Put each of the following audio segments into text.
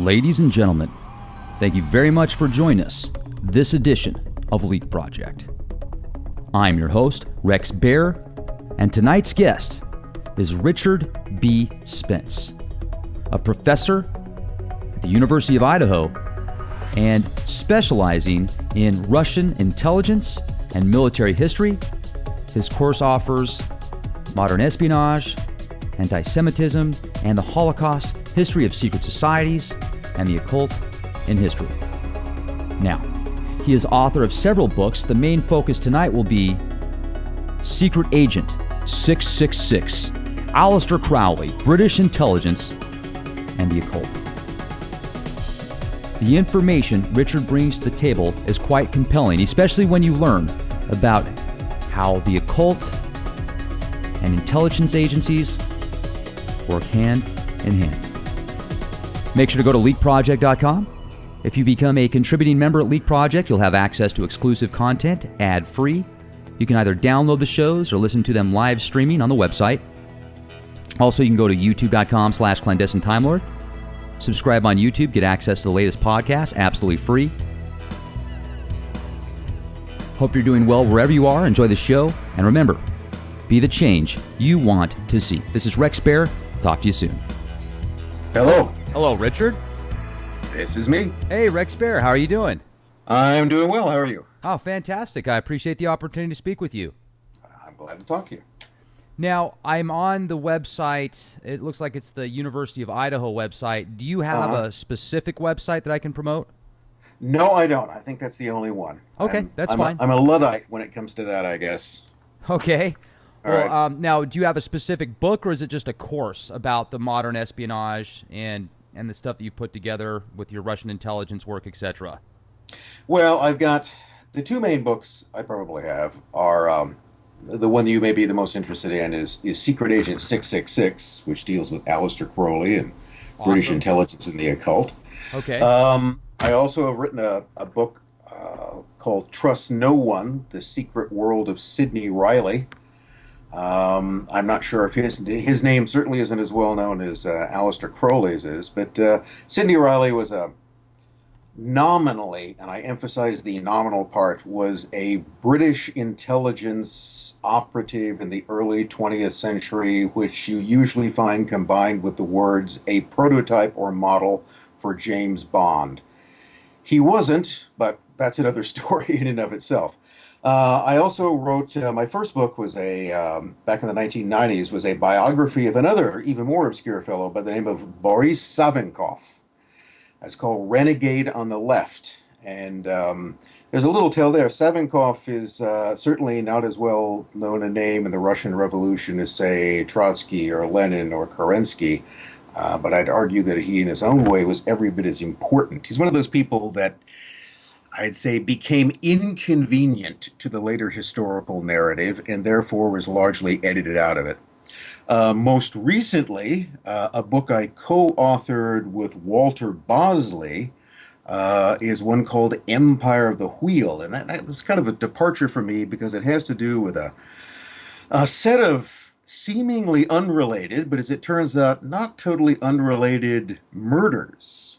Ladies and gentlemen, thank you very much for joining us this edition of Leak Project. I'm your host, Rex Bear, and tonight's guest is Richard B. Spence, a professor at the University of Idaho and specializing in Russian intelligence and military history. His course offers modern espionage, anti-Semitism, and the Holocaust, history of secret societies, and the occult in history. Now, he is author of several books. The main focus tonight will be Secret Agent 666, Aleister Crowley, British Intelligence, and the Occult. The information Richard brings to the table is quite compelling, especially when you learn about how the occult and intelligence agencies work hand in hand. Make sure to go to leakproject.com. If you become a contributing member at Leak Project, you'll have access to exclusive content, ad-free. You can either download the shows or listen to them live streaming on the website. Also, you can go to youtube.com/clandestine timelord. Subscribe on YouTube, get access to the latest podcasts, absolutely free. Hope you're doing well wherever you are. Enjoy the show. And remember, be the change you want to see. This is Rex Bear. Talk to you soon. Hello. Hello, Richard. This is me. Hey, Rex Bear. How are you doing? I'm doing well. How are you? Oh, fantastic. I appreciate the opportunity to speak with you. I'm glad to talk to you. Now, I'm on the website. It looks like it's the University of Idaho website. Do you have a specific website that I can promote? No, I don't. I think that's the only one. Okay, that's fine. I'm a Luddite when it comes to that, I guess. Okay. All Well, right. now, do you have a specific book, or is it just a course about the modern espionage and the stuff that you put together with your Russian intelligence work, etc.? Well, I've got the two main books I probably have are the one that you may be the most interested in is Secret Agent 666, which deals with Aleister Crowley and British intelligence and the occult. Okay. I also have written a book called Trust No One, The Secret World of Sidney Riley. I'm not sure if his name certainly isn't as well known as Aleister Crowley's is, but Sidney Riley was nominally, and I emphasize the nominal part, was a British intelligence operative in the early 20th century, which you usually find combined with the words a prototype or model for James Bond. He wasn't, but that's another story in and of itself. I also wrote, my first book was back in the 1990s, was a biography of another, even more obscure fellow by the name of Boris Savinkov. It's called Renegade on the Left. And there's a little tale there. Savinkov is certainly not as well known a name in the Russian Revolution as, say, Trotsky or Lenin or Kerensky. But I'd argue that he, in his own way, was every bit as important. He's one of those people that I'd say became inconvenient to the later historical narrative and therefore was largely edited out of it. Most recently, a book I co-authored with Walter Bosley is one called Empire of the Wheel. And that was kind of a departure for me because it has to do with a set of seemingly unrelated, but as it turns out, not totally unrelated murders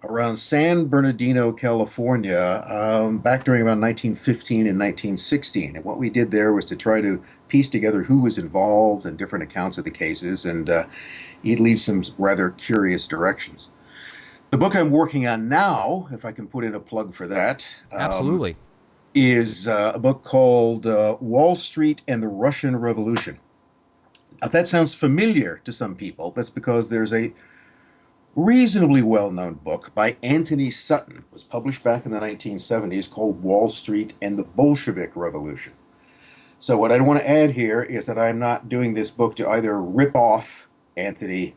around San Bernardino, California, back during around 1915 and 1916. And what we did there was to try to piece together who was involved and different accounts of the cases, and it leads some rather curious directions. The book I'm working on now, if I can put in a plug for that, Absolutely. is a book called Wall Street and the Russian Revolution. Now, if that sounds familiar to some people, that's because there's a reasonably well-known book by Anthony Sutton. It was published back in the 1970s called Wall Street and the Bolshevik Revolution. So what I want to add here is that I'm not doing this book to either rip off Anthony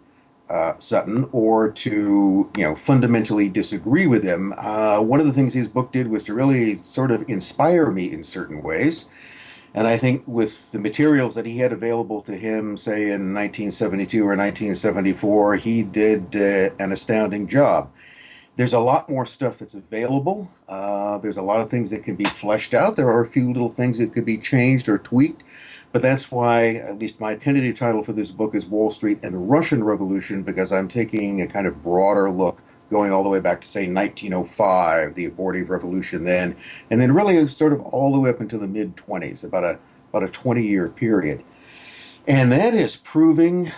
Sutton or to fundamentally disagree with him. One of the things his book did was to really sort of inspire me in certain ways. And I think with the materials that he had available to him, say in 1972 or 1974, he did an astounding job. There's a lot more stuff that's available. There's a lot of things that can be fleshed out. There are a few little things that could be changed or tweaked. But that's why, at least my tentative title for this book is Wall Street and the Russian Revolution, because I'm taking a kind of broader look going all the way back to, say, 1905, the abortive revolution then, and then really sort of all the way up until the mid-20s, about a 20-year period. And that is proving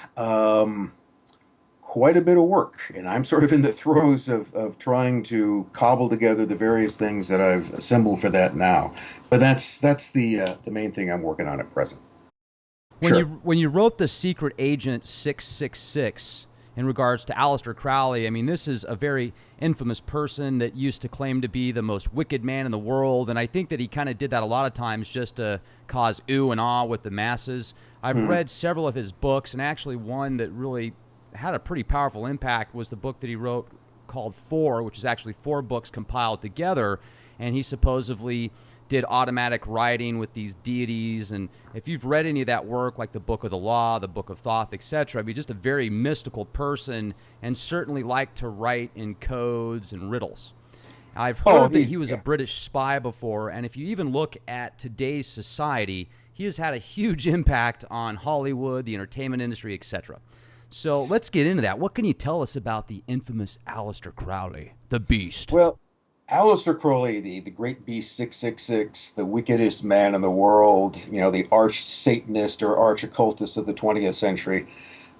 quite a bit of work. And I'm sort of in the throes of trying to cobble together the various things that I've assembled for that now. But that's the main thing I'm working on at present. Sure. When you wrote The Secret Agent 666 in regards to Aleister Crowley, I mean, this is a very infamous person that used to claim to be the most wicked man in the world, and I think that he kind of did that a lot of times just to cause ooh and ah with the masses. I've read several of his books, and actually one that really had a pretty powerful impact was the book that he wrote called Four, which is actually 4 books compiled together, and he supposedly did automatic writing with these deities. And if you've read any of that work, like the Book of the Law, the Book of Thoth, etc., I mean, just a very mystical person, and certainly liked to write in codes and riddles. I've heard that he was a British spy before, and if you even look at today's society, he has had a huge impact on Hollywood, the entertainment industry, etc. So let's get into that. What can you tell us about the infamous Aleister Crowley, the Beast? Well, Aleister Crowley, the great beast 666, the wickedest man in the world, the arch Satanist or arch occultist of the 20th century.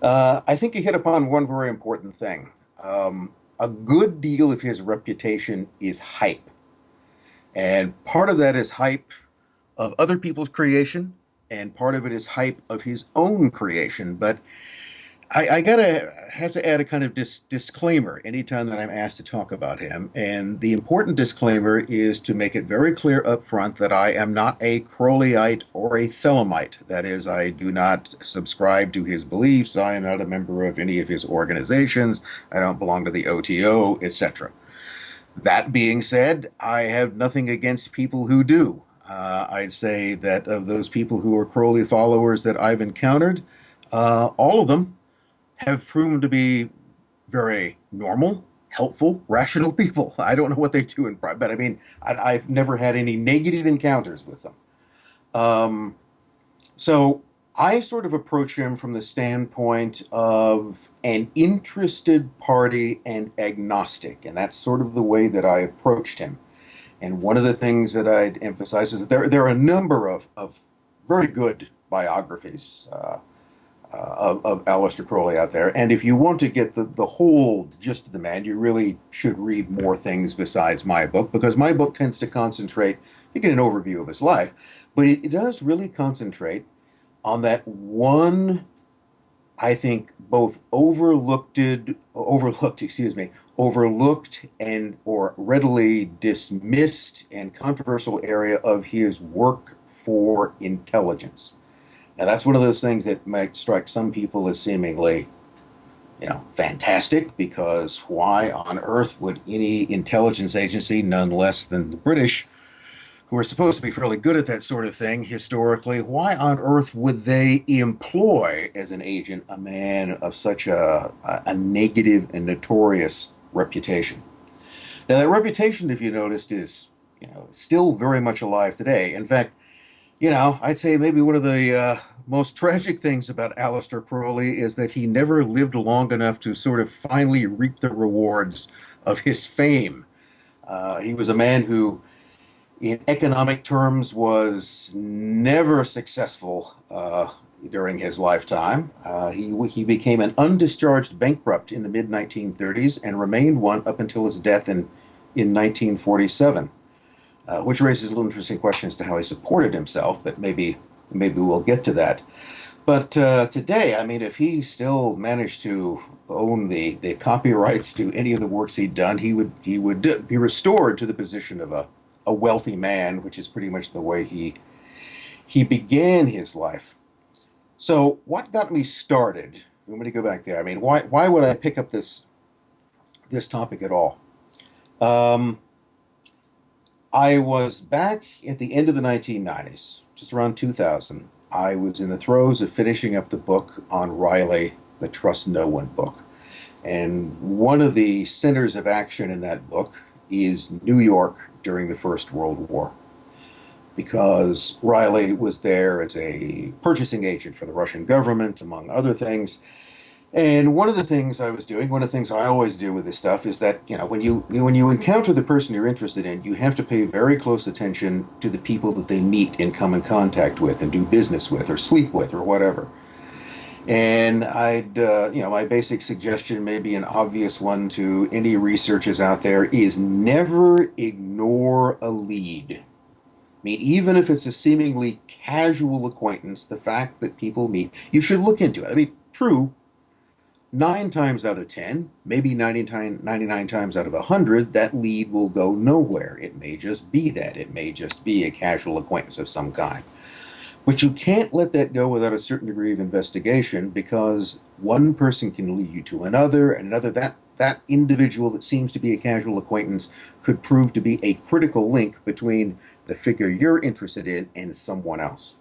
I think you hit upon one very important thing. A good deal of his reputation is hype. And part of that is hype of other people's creation, and part of it is hype of his own creation. But I have to add a kind of disclaimer anytime that I'm asked to talk about him. And the important disclaimer is to make it very clear up front that I am not a Crowleyite or a Thelemite. That is, I do not subscribe to his beliefs. I am not a member of any of his organizations. I don't belong to the OTO, etc. That being said, I have nothing against people who do. I'd say that of those people who are Crowley followers that I've encountered, all of them have proven to be very normal, helpful, rational people. I don't know what they do in private, but I mean, I've never had any negative encounters with them. So I sort of approach him from the standpoint of an interested party and agnostic, and that's sort of the way that I approached him. And one of the things that I'd emphasize is that there are a number of very good biographies of Aleister Crowley out there. And if you want to get the whole gist of the man, you really should read more things besides my book, because my book tends to concentrate, you get an overview of his life, but it does really concentrate on that one, I think, both overlooked and or readily dismissed and controversial area of his work for intelligence. Now, that's one of those things that might strike some people as seemingly, fantastic, because why on earth would any intelligence agency, none less than the British, who are supposed to be fairly good at that sort of thing historically, why on earth would they employ as an agent a man of such a negative and notorious reputation? Now, that reputation, if you noticed, is still very much alive today. In fact, I'd say maybe one of the most tragic things about Aleister Crowley is that he never lived long enough to sort of finally reap the rewards of his fame. He was a man who, in economic terms, was never successful during his lifetime. He became an undischarged bankrupt in the mid-1930s and remained one up until his death in 1947. Which raises a little interesting question as to how he supported himself, but maybe we'll get to that. But today, I mean, if he still managed to own the copyrights to any of the works he'd done, he would be restored to the position of a wealthy man, which is pretty much the way he began his life. So what got me started? I'm going to go back there. I mean, why would I pick up this topic at all? I was back at the end of the 1990s, just around 2000. I was in the throes of finishing up the book on Riley, the Trust No One book. And one of the centers of action in that book is New York during the First World War, because Riley was there as a purchasing agent for the Russian government, among other things. And one of the things I was doing, one of the things I always do with this stuff is that, when you encounter the person you're interested in, you have to pay very close attention to the people that they meet and come in contact with and do business with or sleep with or whatever. And my basic suggestion, maybe an obvious one to any researchers out there, is never ignore a lead. I mean, even if it's a seemingly casual acquaintance, the fact that people meet, you should look into it. I mean, true, 9 times out of 10, maybe 99 times out of 100, that lead will go nowhere. It may just be that. It may just be a casual acquaintance of some kind. But you can't let that go without a certain degree of investigation, because one person can lead you to another, and another. That individual that seems to be a casual acquaintance could prove to be a critical link between the figure you're interested in and someone else.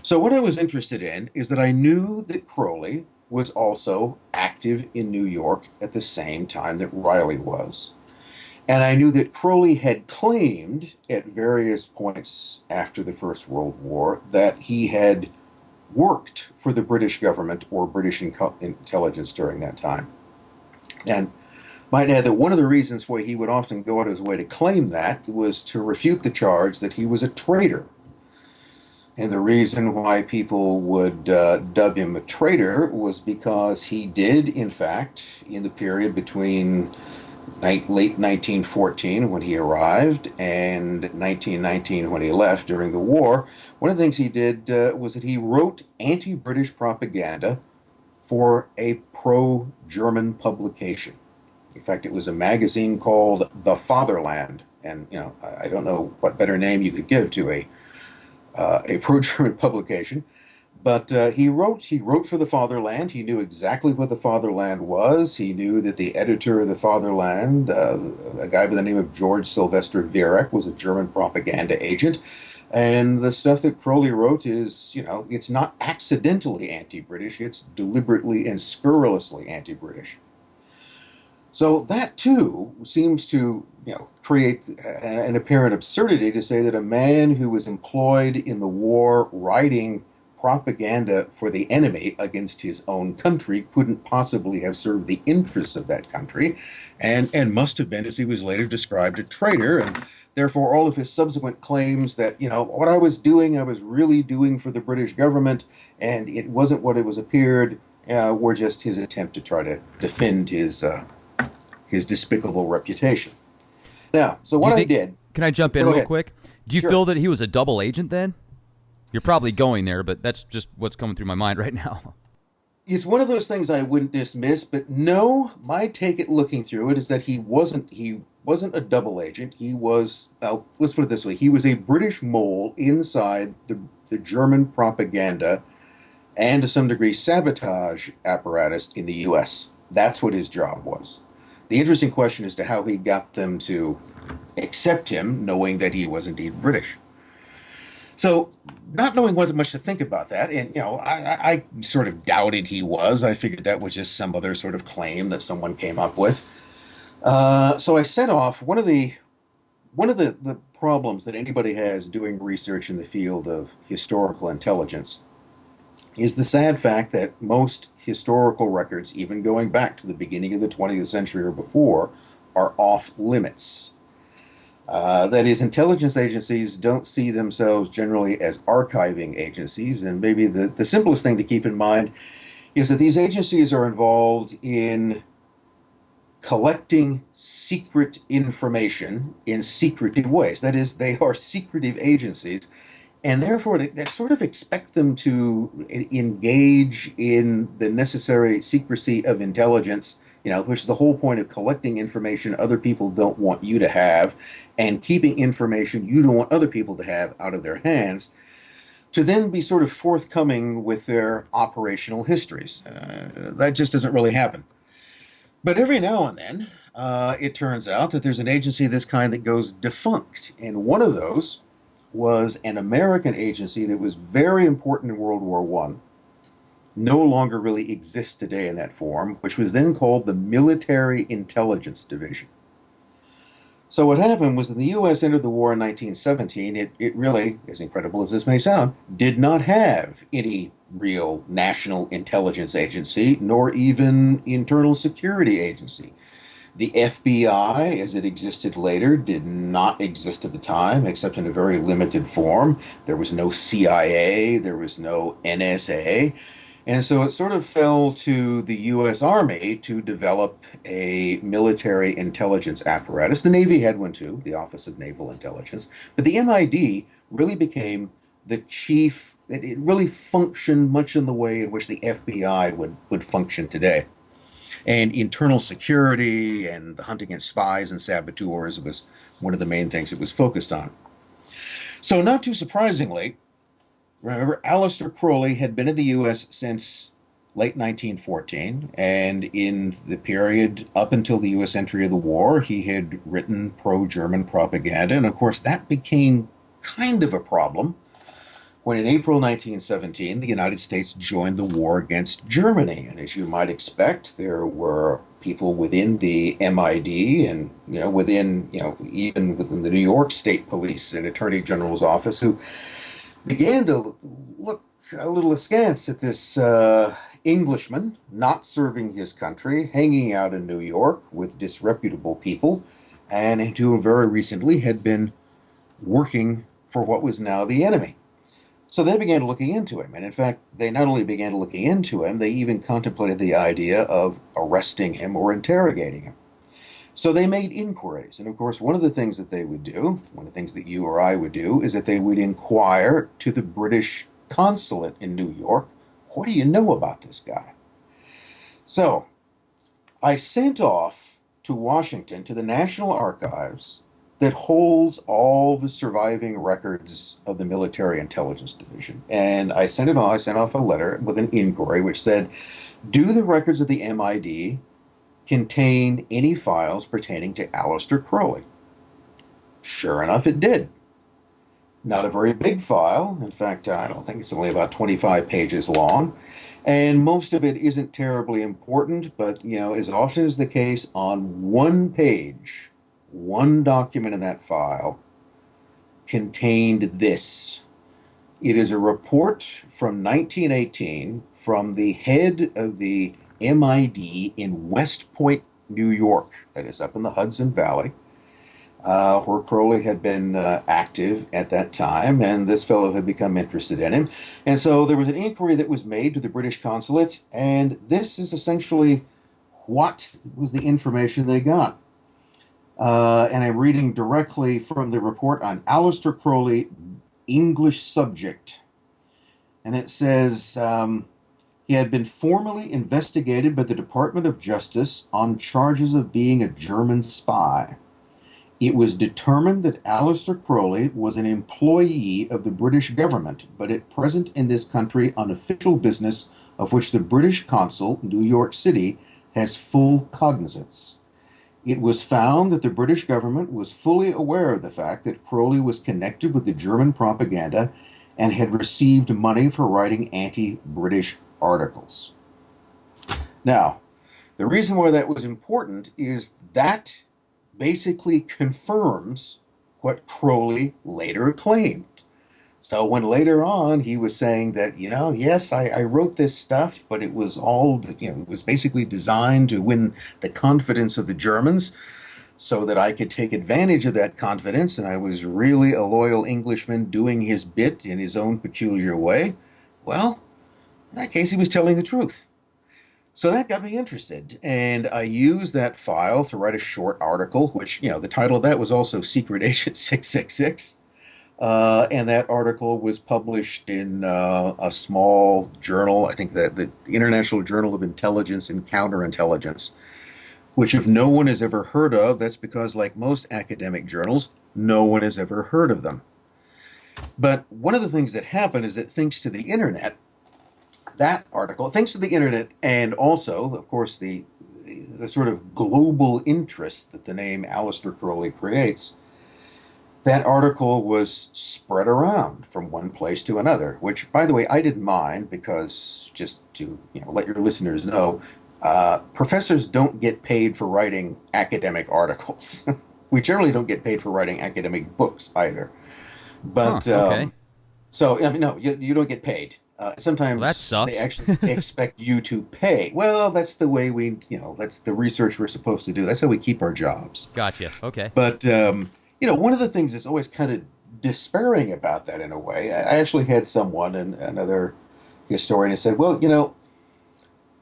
So what I was interested in is that I knew that Crowley was also active in New York at the same time that Riley was. And I knew that Crowley had claimed at various points after the First World War that he had worked for the British government or British intelligence during that time. And might add that one of the reasons why he would often go out of his way to claim that was to refute the charge that he was a traitor. And the reason why people would dub him a traitor was because he did, in fact, in the period between late 1914 when he arrived and 1919 when he left during the war, one of the things he did was that he wrote anti-British propaganda for a pro-German publication. In fact, it was a magazine called The Fatherland. And, I don't know what better name you could give to a pro-German publication. But he wrote for the Fatherland. He knew exactly what the Fatherland was. He knew that the editor of the Fatherland, a guy by the name of George Sylvester Viereck, was a German propaganda agent. And the stuff that Crowley wrote is, it's not accidentally anti-British. It's deliberately and scurrilously anti-British. So that, too, seems to create an apparent absurdity to say that a man who was employed in the war writing propaganda for the enemy against his own country couldn't possibly have served the interests of that country, and must have been, as he was later described, a traitor. And therefore all of his subsequent claims that, what I was doing, I was really doing for the British government, and it wasn't what it was appeared, were just his attempt to try to defend his despicable reputation. Now, so what I did... Can I jump in real quick? Do you Sure. feel that he was a double agent then? You're probably going there, but that's just what's coming through my mind right now. It's one of those things I wouldn't dismiss, but no, my take at looking through it is that he wasn't a double agent. He was, let's put it this way, he was a British mole inside the German propaganda and to some degree sabotage apparatus in the US. That's what his job was. The interesting question as to how he got them to accept him, knowing that he was indeed British. So, not knowing what much to think about that, and I sort of doubted he was. I figured that was just some other sort of claim that someone came up with. So I set off. One of the problems that anybody has doing research in the field of historical intelligence is the sad fact that most historical records, even going back to the beginning of the 20th century or before, are off limits. That is, intelligence agencies don't see themselves generally as archiving agencies, and maybe the simplest thing to keep in mind is that these agencies are involved in collecting secret information in secretive ways. That is, they are secretive agencies, and therefore they sort of expect them to engage in the necessary secrecy of intelligence, which is the whole point of collecting information other people don't want you to have, and keeping information you don't want other people to have out of their hands, to then be sort of forthcoming with their operational histories. That just doesn't really happen. But every now and then, it turns out that there's an agency of this kind that goes defunct. And one of those was an American agency that was very important in World War I, no longer really exists today in that form, which was then called the Military Intelligence Division. So what happened was that the U.S. entered the war in 1917. It really, as incredible as this may sound, did not have any real national intelligence agency, nor even internal security agency. The FBI, as it existed later, did not exist at the time, except in a very limited form. There was no CIA, there was no NSA. And so it sort of fell to the U.S. Army to develop a military intelligence apparatus. The Navy had one too, the Office of Naval Intelligence. But the MID really became the chief, it really functioned much in the way in which the FBI would function today. And internal security and the hunt against spies and saboteurs was one of the main things it was focused on. So, not too surprisingly, remember, Aleister Crowley had been in the U.S. since late 1914, and in the period up until the U.S. entry of the war, he had written pro-German propaganda, and of course that became kind of a problem when in April 1917 the United States joined the war against Germany. And as you might expect, there were people within the MID and even within the New York State Police and Attorney General's office who began to look a little askance at this Englishman not serving his country, hanging out in New York with disreputable people, and who very recently had been working for what was now the enemy. So they began looking into him. And in fact, they not only began looking into him, they even contemplated the idea of arresting him or interrogating him. So they made inquiries. And of course, one of the things that they would do, one of the things that you or I would do, is that they would inquire to the British consulate in New York, what do you know about this guy? So I sent off to Washington to the National Archives that holds all the surviving records of the Military Intelligence Division. And I sent off a letter with an inquiry which said, do the records of the MID contain any files pertaining to Aleister Crowley? Sure enough, it did. Not a very big file. In fact, I don't think it's only about 25 pages long. And most of it isn't terribly important, but, as often is the case, on one page, one document in that file contained this. It is a report from 1918 from the head of the MID in West Point, New York, that is up in the Hudson Valley, where Crowley had been active at that time, and this fellow had become interested in him. And so there was an inquiry that was made to the British consulate, and this is essentially what was the information they got. And I'm reading directly from the report on Aleister Crowley, English subject. And it says, he had been formally investigated by the Department of Justice on charges of being a German spy. It was determined that Aleister Crowley was an employee of the British government, but at present in this country on official business of which the British consul, New York City, has full cognizance. It was found that the British government was fully aware of the fact that Crowley was connected with the German propaganda and had received money for writing anti-British articles. Now, the reason why that was important is that basically confirms what Crowley later claimed. So when later on he was saying that, yes, I wrote this stuff, but it was all, it was basically designed to win the confidence of the Germans so that I could take advantage of that confidence, and I was really a loyal Englishman doing his bit in his own peculiar way. Well, in that case, he was telling the truth. So that got me interested, and I used that file to write a short article, which, the title of that was also Secret Agent 666. And that article was published in a small journal, I think the International Journal of Intelligence and Counterintelligence, which if no one has ever heard of, that's because, like most academic journals, no one has ever heard of them. But one of the things that happened is that thanks to the internet, that article, thanks to the internet and also, of course, the sort of global interest that the name Aleister Crowley creates, that article was spread around from one place to another, which, by the way, I didn't mind because, just to let your listeners know, professors don't get paid for writing academic articles. We generally don't get paid for writing academic books either. But okay. so, no, you don't get paid. Well, that Sometimes they sucks. actually expect you to pay. Well, that's the way that's the research we're supposed to do. That's how we keep our jobs. Gotcha. Okay. But one of the things that's always kind of despairing about that in a way, I actually had someone, and another historian, who said, well,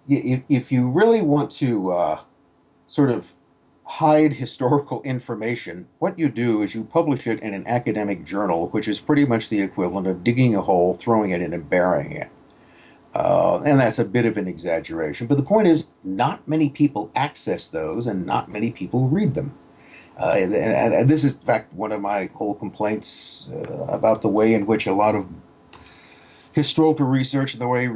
if you really want to sort of hide historical information, what you do is you publish it in an academic journal, which is pretty much the equivalent of digging a hole, throwing it in, and burying it. And that's a bit of an exaggeration. But the point is, not many people access those, and not many people read them. And this is, in fact, one of my whole complaints about the way in which a lot of historical research and the way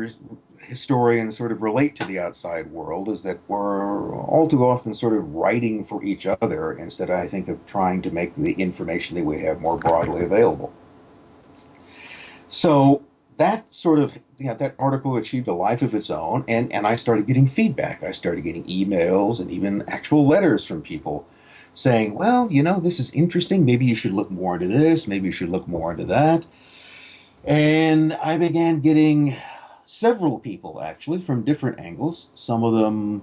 historians sort of relate to the outside world is that we're all too often sort of writing for each other instead, I think, of trying to make the information that we have more broadly available. So that sort of, that article achieved a life of its own, and I started getting feedback. I started getting emails and even actual letters from people saying, well, this is interesting. Maybe you should look more into this. Maybe you should look more into that. And I began getting several people, actually, from different angles. Some of them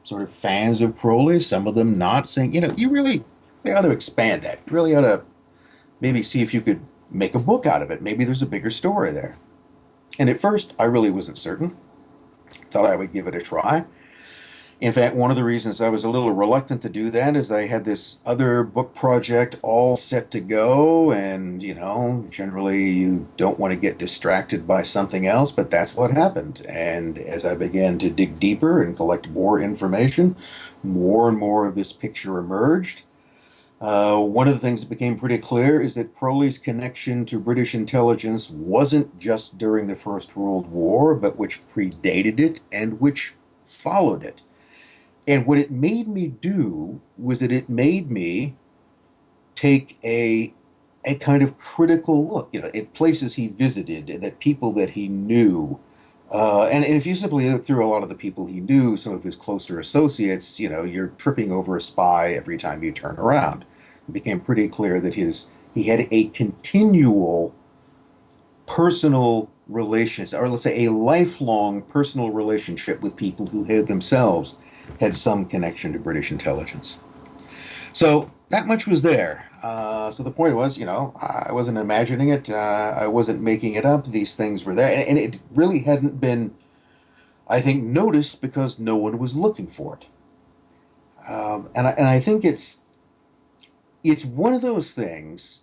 sort of fans of Crowley, some of them not, saying, you really ought to expand that. You really ought to maybe see if you could make a book out of it. Maybe there's a bigger story there. And at first, I really wasn't certain. Thought I would give it a try. In fact, one of the reasons I was a little reluctant to do that is I had this other book project all set to go, and, generally you don't want to get distracted by something else, but that's what happened. And as I began to dig deeper and collect more information, more and more of this picture emerged. One of the things that became pretty clear is that Crowley's connection to British intelligence wasn't just during the First World War, but which predated it and which followed it. And what it made me do was that it made me take a kind of critical look, at places he visited and at people that he knew. And if you simply look through a lot of the people he knew, some of his closer associates, you're tripping over a spy every time you turn around. It became pretty clear that he had a continual personal relationship, or let's say a lifelong personal relationship with people who had themselves had some connection to British intelligence. So that much was there. So the point was, I wasn't imagining it. I wasn't making it up. These things were there. And it really hadn't been, I think, noticed because no one was looking for it. And I think it's one of those things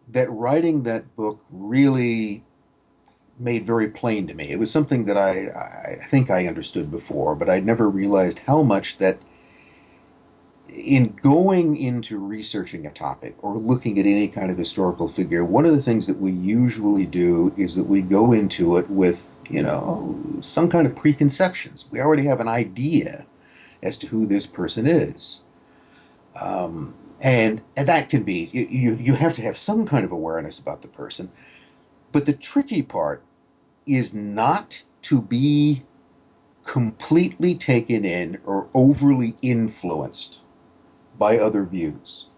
that writing that book really made very plain to me. It was something that I think I understood before, but I'd never realized how much that in going into researching a topic or looking at any kind of historical figure, one of the things that we usually do is that we go into it with, some kind of preconceptions. We already have an idea as to who this person is. And that can be, you have to have some kind of awareness about the person. But the tricky part is not to be completely taken in or overly influenced by other views.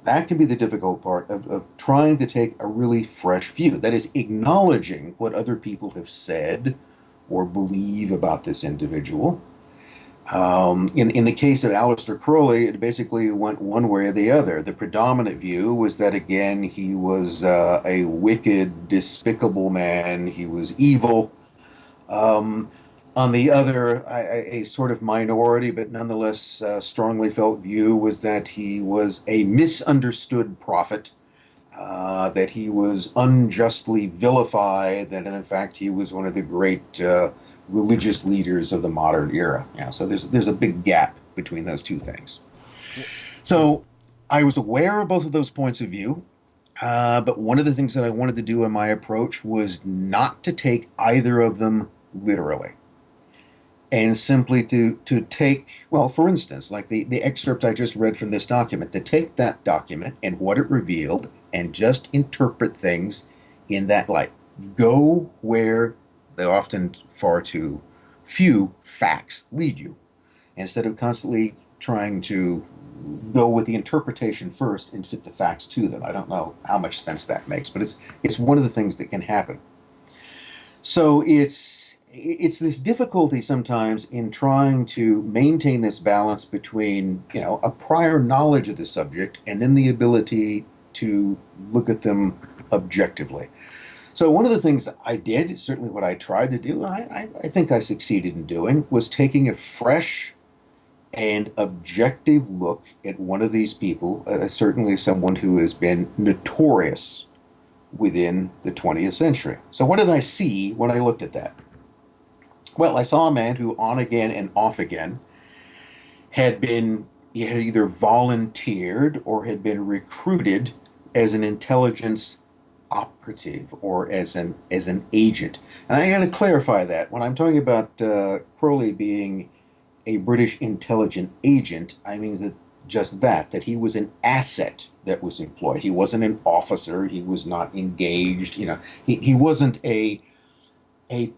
That can be the difficult part of trying to take a really fresh view. That is, acknowledging what other people have said or believe about this individual. In the case of Aleister Crowley, it basically went one way or the other. The predominant view was that, again, he was a wicked, despicable man. He was evil. On the other, a sort of minority, but nonetheless strongly felt view was that he was a misunderstood prophet, that he was unjustly vilified, that in fact he was one of the great religious leaders of the modern era. So there's a big gap between those two things. So I was aware of both of those points of view, but one of the things that I wanted to do in my approach was not to take either of them literally. And simply to take, well, for instance, like the excerpt I just read from this document, to take that document and what it revealed and just interpret things in that light. Go where the often far too few facts lead you, instead of constantly trying to go with the interpretation first and fit the facts to them. I don't know how much sense that makes, but it's one of the things that can happen. So it's this difficulty sometimes in trying to maintain this balance between, a prior knowledge of the subject and then the ability to look at them objectively. So one of the things that I did, certainly what I tried to do, I think I succeeded in doing, was taking a fresh and objective look at one of these people, certainly someone who has been notorious within the 20th century. So what did I see when I looked at that? Well, I saw a man who, on again and off again, he had either volunteered or had been recruited as an intelligence operative or as an agent. And I got to clarify that when I'm talking about Crowley being a British intelligence agent, I mean that he was an asset that was employed. He wasn't an officer. He was not engaged. He wasn't a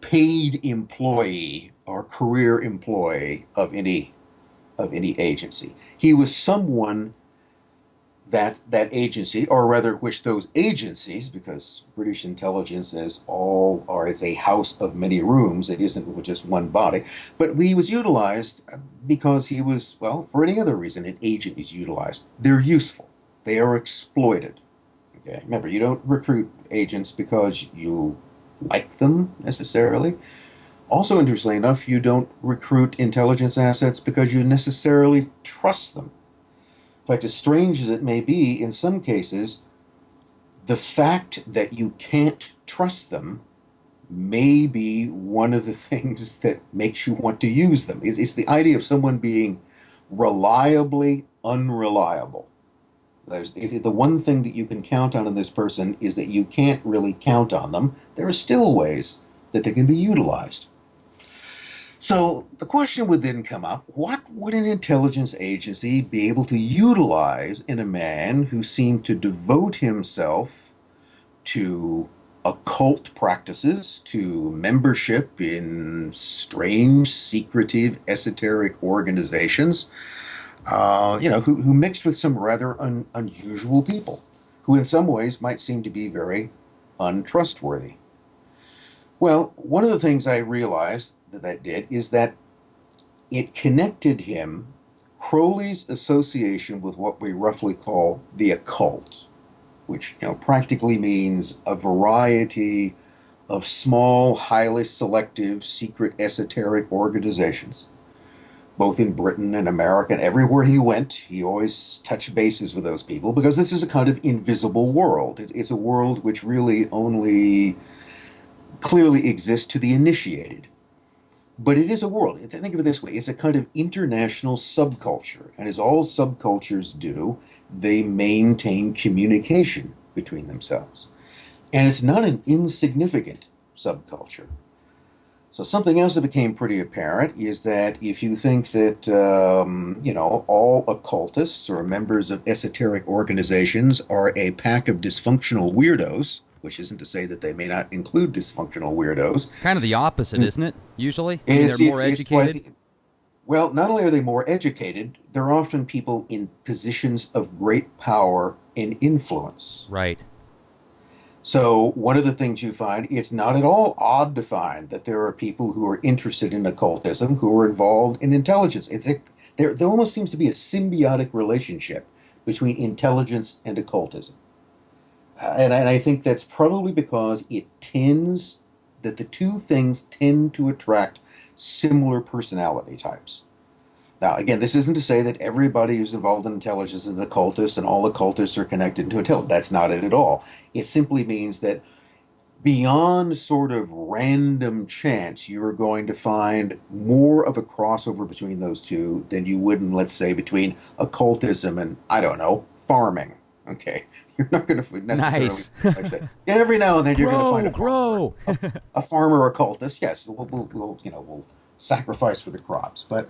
paid employee or career employee of any agency. He was someone that agency, or rather, which those agencies, because British intelligence is a house of many rooms. It isn't just one body, but he was utilized because he was, well, for any other reason, an agent is utilized. They're useful. They are exploited. Okay, remember, you don't recruit agents because you like them necessarily. Also, interestingly enough, you don't recruit intelligence assets because you necessarily trust them. In fact, as strange as it may be, in some cases, the fact that you can't trust them may be one of the things that makes you want to use them. It's the idea of someone being reliably unreliable. If the one thing that you can count on in this person is that you can't really count on them, there are still ways that they can be utilized. So the question would then come up, what would an intelligence agency be able to utilize in a man who seemed to devote himself to occult practices, to membership in strange, secretive, esoteric organizations, who mixed with some rather unusual people, who in some ways might seem to be very untrustworthy? Well, one of the things I realized that did is that it connected him, Crowley's association with what we roughly call the occult, which practically means a variety of small, highly selective, secret, esoteric organizations, both in Britain and America. And everywhere he went, he always touched bases with those people because this is a kind of invisible world. It's a world which really only clearly exists to the initiated. But it is a world. Think of it this way. It's a kind of international subculture. And as all subcultures do, they maintain communication between themselves. And it's not an insignificant subculture. So something else that became pretty apparent is that if you think that, all occultists or members of esoteric organizations are a pack of dysfunctional weirdos, which isn't to say that they may not include dysfunctional weirdos. It's kind of the opposite, isn't it? Usually, they're more educated. Well, not only are they more educated, they're often people in positions of great power and influence. Right. So one of the things you find, it's not at all odd to find that there are people who are interested in occultism who are involved in intelligence. There almost seems to be a symbiotic relationship between intelligence and occultism. And I think that's probably because that the two things tend to attract similar personality types. Now, again, this isn't to say that everybody who's involved in intelligence is an occultist and all occultists are connected to intelligence. That's not it at all. It simply means that beyond sort of random chance, you're going to find more of a crossover between those two than you would in, let's say, between occultism and, I don't know, farming. Okay. You're not going to necessarily Nice. that. And every now and then you're going to find a farmer occultist. Yes, we'll sacrifice for the crops, but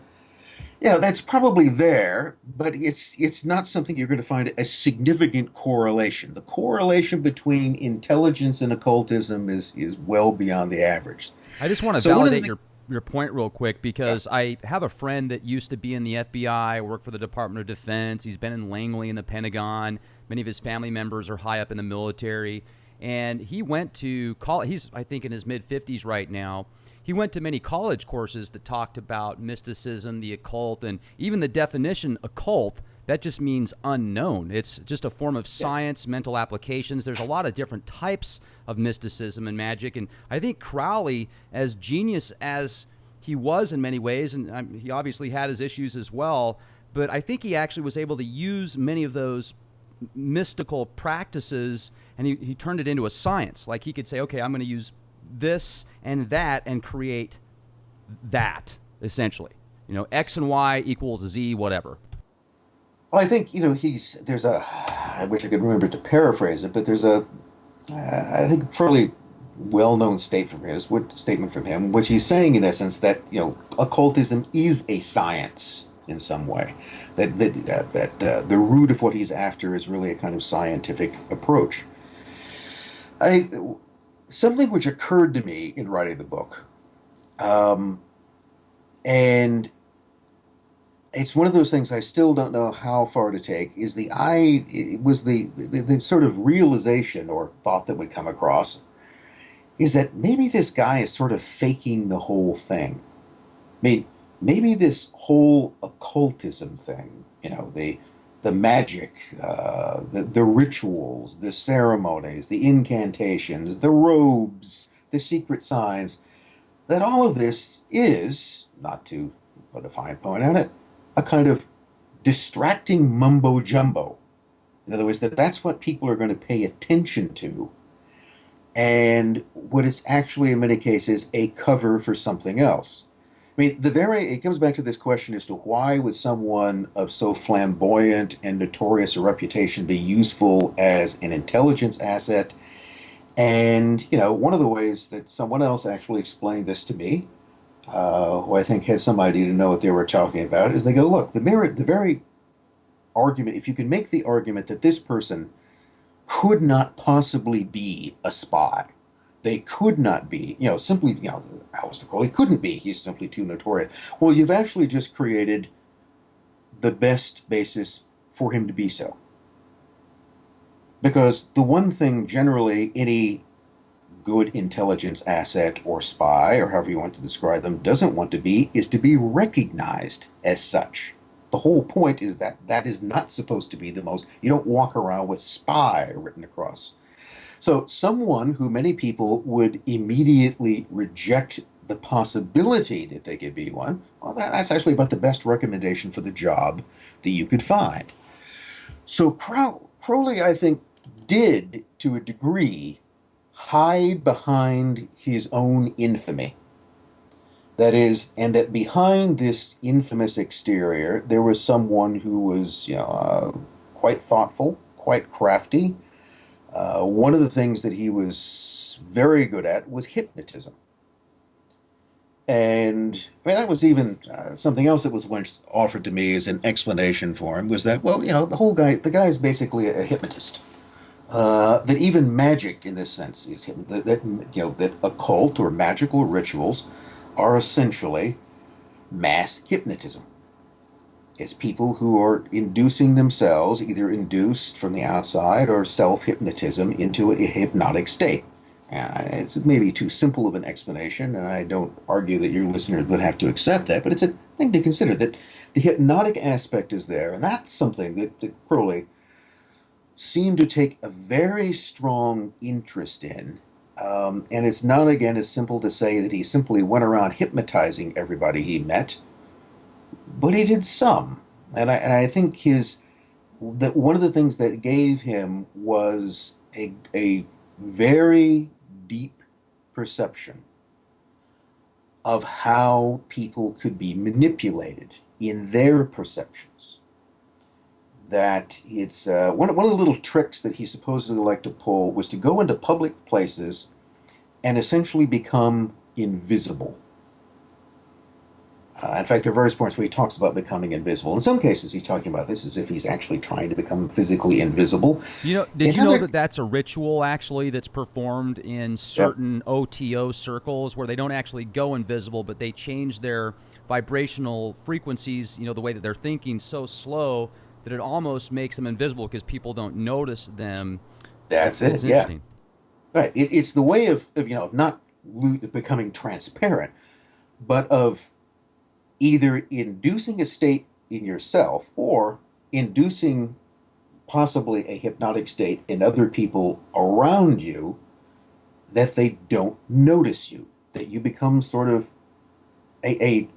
that's probably there. But it's not something you're going to find a significant correlation. The correlation between intelligence and occultism is well beyond the average. I just want to validate your point real quick because I have a friend that used to be in the FBI, worked for the Department of Defense. He's been in Langley in the Pentagon. Many of his family members are high up in the military. And he went to college. He's, I think, in his mid-50s right now. He went to many college courses that talked about mysticism, the occult, and even the definition occult, that just means unknown. It's just a form of science, mental applications. There's a lot of different types of mysticism and magic. And I think Crowley, as genius as he was in many ways, and he obviously had his issues as well, but I think he actually was able to use many of those mystical practices, and he turned it into a science. Like he could say, okay, I'm going to use this and that and create that, essentially. X and Y equals Z, whatever. Well, I think, there's I wish I could remember to paraphrase it, but there's I think, fairly well-known statement from him, which he's saying, in essence, that, occultism is a science in some way. That the root of what he's after is really a kind of scientific approach. Something which occurred to me in writing the book, and it's one of those things I still don't know how far to take, is the sort of realization or thought that would come across is that maybe this guy is sort of faking the whole thing. I mean, maybe this whole occultism thing, the magic, the rituals, the ceremonies, the incantations, the robes, the secret signs, that all of this is, not to put a fine point on it, a kind of distracting mumbo-jumbo. In other words, that's what people are going to pay attention to, and what is actually, in many cases, a cover for something else. I mean, it comes back to this question as to why would someone of so flamboyant and notorious a reputation be useful as an intelligence asset? And, one of the ways that someone else actually explained this to me, who I think has some idea to know what they were talking about, is they go, look, the very argument, if you can make the argument that this person could not possibly be a spy, they could not be, simply, Aleister Crowley couldn't be. He's simply too notorious. Well, you've actually just created the best basis for him to be so. Because the one thing generally any good intelligence asset or spy, or however you want to describe them, doesn't want to be is to be recognized as such. The whole point is that is not supposed to be you don't walk around with spy written across. So someone who many people would immediately reject the possibility that they could be one, well, that's actually about the best recommendation for the job that you could find. So Crowley, I think, did, to a degree, hide behind his own infamy. That is, and that behind this infamous exterior, there was someone who was, quite thoughtful, quite crafty. One of the things that he was very good at was hypnotism. And that was even something else that was once offered to me as an explanation for him, was that, the guy is basically a hypnotist. That even magic, in this sense, is that occult or magical rituals are essentially mass hypnotism. It's people who are inducing themselves, either induced from the outside or self-hypnotism, into a hypnotic state. It's maybe too simple of an explanation, and I don't argue that your listeners would have to accept that, but it's a thing to consider, that the hypnotic aspect is there, and that's something that Crowley seemed to take a very strong interest in. And it's not, again, as simple to say that he simply went around hypnotizing everybody he met, but he did some. And I think that one of the things that gave him was a very deep perception of how people could be manipulated in their perceptions. That it's one of the little tricks that he supposedly liked to pull was to go into public places and essentially become invisible. In fact, there are various points where he talks about becoming invisible. In some cases, he's talking about this as if he's actually trying to become physically invisible. Did you know that that's a ritual, actually, that's performed in certain OTO circles where they don't actually go invisible, but they change their vibrational frequencies, the way that they're thinking, so slow that it almost makes them invisible because people don't notice them. That's it, interesting. Right. It's the way of of not becoming transparent, but of either inducing a state in yourself or inducing possibly a hypnotic state in other people around you that they don't notice you, that you become sort of a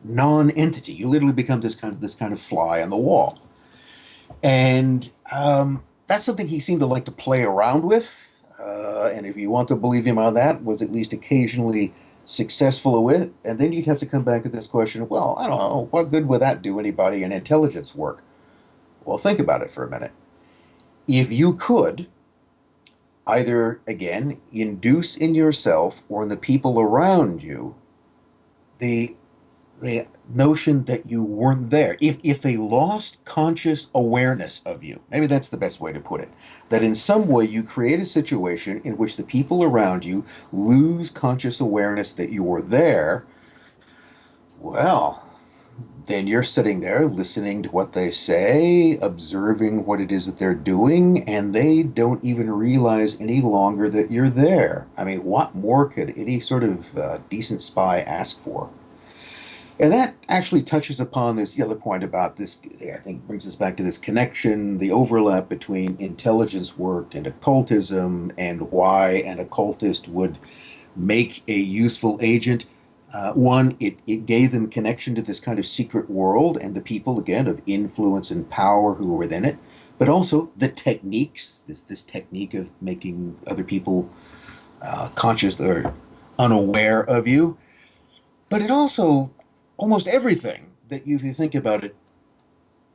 non-entity. You literally become this kind of fly on the wall. And that's something he seemed to like to play around with. And if you want to believe him on that, was at least occasionally successful with. And then you'd have to come back to this question, well, I don't know, what good would that do anybody in intelligence work? Well, think about it for a minute. If you could either, again, induce in yourself or in the people around you the the notion that you weren't there. If they lost conscious awareness of you, maybe that's the best way to put it, that in some way you create a situation in which the people around you lose conscious awareness that you were there, well, then you're sitting there listening to what they say, observing what it is that they're doing, and they don't even realize any longer that you're there. I mean, what more could any sort of decent spy ask for? And that actually touches upon this the other point about this, I think brings us back to this connection, the overlap between intelligence work and occultism, and why an occultist would make a useful agent. One, it gave them connection to this kind of secret world and the people, again, of influence and power who were within it, but also the techniques, this technique of making other people conscious or unaware of you. But it also, almost everything that if you think about it,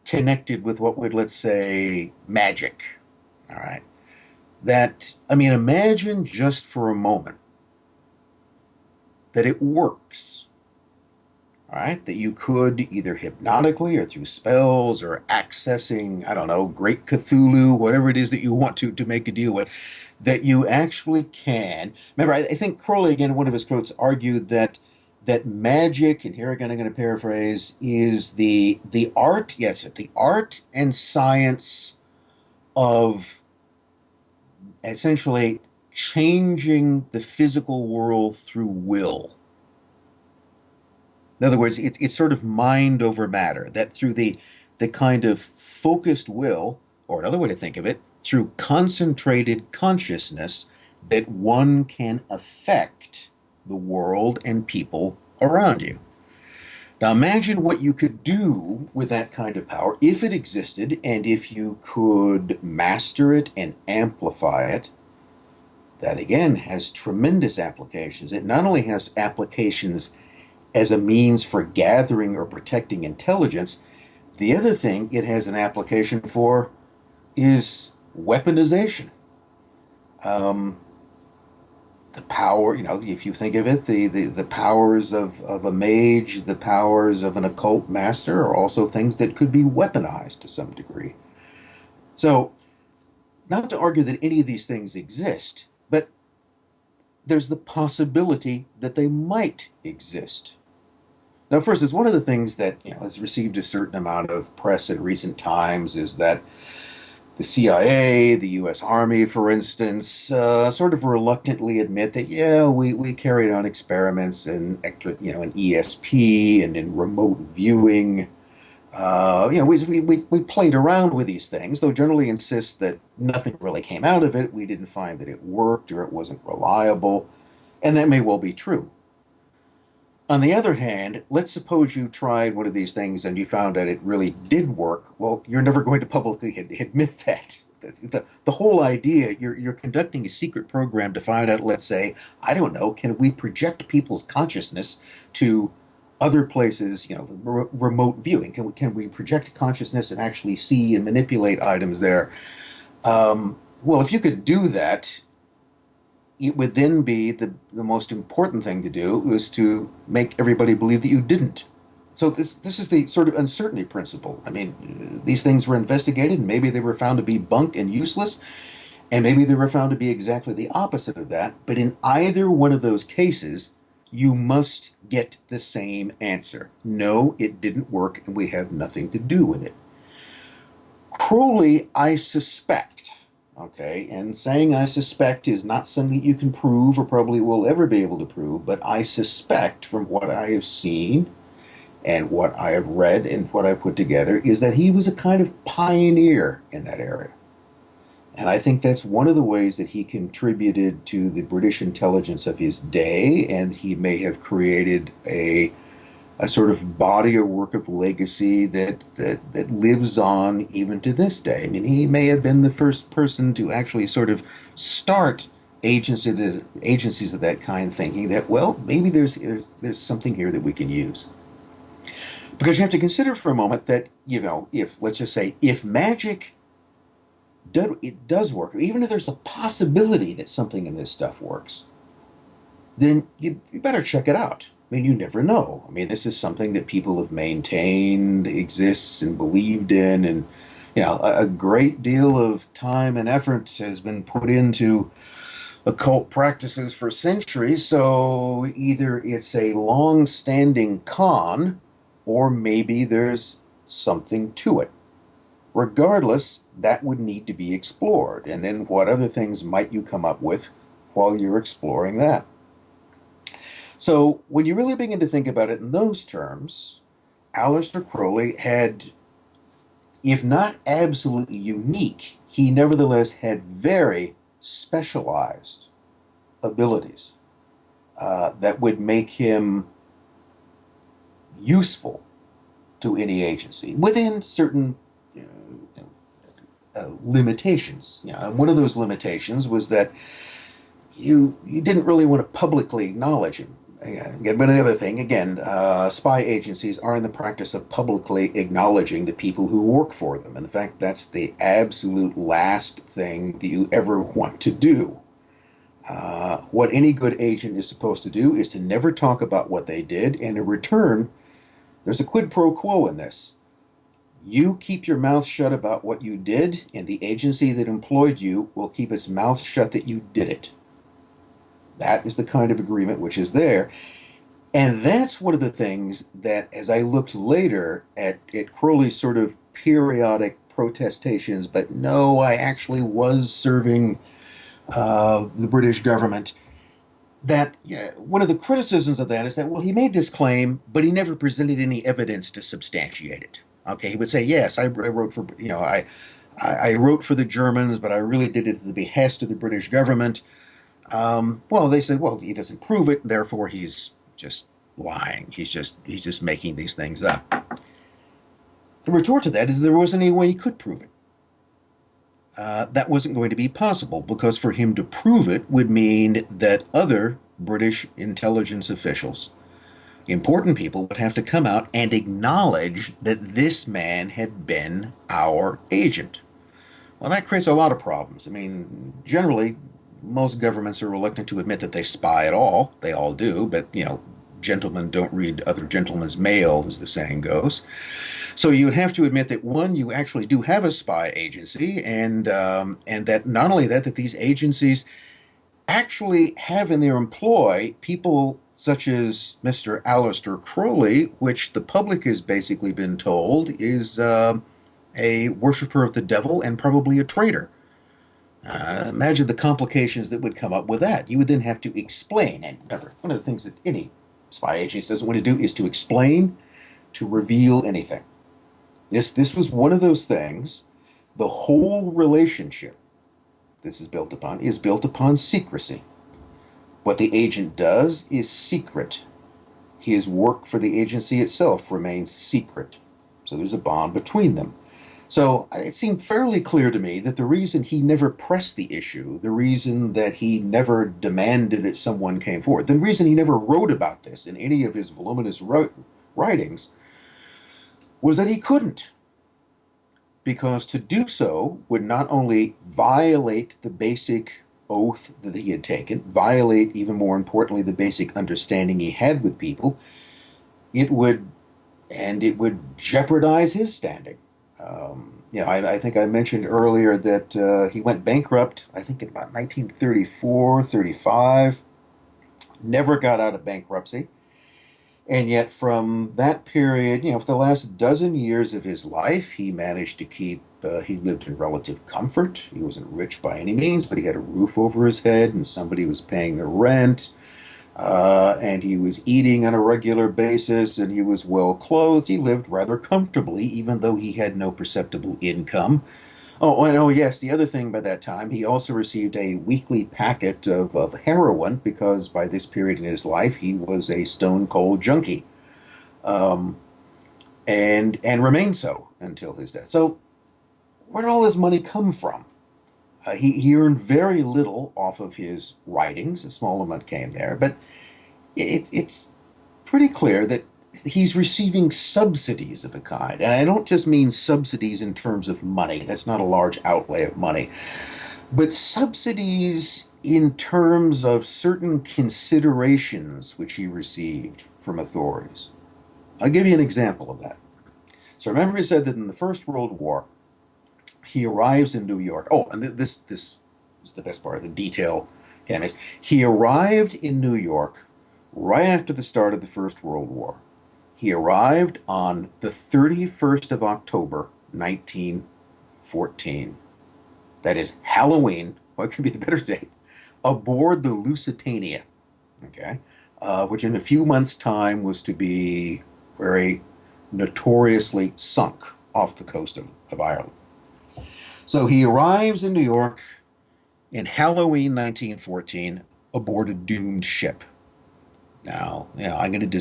connected with what would, let's say, magic. All right. That, I mean, imagine just for a moment that it works. All right. That you could either hypnotically or through spells or accessing, I don't know, Great Cthulhu, whatever it is that you want to make a deal with, that you actually can. Remember, I think Crowley, again, in one of his quotes, argued that magic, and here again I'm going to paraphrase, is the art, yes, the art and science of essentially changing the physical world through will. In other words, it's sort of mind over matter, that through the kind of focused will, or another way to think of it, through concentrated consciousness, that one can affect the world and people around you. Now imagine what you could do with that kind of power if it existed and if you could master it and amplify it. That again has tremendous applications. It not only has applications as a means for gathering or protecting intelligence, the other thing it has an application for is weaponization. Um, the power, if you think of it, the powers of a mage, the powers of an occult master are also things that could be weaponized to some degree. So, not to argue that any of these things exist, but there's the possibility that they might exist. Now, first, is one of the things that has received a certain amount of press in recent times is that the CIA, the U.S. Army, for instance, sort of reluctantly admit that, yeah, we carried on experiments in ESP and in remote viewing. We played around with these things, though generally insist that nothing really came out of it. We didn't find that it worked or it wasn't reliable, and that may well be true. On the other hand, let's suppose you tried one of these things and you found that it really did work. Well, you're never going to publicly admit that. That's the whole idea. You're conducting a secret program to find out, let's say, I don't know, can we project people's consciousness to other places, remote viewing? Can we project consciousness and actually see and manipulate items there? Well, if you could do that, it would then be the most important thing to do is to make everybody believe that you didn't. So this is the sort of uncertainty principle. I mean, these things were investigated, and maybe they were found to be bunk and useless, and maybe they were found to be exactly the opposite of that. But in either one of those cases, you must get the same answer. No, it didn't work, and we have nothing to do with it. Crowley, I suspect, Okay, and saying I suspect is not something you can prove or probably will ever be able to prove, but I suspect from what I have seen and what I have read and what I put together is that he was a kind of pioneer in that area. And I think that's one of the ways that he contributed to the British intelligence of his day, and he may have created a sort of body of work of legacy that lives on even to this day. I mean, he may have been the first person to actually sort of start agencies of that kind, thinking that, well, maybe there's something here that we can use. Because you have to consider for a moment that, if, let's just say, if magic it does work, even if there's a possibility that something in this stuff works, then you better check it out. I mean, you never know. I mean, this is something that people have maintained, exists, and believed in, and a great deal of time and effort has been put into occult practices for centuries. So either it's a long-standing con, or maybe there's something to it. Regardless, that would need to be explored. And then what other things might you come up with while you're exploring that? So when you really begin to think about it in those terms, Aleister Crowley had, if not absolutely unique, he nevertheless had very specialized abilities that would make him useful to any agency within certain limitations. And one of those limitations was that you didn't really want to publicly acknowledge him. But another thing, again, spy agencies are in the practice of publicly acknowledging the people who work for them. And in fact, that's the absolute last thing that you ever want to do. What any good agent is supposed to do is to never talk about what they did, and in return, there's a quid pro quo in this. You keep your mouth shut about what you did, and the agency that employed you will keep its mouth shut that you did it. That is the kind of agreement which is there. And that's one of the things that, as I looked later at Crowley's sort of periodic protestations, but no, I actually was serving the British government, that one of the criticisms of that is that, well, he made this claim, but he never presented any evidence to substantiate it. Okay, he would say, yes, I wrote for, I wrote for the Germans, but I really did it at the behest of the British government. Well, they said, well, he doesn't prove it, therefore he's just lying. He's just making these things up. The retort to that is there wasn't any way he could prove it. That wasn't going to be possible because for him to prove it would mean that other British intelligence officials, important people, would have to come out and acknowledge that this man had been our agent. Well, that creates a lot of problems. I mean, generally, most governments are reluctant to admit that they spy at all. They all do, but, gentlemen don't read other gentlemen's mail, as the saying goes. So you would have to admit that, one, you actually do have a spy agency, and that not only that these agencies actually have in their employ people such as Mr. Aleister Crowley, which the public has basically been told is a worshiper of the devil and probably a traitor. Imagine the complications that would come up with that. You would then have to explain, and remember, one of the things that any spy agency doesn't want to do is to explain, to reveal anything. This was one of those things. The whole relationship this is built upon secrecy. What the agent does is secret. His work for the agency itself remains secret. So there's a bond between them. So it seemed fairly clear to me that the reason he never pressed the issue, the reason that he never demanded that someone came forward, the reason he never wrote about this in any of his voluminous writings, was that he couldn't. Because to do so would not only violate the basic oath that he had taken, violate, even more importantly, the basic understanding he had with people, it would jeopardize his standing. I think I mentioned earlier that he went bankrupt, I think in about 1934, 35, never got out of bankruptcy. And yet, from that period, for the last dozen years of his life, he managed to he lived in relative comfort. He wasn't rich by any means, but he had a roof over his head and somebody was paying the rent. And he was eating on a regular basis and he was well clothed. He lived rather comfortably, even though he had no perceptible income. Oh, and oh, yes, the other thing by that time, he also received a weekly packet of heroin because by this period in his life, he was a stone cold junkie, um, and remained so until his death. So, where did all his money come from? He earned very little off of his writings. A small amount came there, but it's pretty clear that he's receiving subsidies of a kind. And I don't just mean subsidies in terms of money. That's not a large outlay of money. But subsidies in terms of certain considerations which he received from authorities. I'll give you an example of that. So remember he said that in the First World War, he arrives in New York. Oh, and this is the best part of the detail. He arrived in New York right after the start of the First World War. He arrived on the 31st of October, 1914. That is Halloween, what could be the better date, aboard the Lusitania, okay, which in a few months' time was to be very notoriously sunk off the coast of Ireland. So he arrives in New York in Halloween 1914 aboard a doomed ship. Now, I'm going to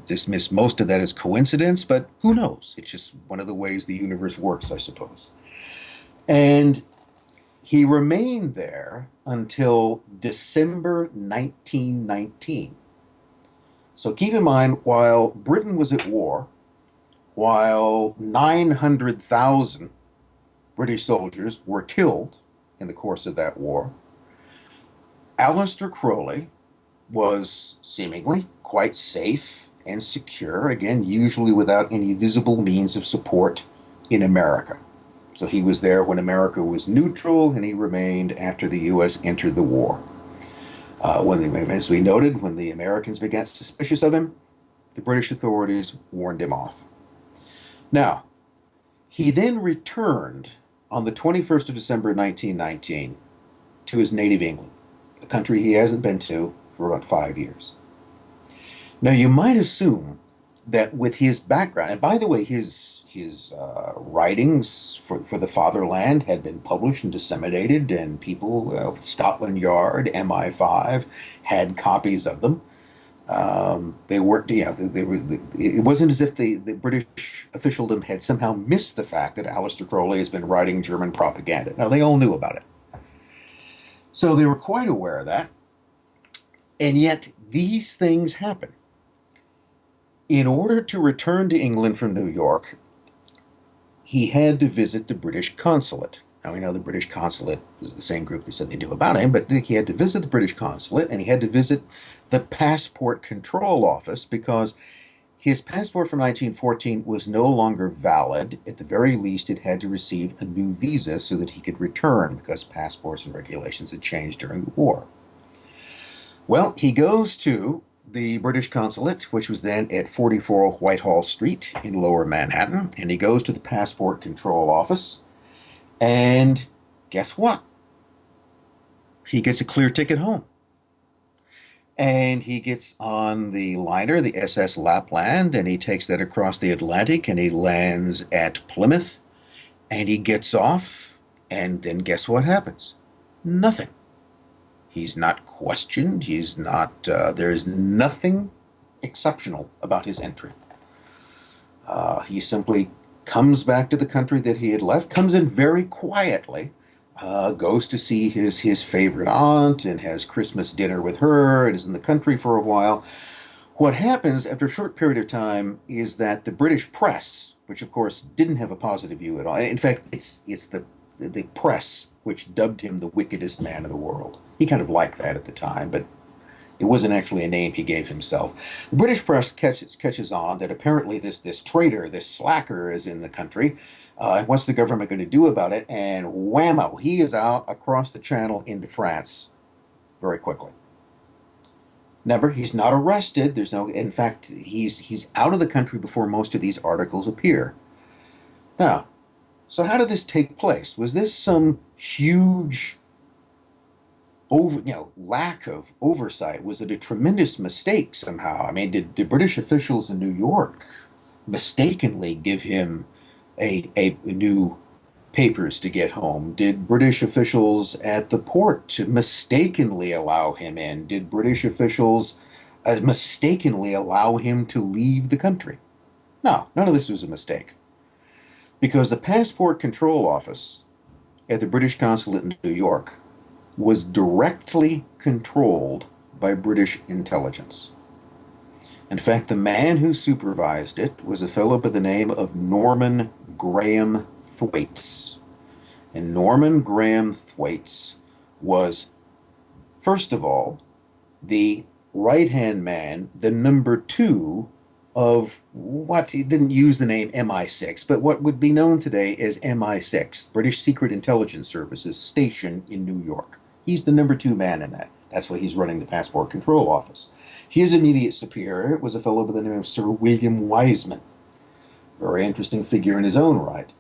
dismiss most of that as coincidence, but who knows? It's just one of the ways the universe works, I suppose. And he remained there until December 1919. So keep in mind, while Britain was at war, while 900,000 British soldiers were killed in the course of that war, Aleister Crowley was seemingly quite safe and secure, again, usually without any visible means of support in America. So he was there when America was neutral, and he remained after the U.S. entered the war. As we noted, when the Americans began suspicious of him, the British authorities warned him off. Now, he then returned on the 21st of December 1919 to his native England, a country he hasn't been to for about 5 years. Now, you might assume that with his background, and by the way, his writings for the fatherland had been published and disseminated, and people, Scotland Yard, MI5, had copies of them. They weren't, it wasn't as if the British officialdom had somehow missed the fact that Aleister Crowley has been writing German propaganda. No, they all knew about it. So they were quite aware of that. And yet these things happen. In order to return to England from New York, he had to visit the British consulate. Now, we know the British consulate was the same group that said they knew about him, but he had to visit the British consulate, and he had to visit the passport control office because his passport from 1914 was no longer valid. At the very least, it had to receive a new visa so that he could return because passports and regulations had changed during the war. Well, he goes to the British consulate, which was then at 44 Whitehall Street in Lower Manhattan, and he goes to the passport control office, and guess what? He gets a clear ticket home. And he gets on the liner, the SS Lapland, and he takes that across the Atlantic, and he lands at Plymouth, and he gets off, and then guess what happens? Nothing. He's not questioned. He's not, there's nothing exceptional about his entry. He simply comes back to the country that he had left, comes in very quietly, goes to see his favorite aunt and has Christmas dinner with her and is in the country for a while. What happens after a short period of time is that the British press, which of course didn't have a positive view at all, in fact, it's the press which dubbed him the wickedest man in the world. He kind of liked that at the time, but it wasn't actually a name he gave himself. The British press catches on that apparently this traitor, this slacker is in the country. What's the government going to do about it? And whammo, he is out across the channel into France very quickly. Never, he's not arrested. There's no, in fact, he's out of the country before most of these articles appear. Now, so how did this take place? Was this some huge lack of oversight? Was it a tremendous mistake somehow? I mean, did British officials in New York mistakenly give him a new papers to get home? Did British officials at the port mistakenly allow him in? Did British officials mistakenly allow him to leave the country? No, none of this was a mistake. Because the Passport Control Office at the British Consulate in New York was directly controlled by British intelligence. In fact, the man who supervised it was a fellow by the name of Norman Graham Thwaites. And Norman Graham Thwaites was, first of all, the right-hand man, the number two of what, he didn't use the name MI6, but what would be known today as MI6, British Secret Intelligence Services, stationed in New York. He's the number two man in that. That's why he's running the Passport Control Office. His immediate superior was a fellow by the name of Sir William Wiseman. Very interesting figure in his own right.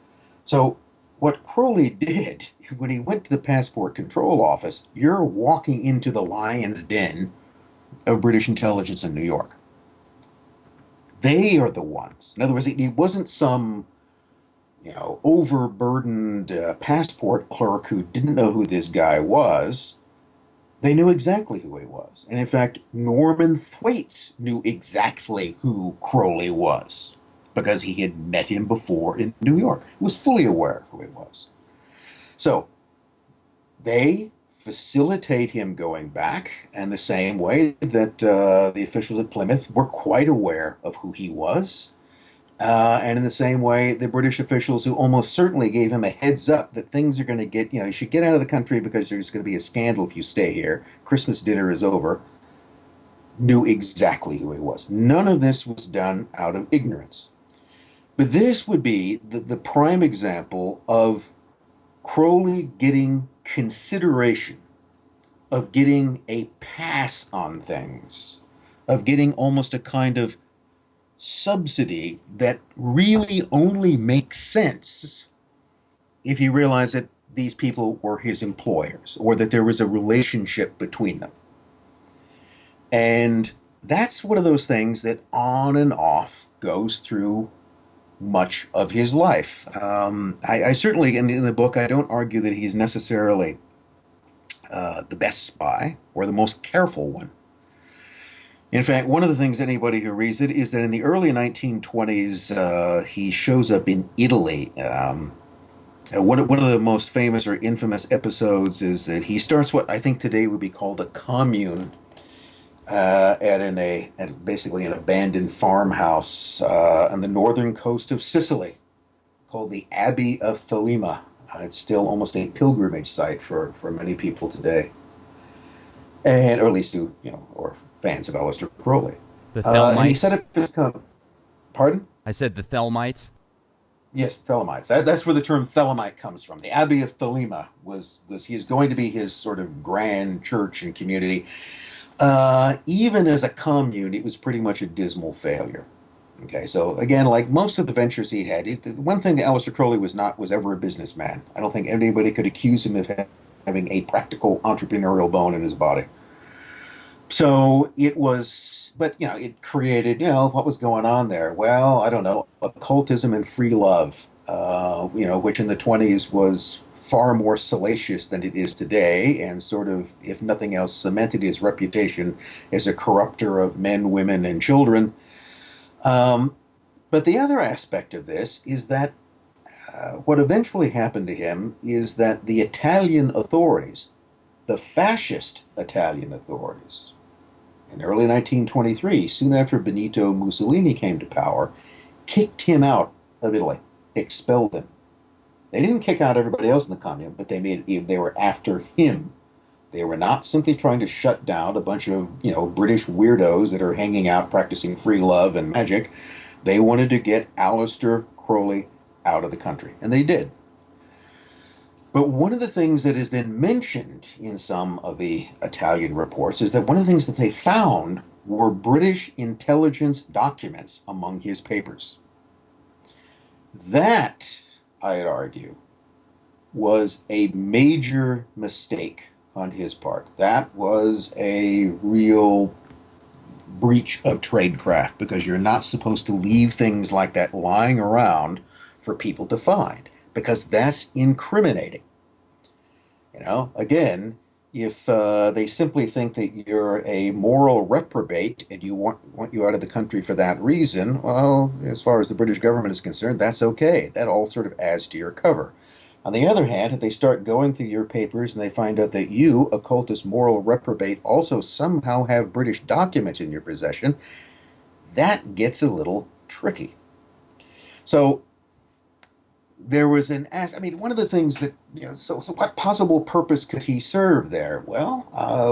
So what Crowley did, when he went to the Passport Control Office, you're walking into the lion's den of British intelligence in New York. They are the ones. In other words, he wasn't some, overburdened passport clerk who didn't know who this guy was. They knew exactly who he was. And in fact, Norman Thwaites knew exactly who Crowley was because he had met him before in New York. He was fully aware of who he was. So they facilitate him going back, and the same way that the officials at Plymouth were quite aware of who he was. And in the same way, the British officials who almost certainly gave him a heads up that things are going to get, you should get out of the country because there's going to be a scandal if you stay here. Christmas dinner is over. Knew exactly who he was. None of this was done out of ignorance. But this would be the prime example of Crowley getting consideration, of getting a pass on things, of getting almost a kind of subsidy that really only makes sense if you realize that these people were his employers or that there was a relationship between them. And that's one of those things that on and off goes through much of his life. I certainly, in the book, I don't argue that he's necessarily the best spy or the most careful one. In fact, one of the things anybody who reads it is that in the early 1920s, he shows up in Italy. One of the most famous or infamous episodes is that he starts what I think today would be called a commune at basically an abandoned farmhouse on the northern coast of Sicily called the Abbey of Thelema. It's still almost a pilgrimage site for many people today, and or at least who or fans of Aleister Crowley. The Thelmites. And he set up his pardon? I said the Thelmites. Yes, Thelemites. That's where the term Thelemite comes from. The Abbey of Thelema was he is going to be his sort of grand church and community. Even as a commune, it was pretty much a dismal failure. Okay, so again, like most of the ventures he had, one thing that Aleister Crowley was ever a businessman. I don't think anybody could accuse him of having a practical entrepreneurial bone in his body. So it was, but it created, what was going on there? Well, I don't know, occultism and free love, which in the 20s was far more salacious than it is today, and sort of, if nothing else, cemented his reputation as a corrupter of men, women, and children. But the other aspect of this is that what eventually happened to him is that the Italian authorities, the fascist Italian authorities, in early 1923, soon after Benito Mussolini came to power, kicked him out of Italy, expelled him. They didn't kick out everybody else in the commune, but they were after him. They were not simply trying to shut down a bunch of British weirdos that are hanging out practicing free love and magic. They wanted to get Aleister Crowley out of the country, and they did. But one of the things that is then mentioned in some of the Italian reports is that one of the things that they found were British intelligence documents among his papers. That, I'd argue, was a major mistake on his part. That was a real breach of tradecraft because you're not supposed to leave things like that lying around for people to find because that's incriminating. Again, if they simply think that you're a moral reprobate and want you out of the country for that reason, well, as far as the British government is concerned, that's okay. That all sort of adds to your cover. On the other hand, if they start going through your papers and they find out that you, occultist moral reprobate, also somehow have British documents in your possession, that gets a little tricky. So there was one of the things that, so what possible purpose could he serve there? Well,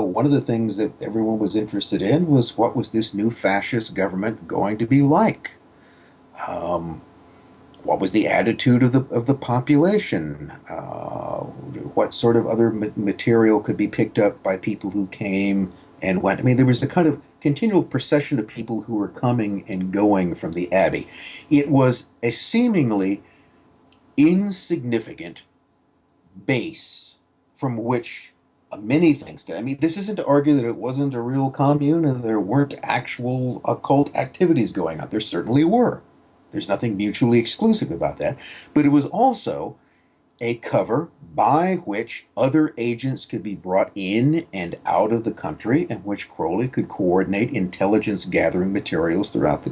one of the things that everyone was interested in was what was this new fascist government going to be like? What was the attitude of the population? What sort of other material could be picked up by people who came and went? I mean, there was a kind of continual procession of people who were coming and going from the Abbey. It was a seemingly insignificant base from which many things did. I mean, this isn't to argue that it wasn't a real commune and there weren't actual occult activities going on. There certainly were. There's nothing mutually exclusive about that. But it was also a cover by which other agents could be brought in and out of the country, and which Crowley could coordinate intelligence gathering materials throughout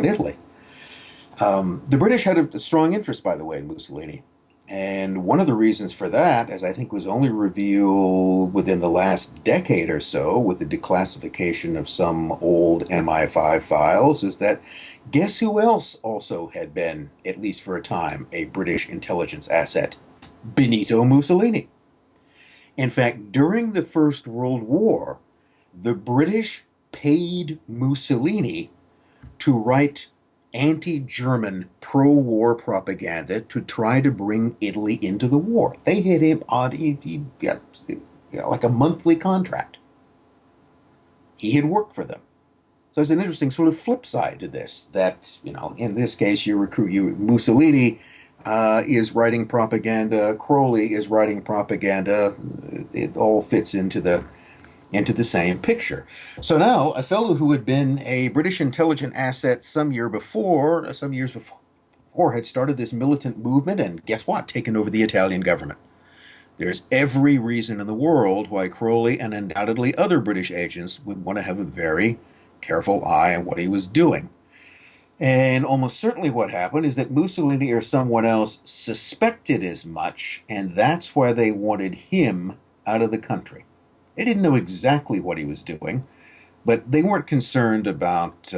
Italy. The British had a strong interest, by the way, in Mussolini. And one of the reasons for that, as I think was only revealed within the last decade or so with the declassification of some old MI5 files, is that guess who else also had been, at least for a time, a British intelligence asset? Benito Mussolini. In fact, during the First World War, the British paid Mussolini to write anti-German pro-war propaganda to try to bring Italy into the war. They hit him on like a monthly contract. He had worked for them. So there's an interesting sort of flip side to this, that, in this case, Mussolini is writing propaganda, Crowley is writing propaganda. It all fits into the same picture. So now, a fellow who had been a British intelligence asset some years before, had started this militant movement, and guess what? Taken over the Italian government. There's every reason in the world why Crowley and undoubtedly other British agents would want to have a very careful eye on what he was doing. And almost certainly what happened is that Mussolini or someone else suspected as much, and that's why they wanted him out of the country. They didn't know exactly what he was doing, but they weren't concerned about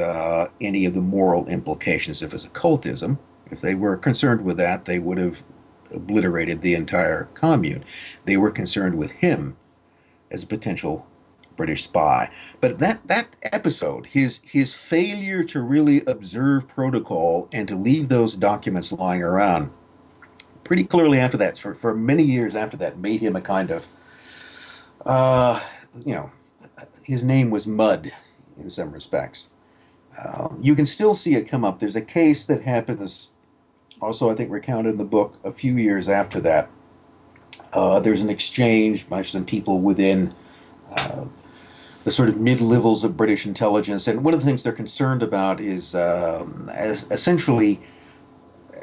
any of the moral implications of his occultism. If they were concerned with that, they would have obliterated the entire commune. They were concerned with him as a potential British spy. But that episode, his failure to really observe protocol and to leave those documents lying around, pretty clearly after that, for many years after that, made him a kind of, his name was mud in some respects. You can still see it come up. There's a case that happens, also I think recounted in the book, a few years after that. There's an exchange by some people within the sort of mid-levels of British intelligence, and one of the things they're concerned about is essentially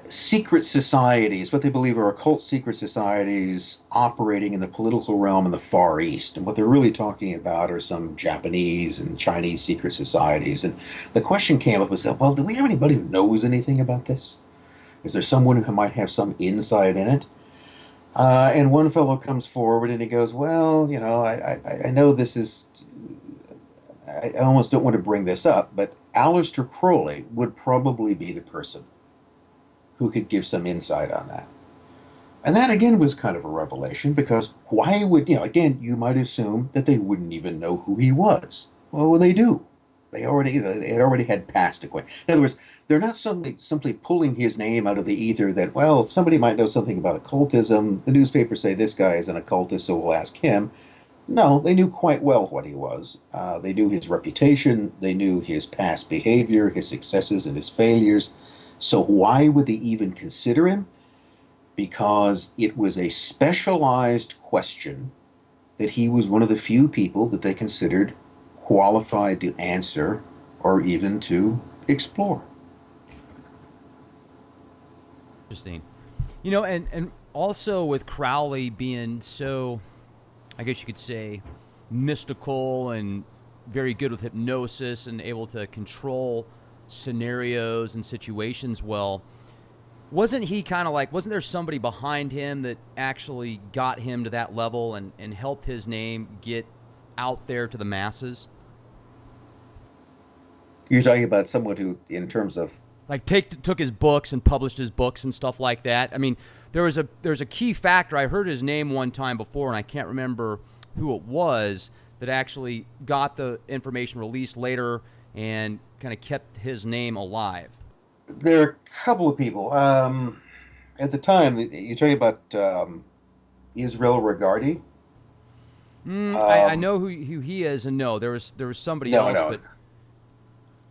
secret societies, what they believe are occult secret societies operating in the political realm in the Far East. And what they're really talking about are some Japanese and Chinese secret societies. And the question came up was that, well, do we have anybody who knows anything about this? Is there someone who might have some insight in it? And one fellow comes forward and he goes, well, I know this is, I almost don't want to bring this up, but Aleister Crowley would probably be the person who could give some insight on that. And that, again, was kind of a revelation, because why would, again, you might assume that they wouldn't even know who he was. Well, they do. They had already had passed away. In other words, they're not simply pulling his name out of the ether that, well, somebody might know something about occultism. The newspapers say this guy is an occultist, so we'll ask him. No, they knew quite well what he was. They knew his reputation, they knew his past behavior, his successes and his failures. So why would they even consider him? Because it was a specialized question that he was one of the few people that they considered qualified to answer or even to explore. Interesting. You know, and also with Crowley being so, I guess you could say, mystical and very good with hypnosis and able to control scenarios and situations well, wasn't he kind of like, wasn't there somebody behind him that actually got him to that level and helped his name get out there to the masses? You're talking about someone who, in terms of, Like took his books and published his books and stuff like that. I mean, there's a key factor. I heard his name one time before, and I can't remember who it was that actually got the information released later and kind of kept his name alive. there are a couple of people. At the time, you're talking about Israel Regardie. I know who he is, and no, there was somebody No, else, no, but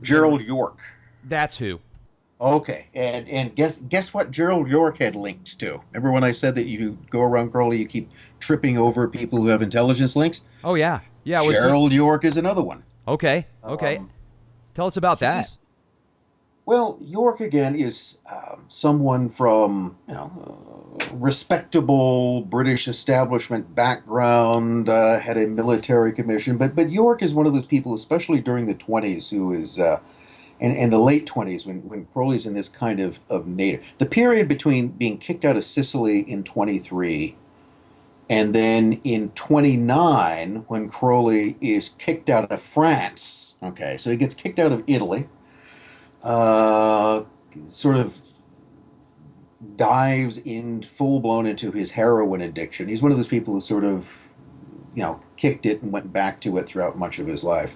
Gerald York. that's who. Okay, and guess what Gerald York had links to? Remember when I said that you go around Crowley, you keep tripping over people who have intelligence links? Oh yeah, yeah. It was Gerald York is another one. okay. Tell us about that. Well, York again is someone from respectable British establishment background, had a military commission, but York is one of those people, especially during the 20s, who is and the late 20s when Crowley's in this kind of nadir. The period between being kicked out of Sicily in 23 and then in 29 when Crowley is kicked out of France. Okay, so he gets kicked out of Italy, sort of dives in full blown into his heroin addiction. He's one of those people who sort of, kicked it and went back to it throughout much of his life.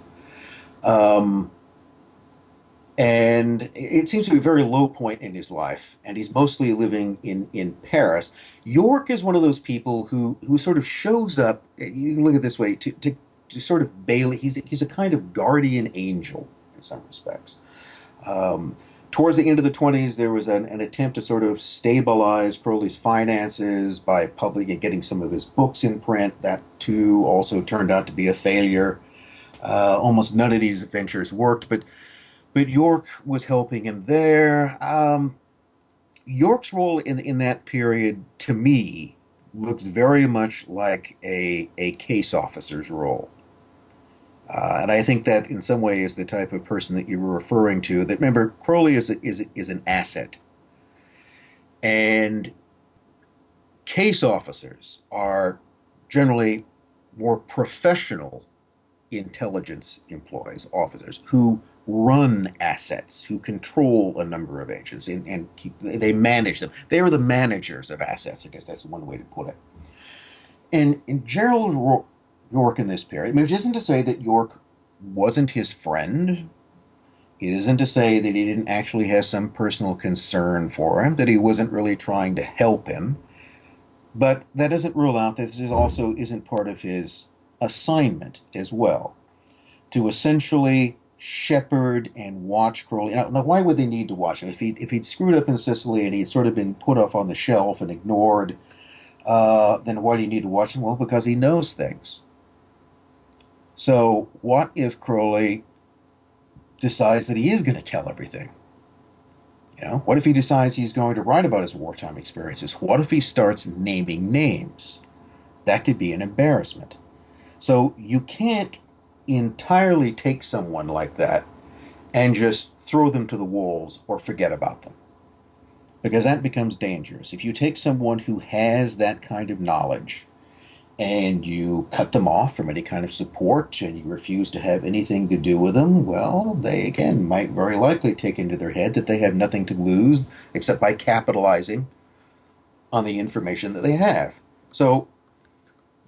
And it seems to be a very low point in his life, and he's mostly living in Paris. York is one of those people who sort of shows up, you can look at it this way, to sort of bail. He's a kind of guardian angel in some respects. Towards the end of the 20s, there was an attempt to sort of stabilize Crowley's finances by publishing and getting some of his books in print. That, too, also turned out to be a failure. Almost none of these ventures worked, but York was helping him there. York's role in that period, to me, looks very much like a case officer's role. And I think that in some way is the type of person that you were referring to. That, remember, Crowley is an asset. And case officers are generally more professional intelligence employees, officers, who run assets, who control a number of agents and they manage them. They are the managers of assets, I guess that's one way to put it. And Gerald York in this period, which isn't to say that York wasn't his friend. It isn't to say that he didn't actually have some personal concern for him, that he wasn't really trying to help him. But that doesn't rule out that this also isn't part of his assignment as well, to essentially shepherd and watch Crowley. Now, why would they need to watch him? If he'd screwed up in Sicily and he'd sort of been put off on the shelf and ignored, then why do you need to watch him? Well, because he knows things. So what if Crowley decides that he is going to tell everything? What if he decides he's going to write about his wartime experiences? What if he starts naming names? That could be an embarrassment. So you can't entirely take someone like that and just throw them to the wolves or forget about them, because that becomes dangerous. If you take someone who has that kind of knowledge and you cut them off from any kind of support and you refuse to have anything to do with them, well, they again might very likely take into their head that they have nothing to lose except by capitalizing on the information that they have. So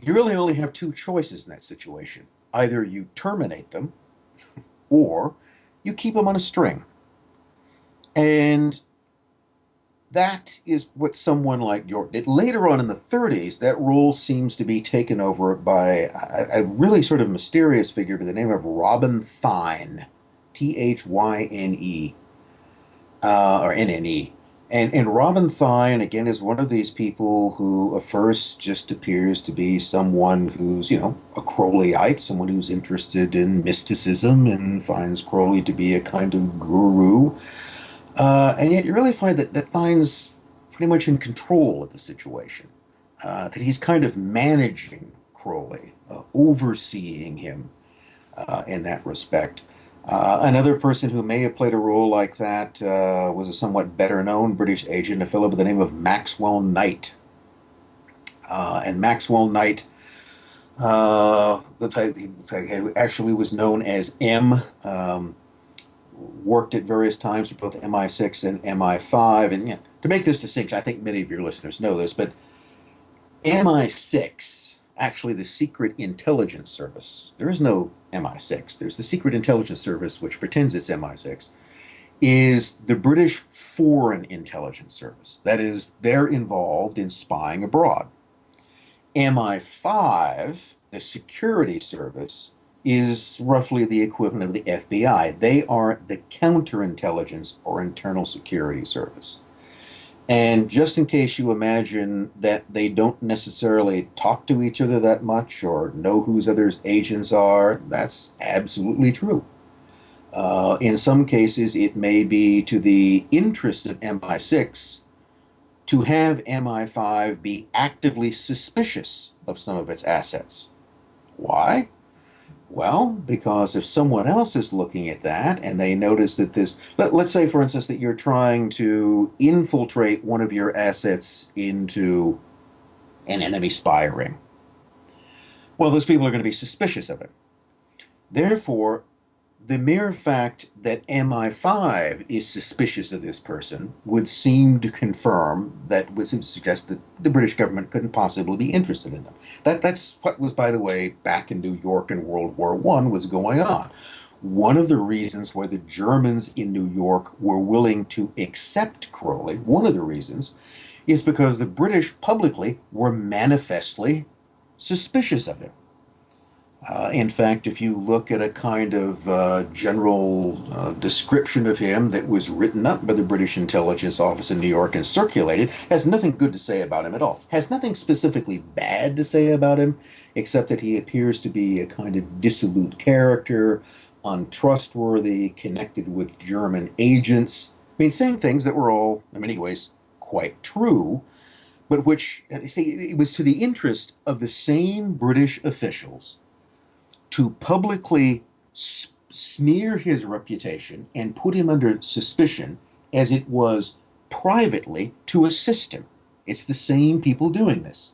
you really only have two choices in that situation. Either you terminate them or you keep them on a string. And that is what someone like York did. Later on in the 30s, that role seems to be taken over by a really sort of mysterious figure by the name of Robin Thyne, Thyne, or Nne. And Robin Thyne, again, is one of these people who at first just appears to be someone who's, a Crowleyite, someone who's interested in mysticism and finds Crowley to be a kind of guru. And yet you really find that Thyne's pretty much in control of the situation, that he's kind of managing Crowley, overseeing him in that respect. Another person who may have played a role like that was a somewhat better known British agent, a fellow by the name of Maxwell Knight. And Maxwell Knight actually was known as M. Worked at various times for both MI6 and MI5. And to make this distinction, I think many of your listeners know this, but MI6, actually the Secret Intelligence Service, there is no MI6, there's the Secret Intelligence Service, which pretends it's MI6, is the British Foreign Intelligence Service. That is, they're involved in spying abroad. MI5, the Security Service, is roughly the equivalent of the FBI. They are the counterintelligence or internal security service. And just in case you imagine that they don't necessarily talk to each other that much or know whose other's agents are, that's absolutely true. In some cases, it may be to the interest of MI6 to have MI5 be actively suspicious of some of its assets. Why? Well, because if someone else is looking at that and they notice that let's say, for instance, that you're trying to infiltrate one of your assets into an enemy spy ring. Well, those people are going to be suspicious of it. Therefore, the mere fact that MI5 is suspicious of this person would seem to confirm that, would seem to suggest that the British government couldn't possibly be interested in them. That's what was, by the way, back in New York in World War I was going on. One of the reasons why the Germans in New York were willing to accept Crowley, one of the reasons, is because the British publicly were manifestly suspicious of him. In fact, if you look at a kind of general description of him that was written up by the British Intelligence Office in New York and circulated, has nothing good to say about him at all. Has nothing specifically bad to say about him, except that he appears to be a kind of dissolute character, untrustworthy, connected with German agents. I mean, saying things that were all, in many ways, quite true, but which, see, it was to the interest of the same British officials to publicly smear his reputation and put him under suspicion as it was privately to assist him. It's the same people doing this.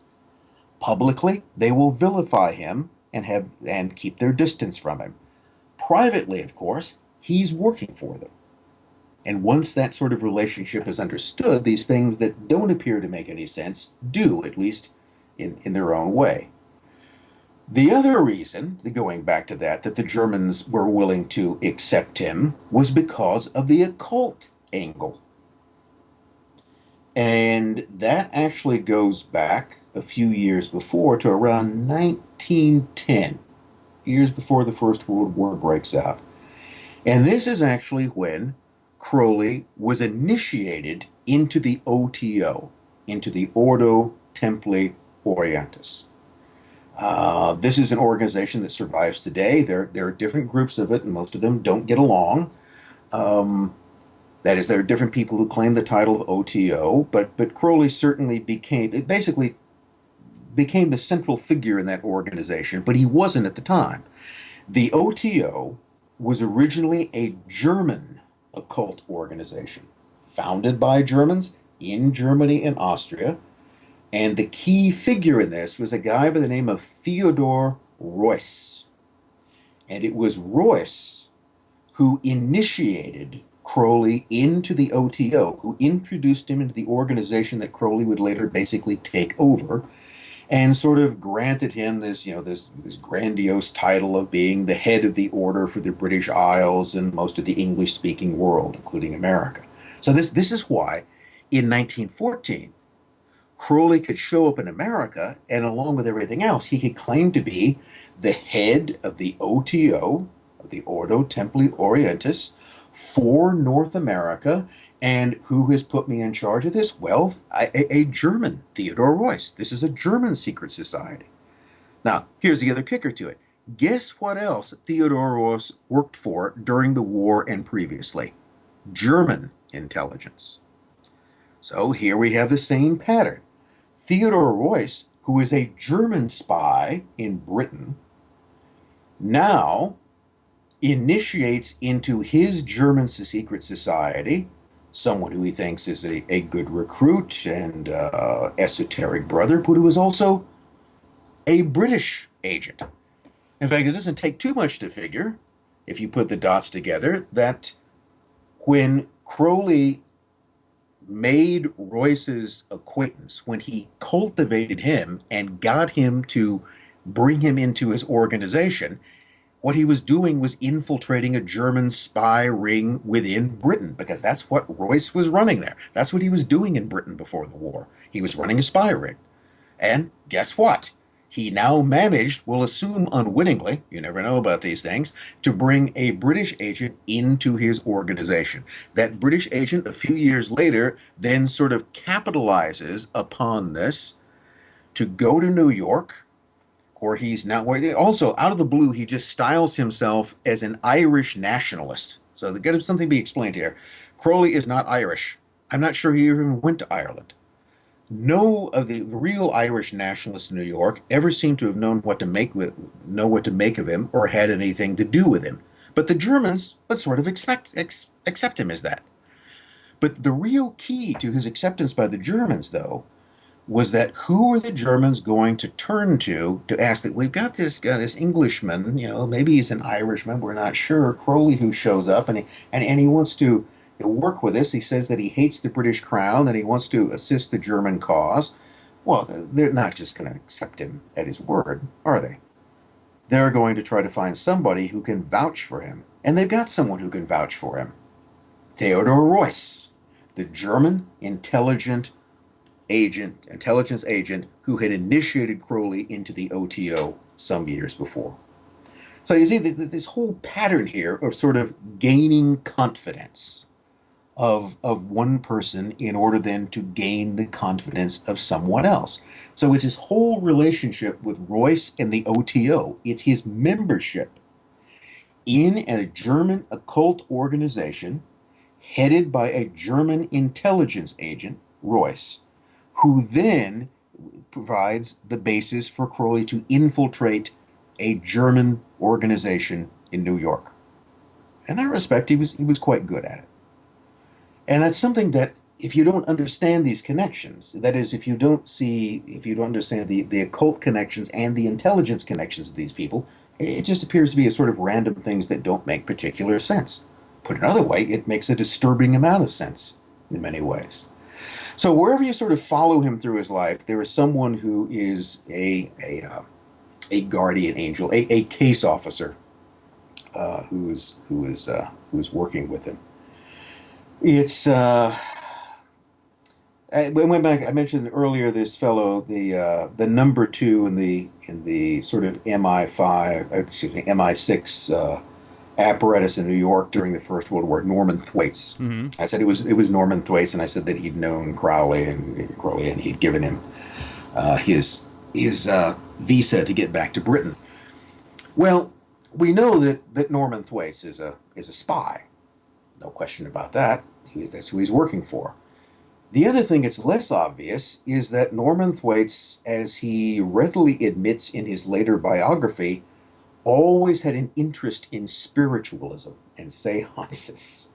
Publicly, they will vilify him and keep their distance from him. Privately, of course, he's working for them. And once that sort of relationship is understood, these things that don't appear to make any sense do, at least in their own way. The other reason, going back to that the Germans were willing to accept him was because of the occult angle. And that actually goes back a few years before to around 1910, years before the First World War breaks out. And this is actually when Crowley was initiated into the OTO, into the Ordo Templi Orientis. This is an organization that survives today. There are different groups of it, and most of them don't get along. That is, there are different people who claim the title of OTO, but Crowley certainly became the central figure in that organization, but he wasn't at the time. The OTO was originally a German occult organization, founded by Germans in Germany and Austria. And the key figure in this was a guy by the name of Theodor Reuss. And it was Reuss who initiated Crowley into the OTO, who introduced him into the organization that Crowley would later basically take over. and sort of granted him this, this grandiose title of being the head of the order for the British Isles and most of the English-speaking world, including America. So this is why, in 1914, Crowley could show up in America, and along with everything else, he could claim to be the head of the OTO, of the Ordo Templi Orientis, for North America. And who has put me in charge of this? Well, a German, Theodore Royce. This is a German secret society. Now, here's the other kicker to it. Guess what else Theodore Royce worked for during the war and previously? German intelligence. So here we have the same pattern. Theodore Royce, who is a German spy in Britain, now initiates into his German secret society someone who he thinks is a good recruit and esoteric brother, but who is also a British agent. In fact, it doesn't take too much to figure, if you put the dots together, that when Crowley made Royce's acquaintance, when he cultivated him and got him to bring him into his organization, what he was doing was infiltrating a German spy ring within Britain, because that's what Royce was running there. That's what he was doing in Britain before the war. He was running a spy ring. And guess what? He now managed, we'll assume unwittingly, you never know about these things, to bring a British agent into his organization. That British agent, a few years later, then sort of capitalizes upon this to go to New York, or he's now, also out of the blue, he just styles himself as an Irish nationalist. So to get something to be explained here, Crowley is not Irish. I'm not sure he even went to Ireland. No of the real Irish nationalists in New York ever seem to have known what to make of him or had anything to do with him. But the Germans would sort of accept him as that. But the real key to his acceptance by the Germans, though, was that who are the Germans going to turn to ask that we've got this guy, this Englishman, maybe he's an Irishman, we're not sure, Crowley, who shows up and he wants to work with us. He says that he hates the British crown and he wants to assist the German cause. Well, they're not just going to accept him at his word, are they? They're going to try to find somebody who can vouch for him. And they've got someone who can vouch for him. Theodore Royce, the German intelligence agent who had initiated Crowley into the OTO some years before. So you see this whole pattern here of sort of gaining confidence of one person in order then to gain the confidence of someone else. So it's his whole relationship with Royce and the OTO. It's his membership in a German occult organization headed by a German intelligence agent, Royce, who then provides the basis for Crowley to infiltrate a German organization in New York. In that respect, he was quite good at it. And that's something that, if you don't understand these connections, that is, if you don't understand the occult connections and the intelligence connections of these people, it just appears to be a sort of random things that don't make particular sense. Put another way, it makes a disturbing amount of sense in many ways. So wherever you sort of follow him through his life, there is someone who is a guardian angel, a case officer who is working with him. It's I went back. I mentioned earlier this fellow, the number two in the sort of MI6 apparatus in New York during the First World War, Norman Thwaites. Mm-hmm. I said it was Norman Thwaites, and I said that he'd known Crowley, and he'd given him his visa to get back to Britain. Well, we know that Norman Thwaites is a spy. No question about that. That's who he's working for. The other thing that's less obvious is that Norman Thwaites, as he readily admits in his later biography, always had an interest in spiritualism and seances.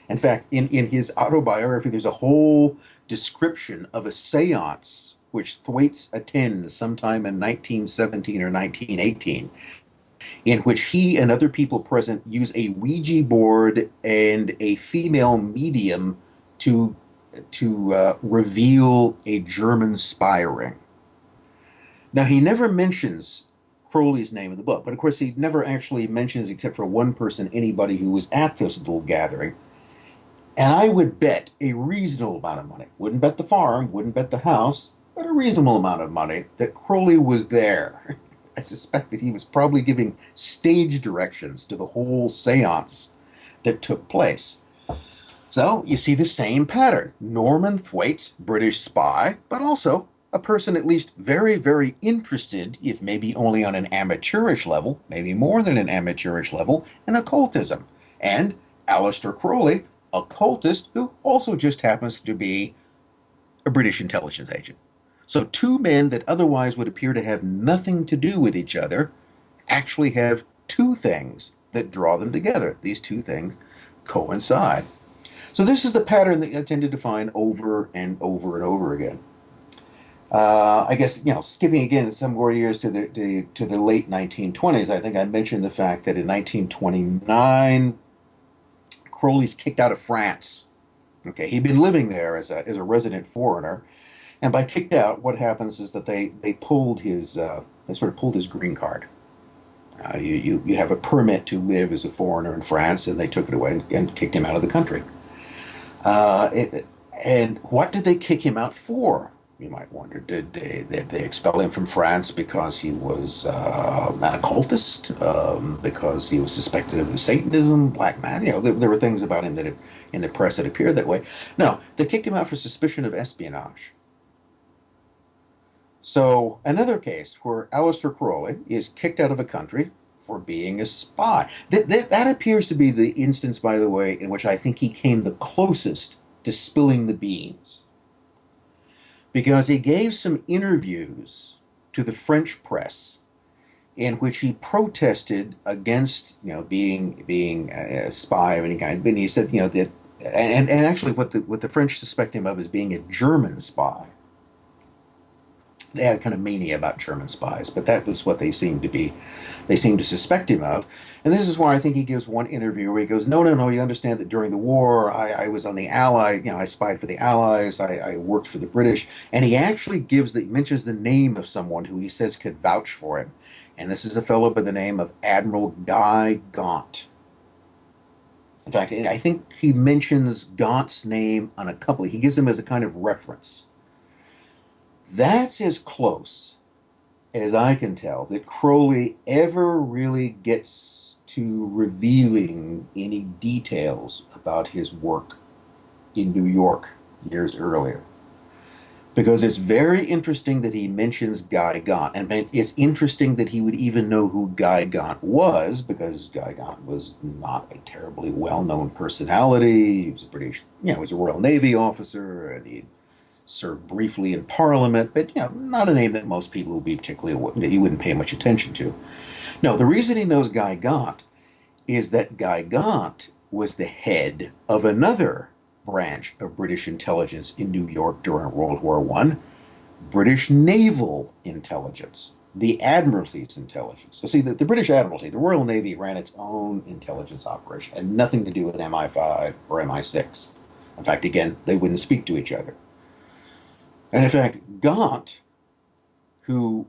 In fact, in his autobiography, there's a whole description of a seance which Thwaites attends sometime in 1917 or 1918, in which he and other people present use a Ouija board and a female medium to reveal a German spy ring. Now, he never mentions Crowley's name in the book, but of course, he never actually mentions, except for one person, anybody who was at this little gathering. And I would bet a reasonable amount of money, wouldn't bet the farm, wouldn't bet the house, but a reasonable amount of money that Crowley was there. I suspect that he was probably giving stage directions to the whole seance that took place. So you see the same pattern. Norman Thwaites, British spy, but also a person at least very, very interested, if maybe only on an amateurish level, maybe more than an amateurish level, in occultism. And Aleister Crowley, occultist, who also just happens to be a British intelligence agent. So two men that otherwise would appear to have nothing to do with each other actually have two things that draw them together. These two things coincide. So this is the pattern that I tended to find over and over and over again. I guess, skipping again some more years to the late 1920s, I think I mentioned the fact that in 1929, Crowley's kicked out of France. Okay, he'd been living there as a resident foreigner, and by kicked out, what happens is that they pulled his they sort of pulled his green card. You have a permit to live as a foreigner in France, and they took it away and kicked him out of the country. And what did they kick him out for? You might wonder. Did they expel him from France because he was an occultist? Because he was suspected of Satanism, black man? There were things about him that in the press that appeared that way. No, they kicked him out for suspicion of espionage. So another case where Aleister Crowley is kicked out of a country for being a spy. That appears to be the instance, by the way, in which I think he came the closest to spilling the beans. Because he gave some interviews to the French press in which he protested against, being a spy of any kind. But he said, that, and actually what the French suspect him of is being a German spy. They had kind of mania about German spies, but that was what they seemed to suspect him of. And this is why I think he gives one interview where he goes, no, you understand that during the war, I was on the Allies, I spied for the Allies, I worked for the British, and he actually mentions the name of someone who he says could vouch for him. And this is a fellow by the name of Admiral Guy Gaunt. In fact, I think he mentions Gaunt's name on a couple, he gives him as a kind of reference. That's as close as I can tell that Crowley ever really gets to revealing any details about his work in New York years earlier. Because it's very interesting that he mentions Guy Gaunt. And it's interesting that he would even know who Guy Gaunt was, because Guy Gaunt was not a terribly well-known personality. He was a British, he was a Royal Navy officer, and he served briefly in Parliament, but not a name that most people would be that he wouldn't pay much attention to. No, the reason he knows Guy Gaunt is that Guy Gaunt was the head of another branch of British intelligence in New York during World War I, British Naval Intelligence, the Admiralty's intelligence. So see, the British Admiralty, the Royal Navy, ran its own intelligence operation, had nothing to do with MI5 or MI6. In fact, again, they wouldn't speak to each other. And in fact, Gaunt, who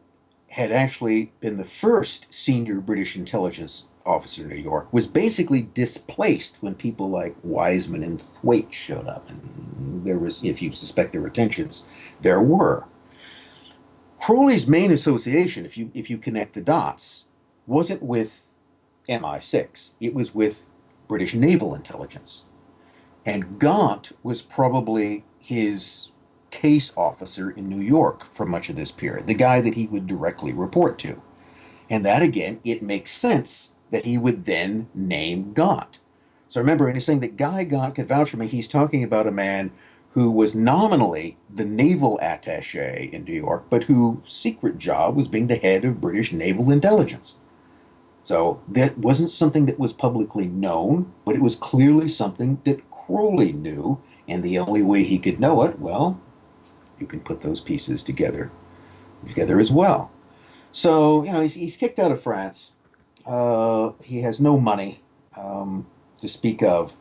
had actually been the first senior British intelligence officer in New York, was basically displaced when people like Wiseman and Thwaites showed up. And there was, if you suspect there were tensions, there were. Crowley's main association, if you connect the dots, wasn't with MI6. It was with British naval intelligence. And Gaunt was probably his case officer in New York for much of this period, the guy that he would directly report to. And that, again, it makes sense that he would then name Gaunt. So remember, when he's saying that Guy Gaunt could vouch for me, he's talking about a man who was nominally the naval attaché in New York, but whose secret job was being the head of British naval intelligence. So that wasn't something that was publicly known, but it was clearly something that Crowley knew, and the only way he could know it, well, you can put those pieces together as well. So, he's kicked out of France. He has no money to speak of.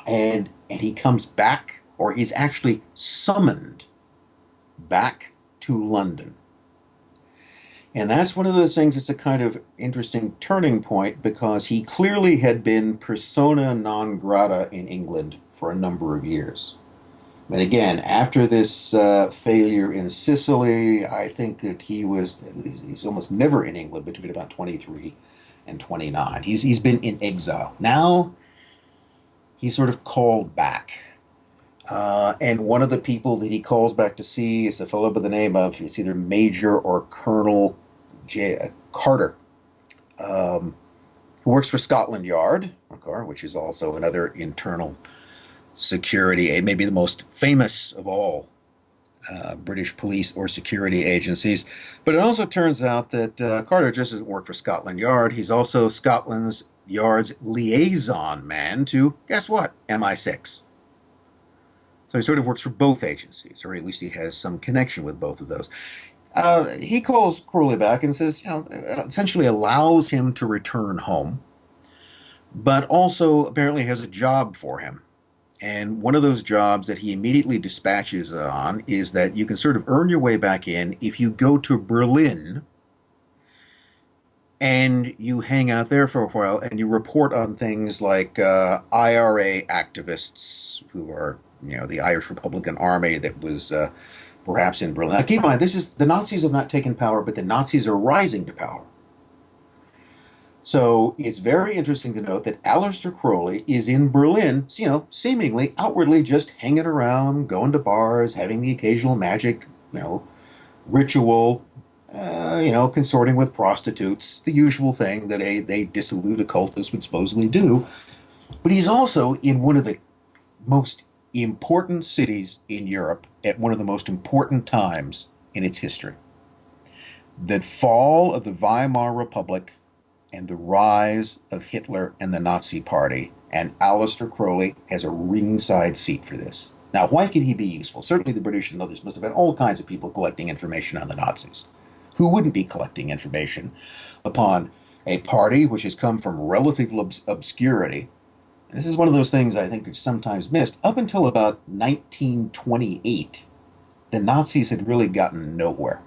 And he comes back, or he's actually summoned back to London. And that's one of those things that's a kind of interesting turning point because he clearly had been persona non grata in England for a number of years. And again, after this failure in Sicily, I think that he's almost never in England between about 23 and 29. He's been in exile. Now he's sort of called back. And one of the people that he calls back to see is a fellow by the name of, it's either Major or Colonel Carter, who works for Scotland Yard, okay, which is also another internal security, maybe the most famous of all British police or security agencies. But it also turns out that Carter just doesn't work for Scotland Yard. He's also Scotland Yard's liaison man to, guess what, MI6. So he sort of works for both agencies, or at least he has some connection with both of those. He calls Crowley back and says, essentially allows him to return home, but also apparently has a job for him. And one of those jobs that he immediately dispatches on is that you can sort of earn your way back in if you go to Berlin and you hang out there for a while and you report on things like IRA activists who are, the Irish Republican Army that was perhaps in Berlin. Now, keep in mind, the Nazis have not taken power, but the Nazis are rising to power. So it's very interesting to note that Aleister Crowley is in Berlin, seemingly outwardly just hanging around, going to bars, having the occasional magic, ritual, consorting with prostitutes, the usual thing that a dissolute occultist would supposedly do. But he's also in one of the most important cities in Europe at one of the most important times in its history. The fall of the Weimar Republic and the rise of Hitler and the Nazi Party, and Aleister Crowley has a ringside seat for this. Now, why could he be useful? Certainly the British and others must have had all kinds of people collecting information on the Nazis. Who wouldn't be collecting information upon a party which has come from relative obscurity? And this is one of those things I think is sometimes missed. Up until about 1928, the Nazis had really gotten nowhere.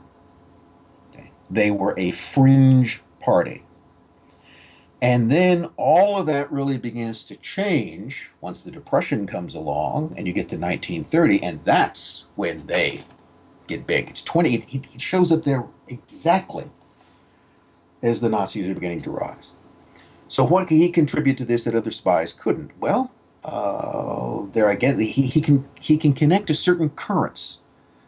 Okay? They were a fringe party. And then all of that really begins to change once the Depression comes along and you get to 1930, and that's when they get big. It's 20, it shows up there exactly as the Nazis are beginning to rise. So what can he contribute to this that other spies couldn't? Well, there again, he can connect to certain currents.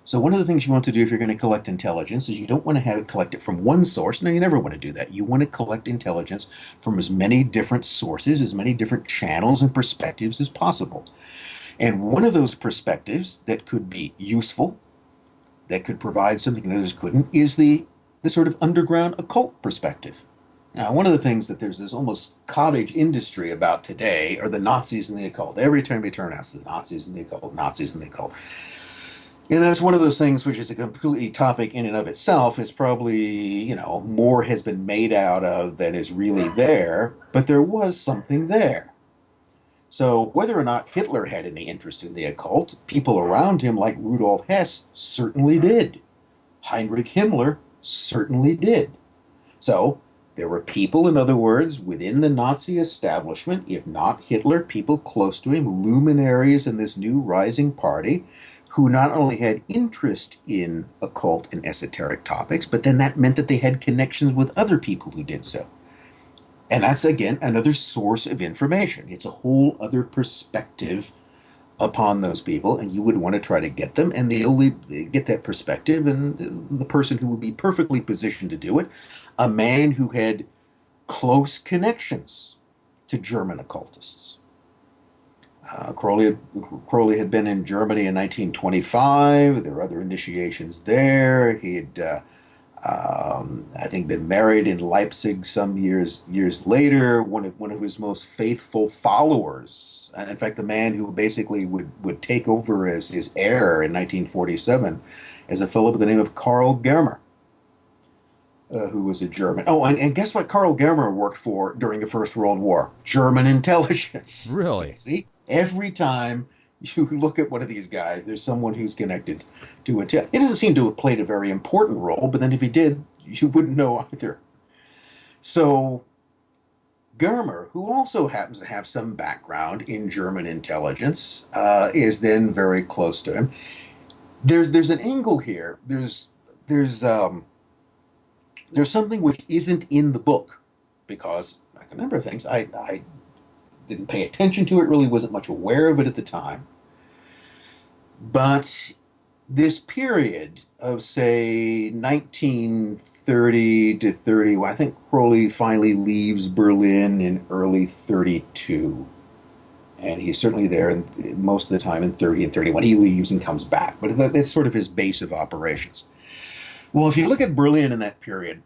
So one of the things you want to do if you're going to collect intelligence is you don't want to have it collected from one source. No, you never want to do that. You want to collect intelligence from as many different sources, as many different channels and perspectives as possible. And one of those perspectives that could be useful, that could provide something that others couldn't, is the sort of underground occult perspective. Now, one of the things that there's this almost cottage industry about today are the Nazis and the occult. Every time you turn out, it's the Nazis and the occult, Nazis and the occult. And that's one of those things which is a completely topic in and of itself. Is probably, more has been made out of than is really there, but there was something there. So whether or not Hitler had any interest in the occult, people around him like Rudolf Hess certainly did. Heinrich Himmler certainly did. So there were people, in other words, within the Nazi establishment, if not Hitler, people close to him, luminaries in this new rising party, who not only had interest in occult and esoteric topics, but then that meant that they had connections with other people who did so. And that's, again, another source of information. It's a whole other perspective upon those people, and you would want to try to get them, and they only get that perspective, and the person who would be perfectly positioned to do it, a man who had close connections to German occultists. Crowley had been in Germany in 1925. There were other initiations there. He had, I think, been married in Leipzig some years later. One of his most faithful followers, in fact, the man who basically would take over as his heir in 1947, is a fellow by the name of Karl Germer, who was a German. Oh, and guess what Karl Germer worked for during the First World War? German intelligence. Really? See? Every time you look at one of these guys, there's someone who's connected to it. He doesn't seem to have played a very important role, but then if he did, you wouldn't know either. So Germer, who also happens to have some background in German intelligence, is then very close to him. There's an angle here. There's there's something which isn't in the book because, like a number of things, I didn't pay attention to it. Really wasn't much aware of it at the time. But this period of, say, 1930 to 31, I think Crowley finally leaves Berlin in early 32. And he's certainly there most of the time in 30 and 31. He leaves and comes back. But that's sort of his base of operations. Well, if you look at Berlin in that period,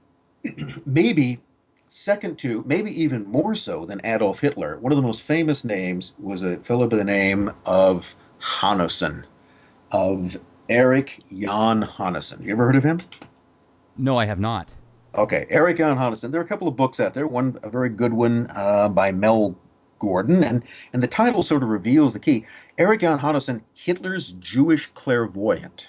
maybe second to, maybe even more so than Adolf Hitler, one of the most famous names was a fellow by the name of Hannessen, of Erich Jan Hannessen. You ever heard of him? No, I have not. Okay, Erich Jan Hannessen. There are a couple of books out there. One, a very good one by Mel Gordon, and the title sort of reveals the key. Erich Jan Hannessen, Hitler's Jewish clairvoyant.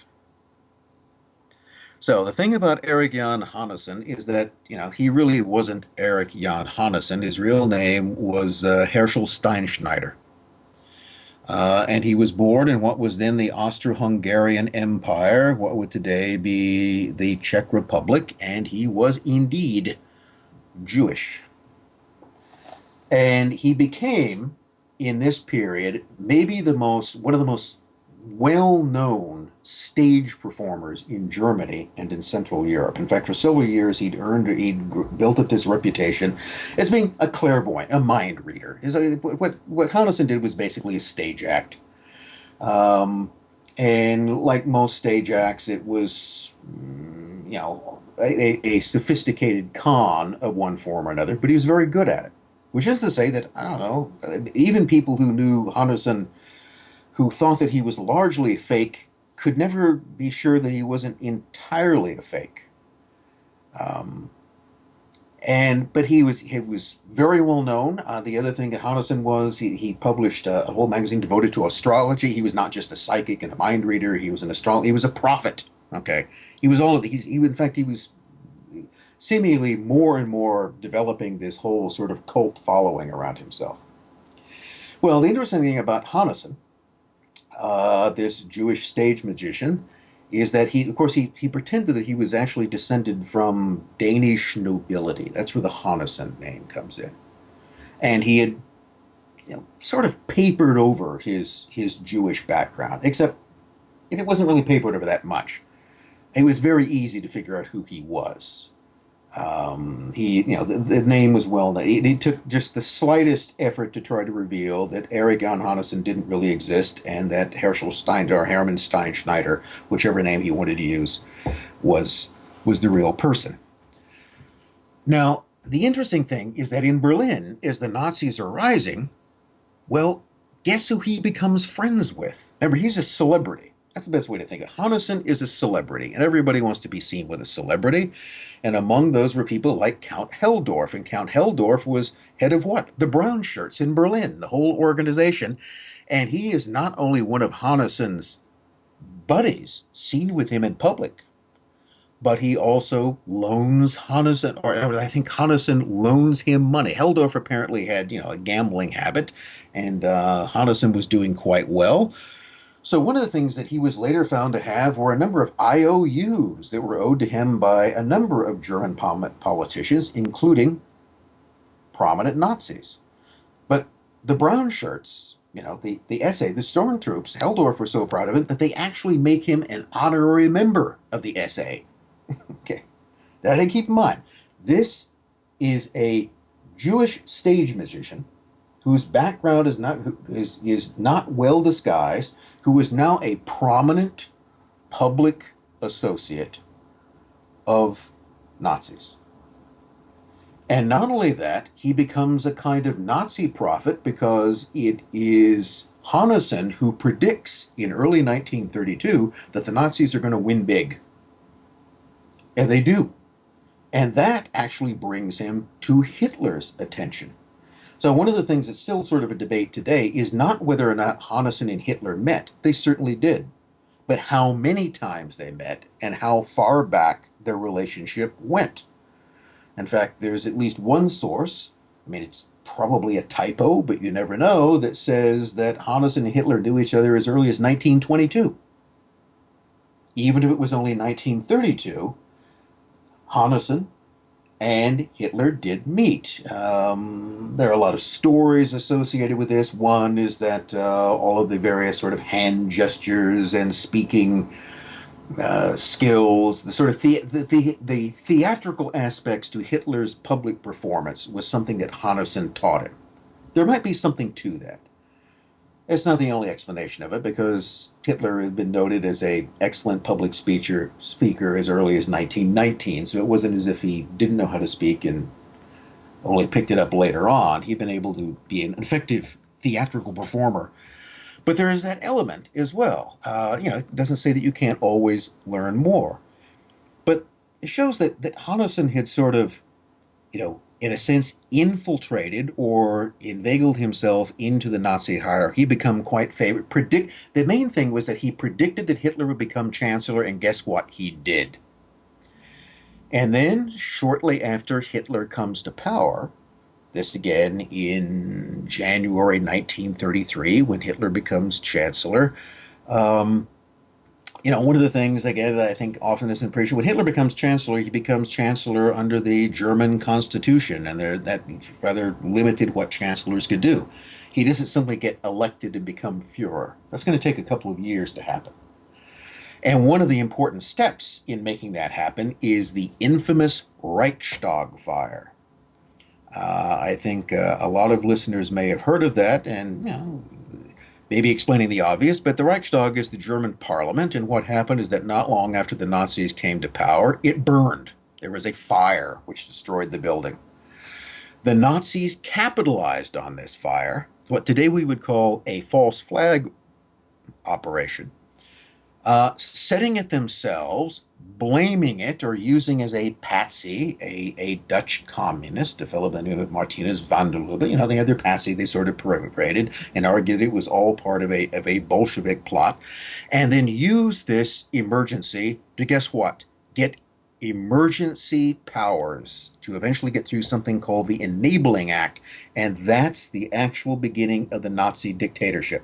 So the thing about Erich Jan Hannessen is that, he really wasn't Erich Jan Hannessen. His real name was Herschel Steinschneider. And he was born in what was then the Austro-Hungarian Empire, what would today be the Czech Republic, and he was indeed Jewish. And he became, in this period, maybe one of the most well-known stage performers in Germany and in Central Europe. In fact, for several years, he'd built up this reputation as being a clairvoyant, a mind reader. What Hannessen did was basically a stage act. And like most stage acts, it was, a sophisticated con of one form or another, but he was very good at it. Which is to say that, I don't know, even people who knew Hannessen, who thought that he was largely fake, could never be sure that he wasn't entirely a fake. But he was very well known. The other thing that Hannessen was, he published a whole magazine devoted to astrology. He was not just a psychic and a mind reader. He was an astrologer. He was a prophet. Okay, he was all of these. In fact, he was seemingly more and more developing this whole sort of cult following around himself. Well, the interesting thing about Hannessen, this Jewish stage magician, is that he pretended that he was actually descended from Danish nobility. That's where the Hannessen name comes in. And he had sort of papered over his Jewish background, except it wasn't really papered over that much. It was very easy to figure out who he was. The name was well known. It took just the slightest effort to try to reveal that Erich Jan Hannessen didn't really exist and that Herschel Hermann Steinschneider, whichever name he wanted to use, was the real person. Now, the interesting thing is that in Berlin, as the Nazis are rising, well, guess who he becomes friends with? Remember, he's a celebrity. That's the best way to think of it. Hannessen is a celebrity, and everybody wants to be seen with a celebrity. And among those were people like Count Helldorf. And Count Helldorf was head of what? The Brown Shirts in Berlin, the whole organization. And he is not only one of Hannessen's buddies, seen with him in public, but he also loans Hannessen, or I think Hannessen loans him money. Helldorf apparently had, a gambling habit, and Hannessen was doing quite well. So one of the things that he was later found to have were a number of IOUs that were owed to him by a number of German politicians, including prominent Nazis. But the Brown Shirts, the SA, the stormtroops, Helldorf were so proud of it that they actually make him an honorary member of the SA. Okay, now keep in mind, this is a Jewish stage magician whose background is not well disguised, who is now a prominent public associate of Nazis. And not only that, he becomes a kind of Nazi prophet because it is Hannessen who predicts in early 1932 that the Nazis are going to win big. And they do. And that actually brings him to Hitler's attention. So one of the things that's still sort of a debate today is not whether or not Hannessen and Hitler met. They certainly did. But how many times they met and how far back their relationship went. In fact, there's at least one source, I mean, it's probably a typo, but you never know, that says that Hannes and Hitler knew each other as early as 1922. Even if it was only 1932, Hannes and Hitler did meet. There are a lot of stories associated with this. One is that all of the various sort of hand gestures and speaking skills, the sort of the theatrical aspects to Hitler's public performance was something that Hannes taught him. There might be something to that. It's not the only explanation of it, because Hitler had been noted as an excellent public speaker as early as 1919, so it wasn't as if he didn't know how to speak and only picked it up later on. He'd been able to be an effective theatrical performer. But there is that element as well. It doesn't say that you can't always learn more. But it shows that Hannes had sort of, in a sense, infiltrated or inveigled himself into the Nazi hierarchy, become quite favored. The main thing was that he predicted that Hitler would become chancellor, and guess what? He did. And then, shortly after Hitler comes to power, this again in January 1933, when Hitler becomes chancellor, one of the things, again, that I think often isn't appreciated, when Hitler becomes chancellor, he becomes chancellor under the German constitution, and that rather limited what chancellors could do. He doesn't simply get elected and become Führer. That's going to take a couple of years to happen. And one of the important steps in making that happen is the infamous Reichstag fire. I think a lot of listeners may have heard of that, and maybe explaining the obvious, but the Reichstag is the German parliament, and what happened is that not long after the Nazis came to power, it burned. There was a fire which destroyed the building. The Nazis capitalized on this fire, what today we would call a false flag operation, setting it themselves, blaming it or using as a patsy a Dutch communist, a fellow by the name of Martinez van der Lubbe. They had their patsy, they sort of perpetrated and argued it was all part of a Bolshevik plot, and then used this emergency to, guess what, get emergency powers to eventually get through something called the Enabling Act, and that's the actual beginning of the Nazi dictatorship.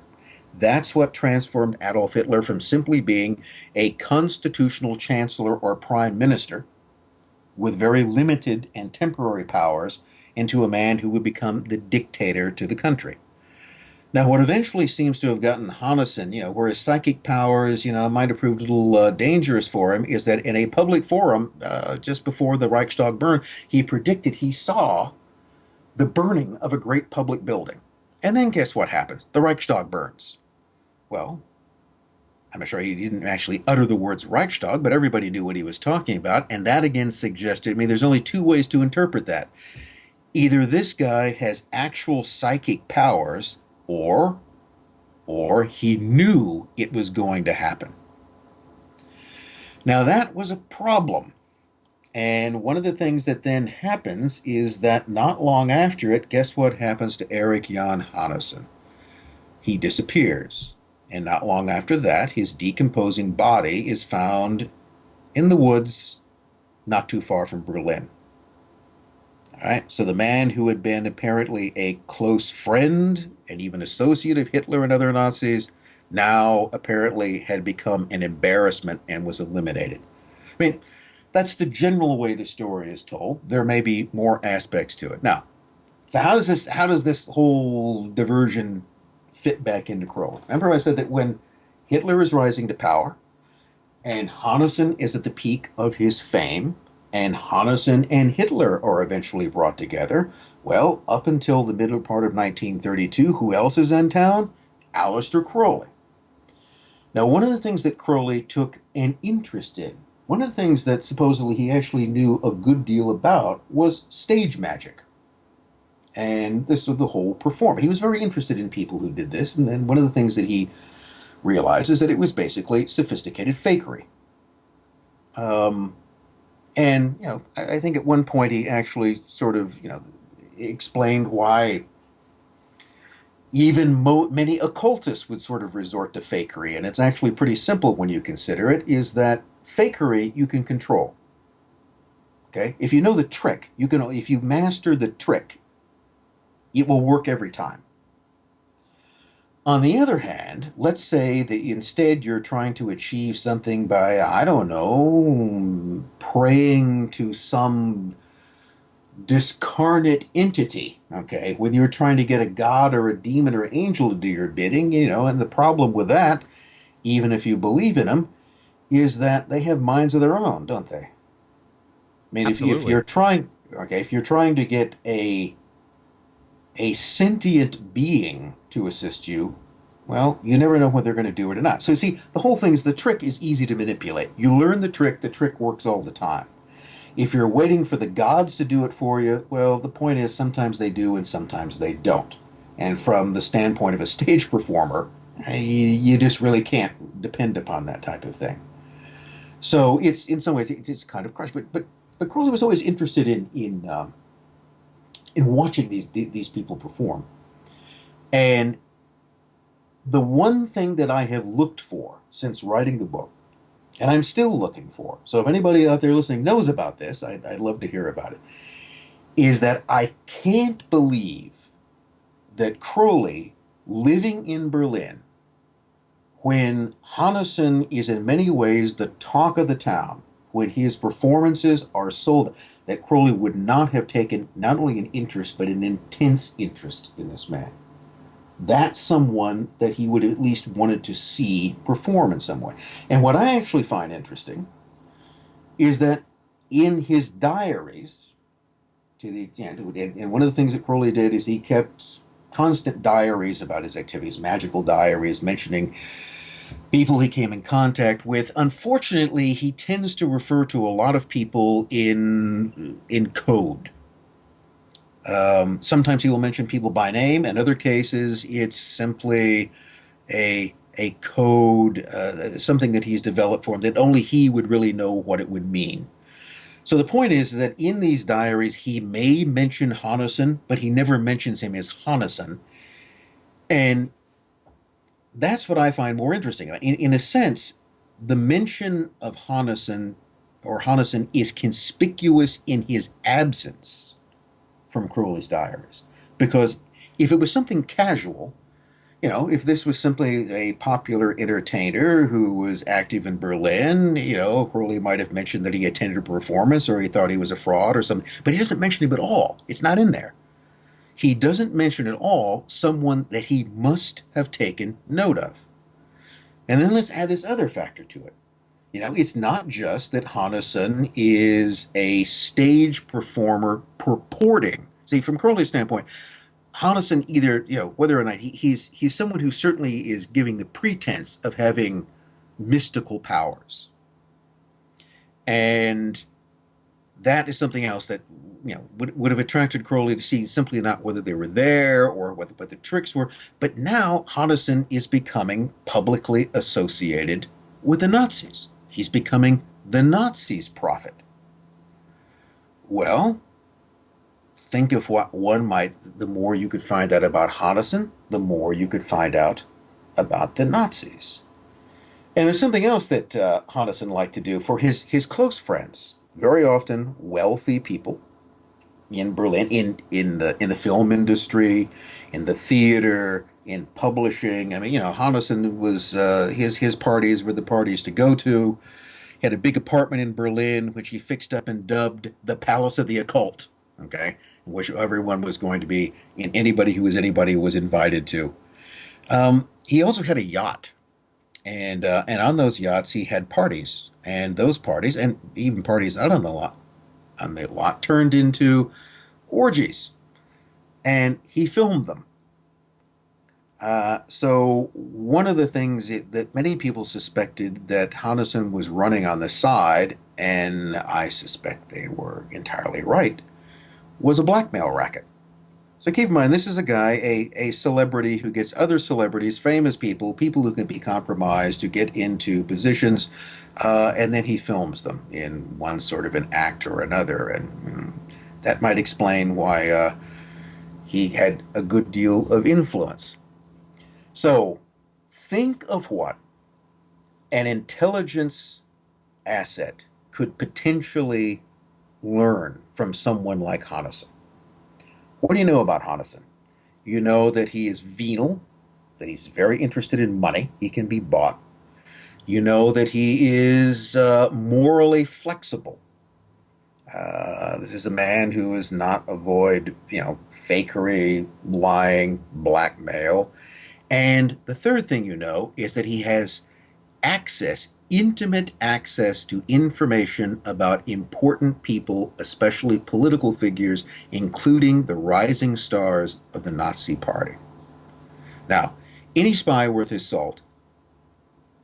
That's what transformed Adolf Hitler from simply being a constitutional chancellor or prime minister with very limited and temporary powers into a man who would become the dictator to the country. Now, what eventually seems to have gotten Hannes, where his psychic powers, might have proved a little dangerous for him, is that in a public forum, just before the Reichstag burned, he predicted he saw the burning of a great public building. And then guess what happens? The Reichstag burns. Well, I'm sure he didn't actually utter the words Reichstag, but everybody knew what he was talking about, and that again suggested, there's only two ways to interpret that. Either this guy has actual psychic powers, or he knew it was going to happen. Now that was a problem. And one of the things that then happens is that not long after it, guess what happens to Erich Jan Hannes? He disappears. And not long after that, his decomposing body is found in the woods not too far from Berlin. All right, so the man who had been apparently a close friend and even associate of Hitler and other Nazis now apparently had become an embarrassment and was eliminated. That's the general way the story is told. There may be more aspects to it. Now, so how does this whole diversion fit back into Crowley? Remember I said that when Hitler is rising to power and Hannes is at the peak of his fame, and Hannes and Hitler are eventually brought together, well, up until the middle part of 1932, who else is in town? Aleister Crowley. Now, one of the things that Crowley took an interest in, one of the things that supposedly he actually knew a good deal about, was stage magic. And this was the whole performance. He was very interested in people who did this, and one of the things that he realized is that it was basically sophisticated fakery. And, I think at one point he actually sort of, explained why even many occultists would sort of resort to fakery. And it's actually pretty simple when you consider it, is that fakery you can control. Okay, if you know the trick, you can. If you master the trick, it will work every time. On the other hand, let's say that instead you're trying to achieve something by, I don't know, praying to some discarnate entity, okay? Whether you're trying to get a god or a demon or angel to do your bidding, and the problem with that, even if you believe in them, is that they have minds of their own, don't they? I mean, if Absolutely. you're trying, okay, if you're trying to get a sentient being to assist you, well, you never know whether they're going to do it or not. So, see, the whole thing is the trick is easy to manipulate. You learn the trick works all the time. If you're waiting for the gods to do it for you, well, the point is sometimes they do and sometimes they don't. And from the standpoint of a stage performer, you just really can't depend upon that type of thing. So it's in some ways it's kind of crushed. But Crowley was always interested in watching these people perform. And the one thing that I have looked for since writing the book, and I'm still looking for, so if anybody out there listening knows about this, I'd love to hear about it, is that I can't believe that Crowley, living in Berlin, when Hanason is in many ways the talk of the town, when his performances are sold, that Crowley would not have taken not only an interest, but an intense interest in this man. That's someone that he would at least wanted to see perform in some way. And what I actually find interesting is that in his diaries, to the extent, and one of the things that Crowley did is he kept constant diaries about his activities, magical diaries mentioning people he came in contact with. Unfortunately, he tends to refer to a lot of people in code. Sometimes he will mention people by name. In other cases, it's simply a code, something that he's developed for him that only he would really know what it would mean. So the point is that in these diaries, he may mention Hanason, but he never mentions him as Hanason. And that's what I find more interesting. In a sense, the mention of Hanason or Hanason is conspicuous in his absence from Crowley's diaries. Because if it was something casual, if this was simply a popular entertainer who was active in Berlin, Crowley might have mentioned that he attended a performance or he thought he was a fraud or something, but he doesn't mention him at all. It's not in there. He doesn't mention at all someone that he must have taken note of. And then let's add this other factor to it. It's not just that Hanason is a stage performer purporting. See, from Crowley's standpoint, Hanason either, whether or not he's someone who certainly is giving the pretense of having mystical powers. And that is something else that, would have attracted Crowley to see simply not whether they were there or what the tricks were. But now Hanason is becoming publicly associated with the Nazis. He's becoming the Nazis' prophet. Well, think of what one might, the more you could find out about Hanason, the more you could find out about the Nazis. And there's something else that Hanason liked to do for his close friends, very often wealthy people in Berlin, in the film industry, in the theater, in publishing. I mean, Hanason was his parties were the parties to go to. He had a big apartment in Berlin, which he fixed up and dubbed the Palace of the Occult. Okay, in which everyone was going to be, and anybody who was invited to. He also had a yacht, and on those yachts he had parties, and those parties, and even parties out on the lot turned into orgies, and he filmed them. So one of the things that many people suspected that Hanason was running on the side, and I suspect they were entirely right, was a blackmail racket. So keep in mind, this is a guy, a celebrity who gets other celebrities, famous people who can be compromised to get into positions, and then he films them in one sort of an act or another. And that might explain why he had a good deal of influence. So think of what an intelligence asset could potentially learn from someone like Hanason? What do you know about Hanason? You know that he is venal, that he's very interested in money. He can be bought. You know that he is morally flexible. This is a man who is not avoid, fakery, lying, blackmail. And the third thing you know is that he has access, intimate access to information about important people, especially political figures, including the rising stars of the Nazi Party. Now, any spy worth his salt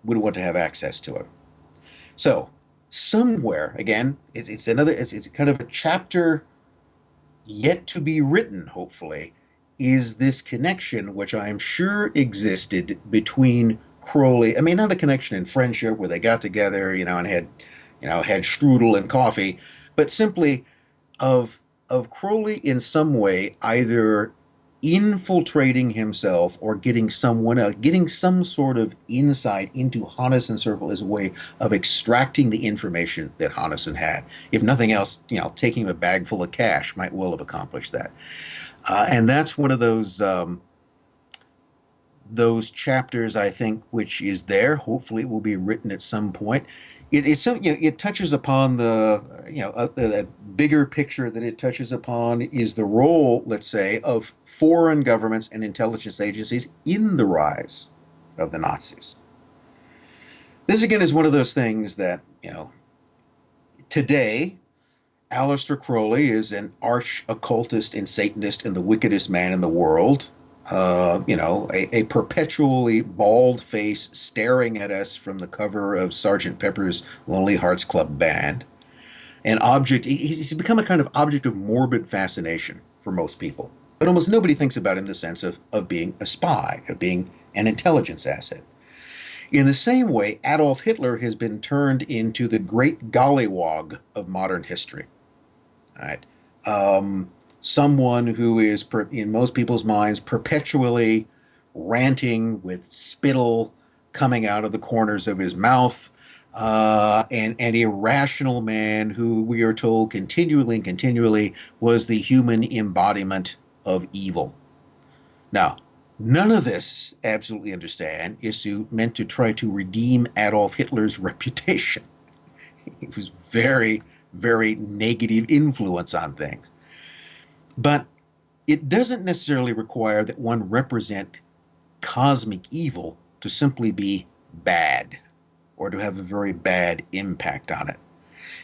would want to have access to it. So, somewhere, again, it's kind of a chapter yet to be written, hopefully, is this connection, which I am sure existed between Crowley. I mean, not a connection in friendship where they got together, and had strudel and coffee, but simply of Crowley in some way either infiltrating himself or getting someone else, getting some sort of insight into Hanason's circle as a way of extracting the information that Hanason had. If nothing else, taking him a bag full of cash might well have accomplished that. And that's one of those chapters, I think, which is there. Hopefully, it will be written at some point. It touches upon the bigger picture that it touches upon is the role, let's say, of foreign governments and intelligence agencies in the rise of the Nazis. This again is one of those things that, today Aleister Crowley is an arch occultist and Satanist and the wickedest man in the world. A perpetually bald face staring at us from the cover of Sergeant Pepper's Lonely Hearts Club Band. He's become a kind of object of morbid fascination for most people. But almost nobody thinks about it in the sense of being a spy, of being an intelligence asset. In the same way, Adolf Hitler has been turned into the great gollywog of modern history. All right. Someone who is, in most people's minds, perpetually ranting with spittle coming out of the corners of his mouth, and an irrational man who we are told continually and continually was the human embodiment of evil. Now, none of this, absolutely understand, is meant to try to redeem Adolf Hitler's reputation. He was very, very negative influence on things. But it doesn't necessarily require that one represent cosmic evil to simply be bad or to have a very bad impact on it.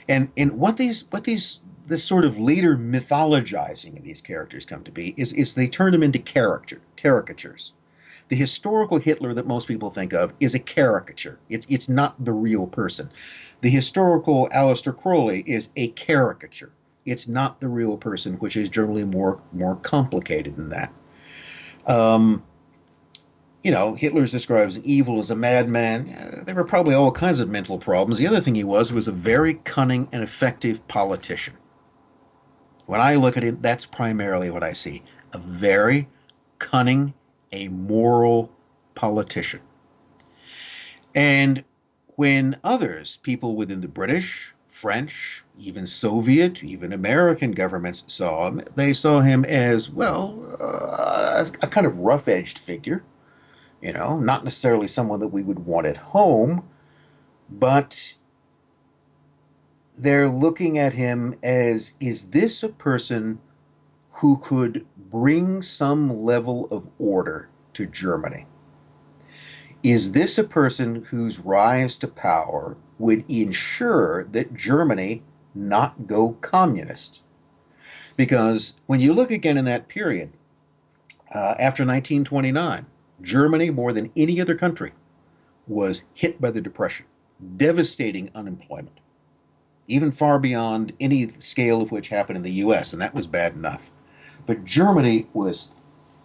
And this sort of later mythologizing of these characters come to be is they turn them into caricatures. The historical Hitler that most people think of is a caricature. It's not the real person. The historical Aleister Crowley is a caricature. It's not the real person, which is generally more complicated than that. Hitler's described as evil, as a madman. There were probably all kinds of mental problems. The other thing he was a very cunning and effective politician. When I look at him, that's primarily what I see. A very cunning, amoral politician. And when others, people within the British, French, even Soviet, even American governments saw him, they saw him as, as a kind of rough-edged figure, not necessarily someone that we would want at home, but they're looking at him as, is this a person who could bring some level of order to Germany? Is this a person whose rise to power would ensure that Germany not go communist? Because when you look again in that period, after 1929, Germany, more than any other country, was hit by the Depression, devastating unemployment, even far beyond any scale of which happened in the U.S., and that was bad enough. But Germany was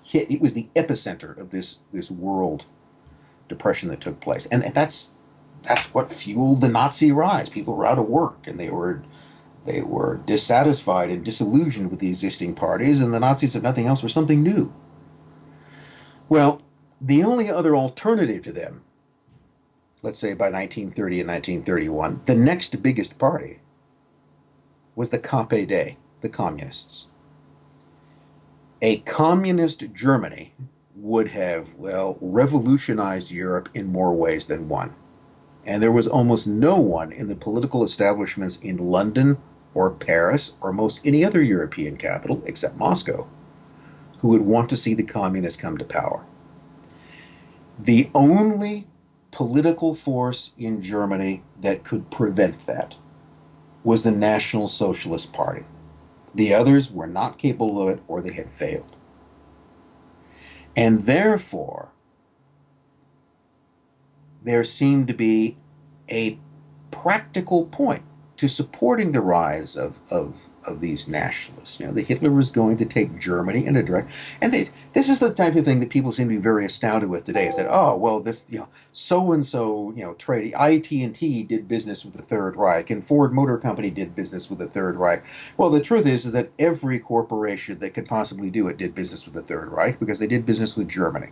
hit. It was the epicenter of this world depression that took place, and that's what fueled the Nazi rise. People were out of work, and they were dissatisfied and disillusioned with the existing parties, and the Nazis, if nothing else, were something new. Well, the only other alternative to them, let's say by 1930 and 1931, the next biggest party was the KPD, the communists. A communist Germany would have, well, revolutionized Europe in more ways than one. And there was almost no one in the political establishments in London or Paris or most any other European capital, except Moscow, who would want to see the communists come to power. The only political force in Germany that could prevent that was the National Socialist Party. The others were not capable of it, or they had failed. And therefore, there seemed to be a practical point to supporting the rise of these nationalists. You know, the Hitler was going to take Germany in a direct, and this is the type of thing that people seem to be very astounded with today. Is that, oh well, this, you know, so and so, you know, trade IT&T did business with the Third Reich, and Ford Motor Company did business with the Third Reich. Well, the truth is that every corporation that could possibly do it did business with the Third Reich because they did business with Germany.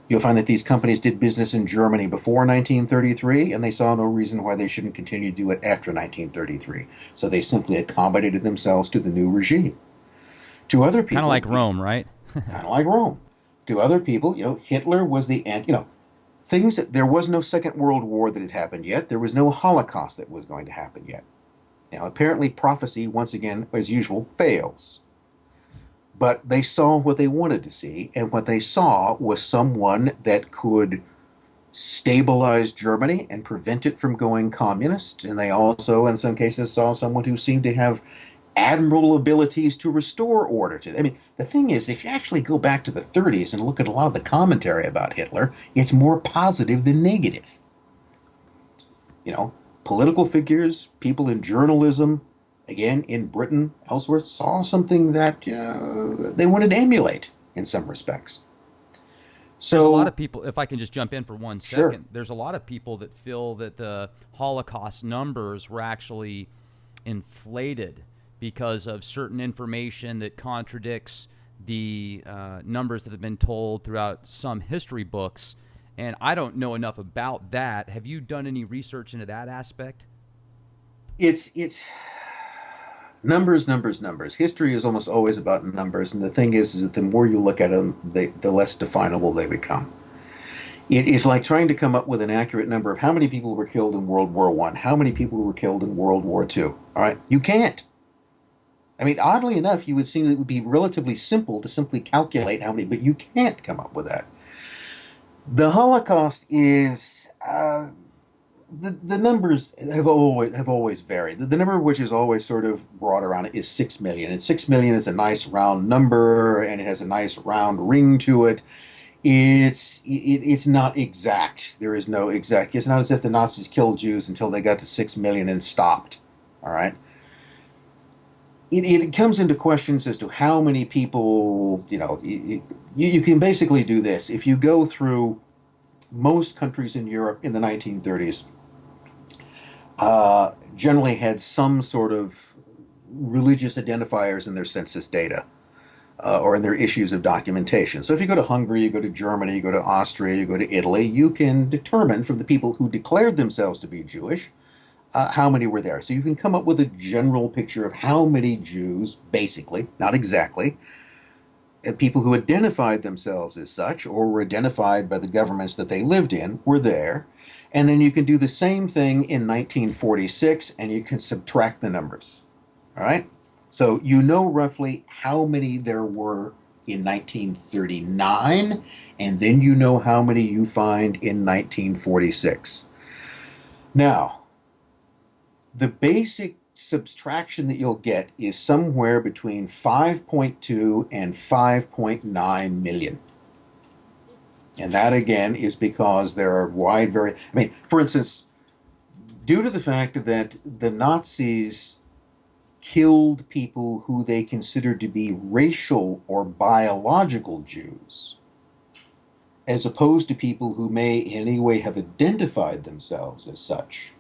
You'll find that these companies did business in Germany before 1933, and they saw no reason why they shouldn't continue to do it after 1933. So they simply accommodated themselves to the new regime. To other people, kind of like Rome, right? kind of like Rome. To other people, you know, Hitler was the you know, things that there was no Second World War that had happened yet. There was no Holocaust that was going to happen yet. Now, apparently, prophecy once again, as usual, fails. But they saw what they wanted to see, and what they saw was someone that could stabilize Germany and prevent it from going communist. And they also, in some cases, saw someone who seemed to have admirable abilities to restore order to them. I mean, the thing is, if you actually go back to the 30s and look at a lot of the commentary about Hitler, it's more positive than negative. You know, political figures, people in journalism, again, in Britain, elsewhere, saw something that they wanted to emulate in some respects. So, there's a lot of people, if I can just jump in for 1 second, sure. There's a lot of people that feel that the Holocaust numbers were actually inflated because of certain information that contradicts the numbers that have been told throughout some history books. And I don't know enough about that. Have you done any research into that aspect? It's numbers, numbers, numbers. History is almost always about numbers, and the thing is that the more you look at them, the less definable they become. It is like trying to come up with an accurate number of how many people were killed in World War I, how many people were killed in World War II. All right, you can't. I mean, oddly enough, you would seem that it would be relatively simple to simply calculate how many, but you can't come up with that. The Holocaust is. The numbers have always varied. The number which is always sort of brought around it is 6 million. And 6 million is a nice round number, and it has a nice round ring to it. It's not exact. There is no exact. It's not as if the Nazis killed Jews until they got to 6 million and stopped. All right. It comes into questions as to how many people, you know, you can basically do this. If you go through most countries in Europe in the 1930s, generally had some sort of religious identifiers in their census data or in their issues of documentation. So if you go to Hungary, you go to Germany, you go to Austria, you go to Italy, you can determine from the people who declared themselves to be Jewish how many were there. So you can come up with a general picture of how many Jews, basically, not exactly, people who identified themselves as such or were identified by the governments that they lived in were there. And then you can do the same thing in 1946 and you can subtract the numbers. All right? So you know roughly how many there were in 1939, and then you know how many you find in 1946. Now, the basic subtraction that you'll get is somewhere between 5.2 and 5.9 million. And that, again, is because there are wide variations. I mean, for instance, due to the fact that the Nazis killed people who they considered to be racial or biological Jews, as opposed to people who may in any way have identified themselves as such,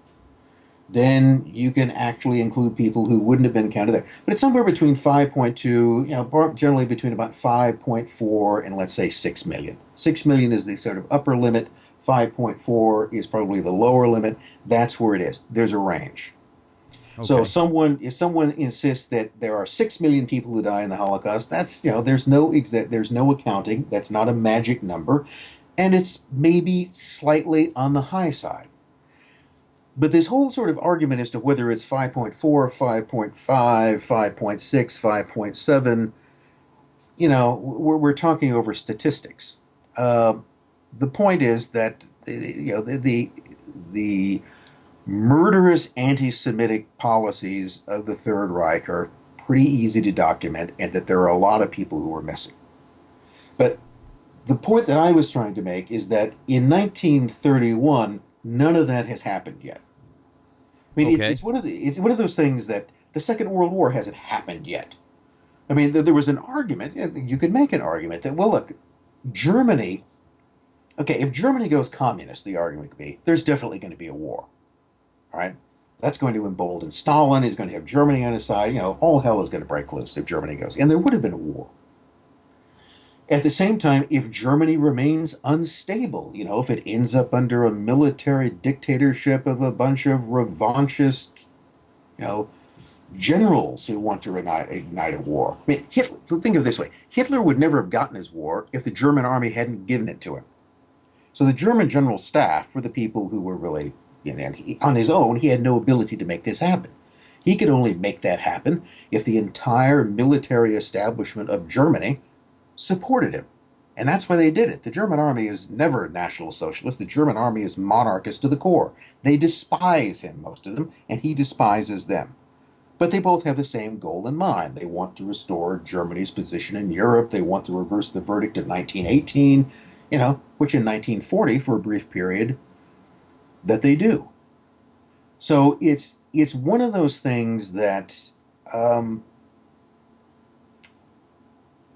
then you can actually include people who wouldn't have been counted there. But it's somewhere between 5.2, you know, generally between about 5.4 and let's say 6 million. 6 million is the sort of upper limit. 5.4 is probably the lower limit. That's where it is. There's a range. So Okay. if someone insists that there are 6 million people who die in the Holocaust, that's, there's no accounting. That's not a magic number, and it's maybe slightly on the high side. But this whole sort of argument as to whether it's 5.4, 5.5, 5.6, 5.7, we're talking over statistics. Uh, the point is that the murderous anti-Semitic policies of the Third Reich are pretty easy to document, and that there are a lot of people who are missing. But the point that I was trying to make is that in 1931, none of that has happened yet. I mean, Okay. it's one of those things that the Second World War hasn't happened yet. I mean, there was an argument. You could make an argument that, well, look, Germany. Okay, if Germany goes communist, the argument could be there's definitely going to be a war. All right, that's going to embolden Stalin. He's going to have Germany on his side. All hell is going to break loose if Germany goes, and there would have been a war. At the same time, if Germany remains unstable, if it ends up under a military dictatorship of a bunch of revanchist, you know, generals who want to ignite a war. I mean, think of it this way: Hitler would never have gotten his war if the German army hadn't given it to him. So the German general staff were the people who were really, and on his own, he had no ability to make this happen. He could only make that happen if the entire military establishment of Germany supported him. And that's why they did it. The German army is never National Socialist. The German army is monarchist to the core. They despise him, most of them, and he despises them. But they both have the same goal in mind. They want to restore Germany's position in Europe. They want to reverse the verdict of 1918, which in 1940, for a brief period, that they do. So it's one of those things that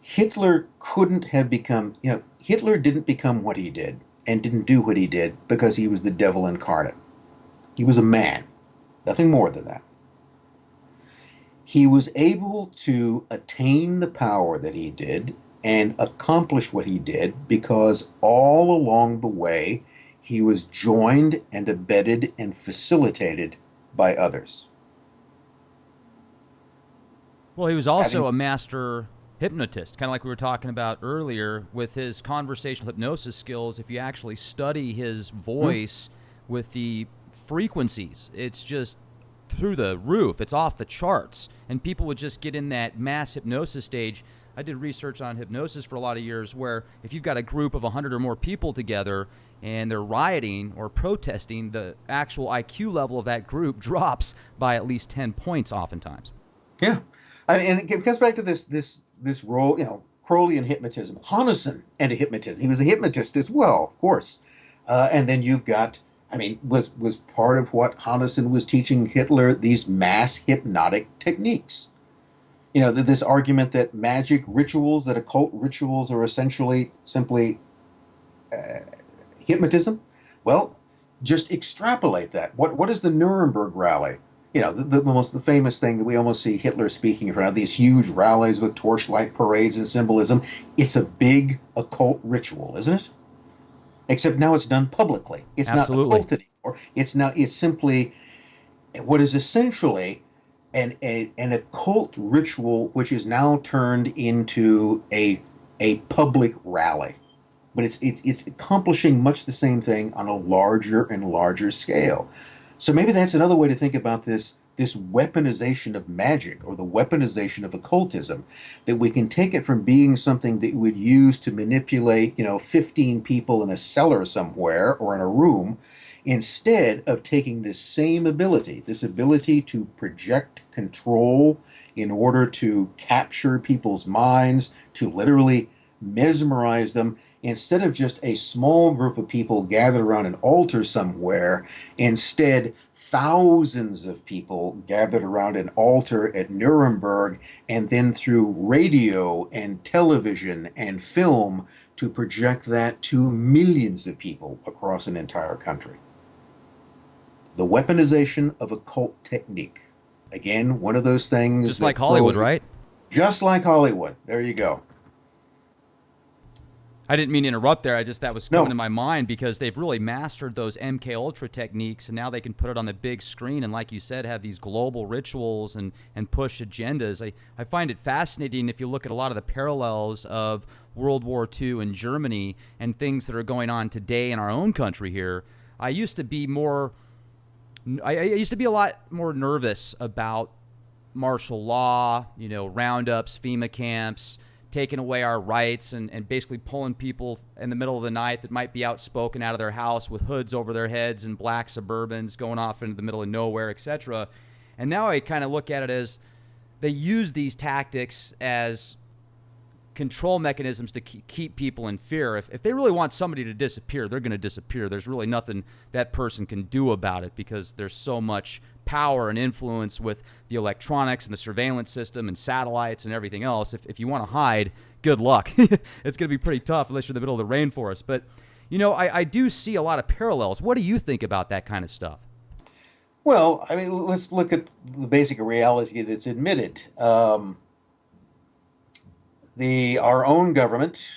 Hitler couldn't have become, Hitler didn't become what he did and didn't do what he did because he was the devil incarnate. He was a man, nothing more than that. He was able to attain the power that he did and accomplish what he did because all along the way he was joined and abetted and facilitated by others. Well, he was also Having, a master hypnotist, kind of like we were talking about earlier with his conversational hypnosis skills. If you actually study his voice with the frequencies, it's just through the roof. It's off the charts. And people would just get in that mass hypnosis stage. I did research on hypnosis for a lot of years where if you've got a group of 100 or more people together and they're rioting or protesting, the actual IQ level of that group drops by at least 10 points oftentimes. yeah. And it comes back to this role, Crowley and hypnotism, Honnison and a hypnotist. He was a hypnotist as well, of course. And then you've got, was part of what Honnison was teaching Hitler, these mass hypnotic techniques. This argument that magic rituals, that occult rituals are essentially simply hypnotism. Well, just extrapolate that. What is the Nuremberg rally? The famous thing that we almost see Hitler speaking in front of, these huge rallies with torchlight parades and symbolism. It's a big occult ritual, isn't it? Except now it's done publicly. It's Absolutely. not occult anymore. It's simply what is essentially an occult ritual, which is now turned into a public rally. But it's accomplishing much the same thing on a larger and larger scale. So maybe that's another way to think about this weaponization of magic, or the weaponization of occultism, that we can take it from being something that you would use to manipulate, 15 people in a cellar somewhere or in a room, instead of taking this ability to project control in order to capture people's minds, to literally mesmerize them, instead of just a small group of people gathered around an altar somewhere. Instead, thousands of people gathered around an altar at Nuremberg, and then through radio and television and film to project that to millions of people across an entire country. The weaponization of occult technique. Again, one of those things Just that like Hollywood, Crowley, right? just like Hollywood. There you go. I didn't mean to interrupt there. That was coming No. to my mind because they've really mastered those MK Ultra techniques, and now they can put it on the big screen and, like you said, have these global rituals and push agendas. I find it fascinating if you look at a lot of the parallels of World War II in Germany and things that are going on today in our own country here. I used to be a lot more nervous about martial law, roundups, FEMA camps, taking away our rights and basically pulling people in the middle of the night that might be outspoken out of their house with hoods over their heads and black Suburbans going off into the middle of nowhere, etc. And now I kind of look at it as they use these tactics as control mechanisms to keep people in fear. If they really want somebody to disappear, they're going to disappear. There's really nothing that person can do about it because there's so much power and influence with the electronics and the surveillance system and satellites and everything else. If you want to hide, good luck. It's going to be pretty tough unless you're in the middle of the rainforest. But, I do see a lot of parallels. What do you think about that kind of stuff? Well, I mean, let's look at the basic reality that's admitted. Our own government,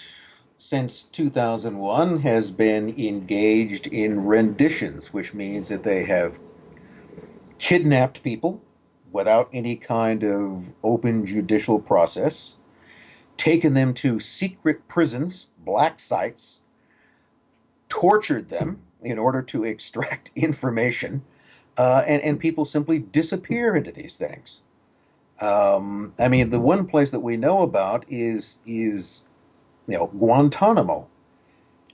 since 2001, has been engaged in renditions, which means that they have kidnapped people without any kind of open judicial process, taken them to secret prisons, black sites, tortured them in order to extract information, and people simply disappear into these things. I mean, the one place that we know about is Guantanamo.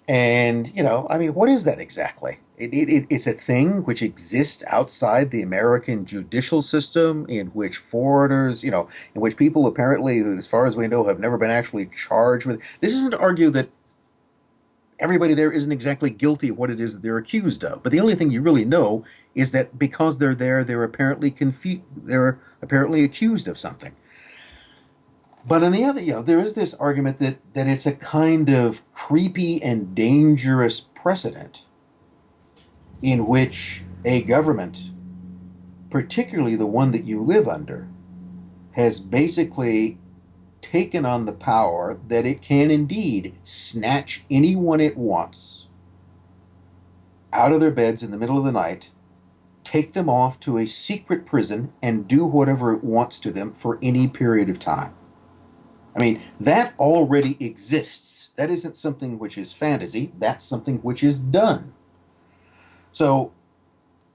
And, I mean, what is that exactly? It's a thing which exists outside the American judicial system, in which foreigners, in which people apparently, as far as we know, have never been actually charged with. This isn't to argue that everybody there isn't exactly guilty of what it is that they're accused of. But the only thing you really know is that because they're there, they're apparently accused of something. But on the other, there is this argument that it's a kind of creepy and dangerous precedent in which a government, particularly the one that you live under, has basically taken on the power that it can indeed snatch anyone it wants out of their beds in the middle of the night, take them off to a secret prison, and do whatever it wants to them for any period of time. I mean, that already exists. That isn't something which is fantasy. That's something which is done. So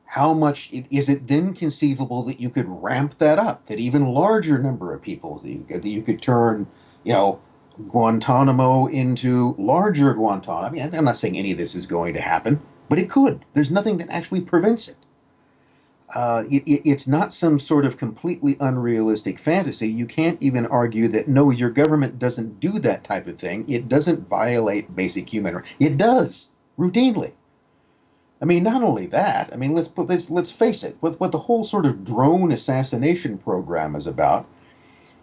how much is it then conceivable that you could ramp that up, that even larger number of people, that you could turn, Guantanamo into larger Guantanamo? I mean, I'm not saying any of this is going to happen, but it could. There's nothing that actually prevents it. It's not some sort of completely unrealistic fantasy. You can't even argue that, no, your government doesn't do that type of thing. It doesn't violate basic human rights. It does, routinely. I mean, not only that, I mean, let's face it, what the whole sort of drone assassination program is about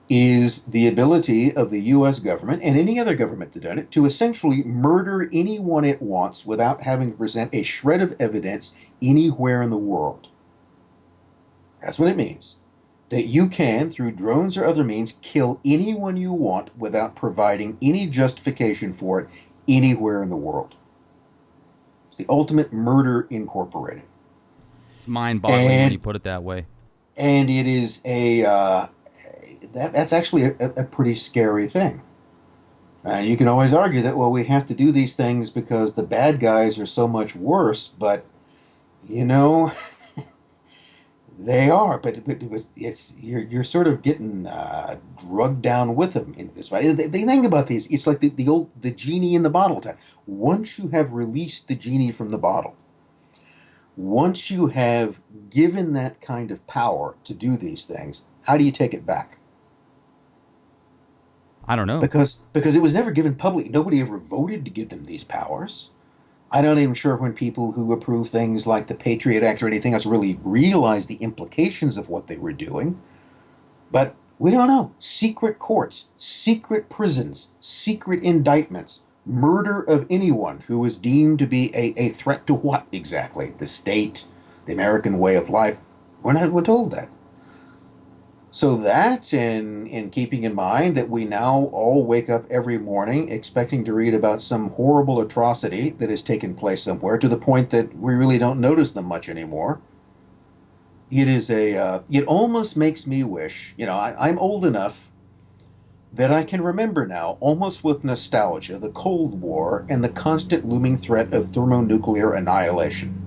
is the ability of the U.S. government and any other government that done it to essentially murder anyone it wants without having to present a shred of evidence anywhere in the world. That's what it means. That you can, through drones or other means, kill anyone you want without providing any justification for it anywhere in the world. It's the ultimate murder incorporated. It's mind-boggling when you put it that way. And it is that's actually a pretty scary thing. You can always argue that, well, we have to do these things because the bad guys are so much worse, but, they are, but it's you're sort of getting drugged down with them into this way. The thing about these, it's like the genie in the bottle time. Once you have released the genie from the bottle, once you have given that kind of power to do these things, how do you take it back? I don't know. Because it was never given publicly. Nobody ever voted to give them these powers. I'm not even sure when people who approve things like the Patriot Act or anything else really realized the implications of what they were doing. But we don't know. Secret courts, secret prisons, secret indictments, murder of anyone who is deemed to be a threat to what exactly? The state, the American way of life. We're told that. So that, and in keeping in mind that we now all wake up every morning expecting to read about some horrible atrocity that has taken place somewhere to the point that we really don't notice them much anymore. It almost makes me wish, I'm old enough that I can remember now, almost with nostalgia, the Cold War and the constant looming threat of thermonuclear annihilation.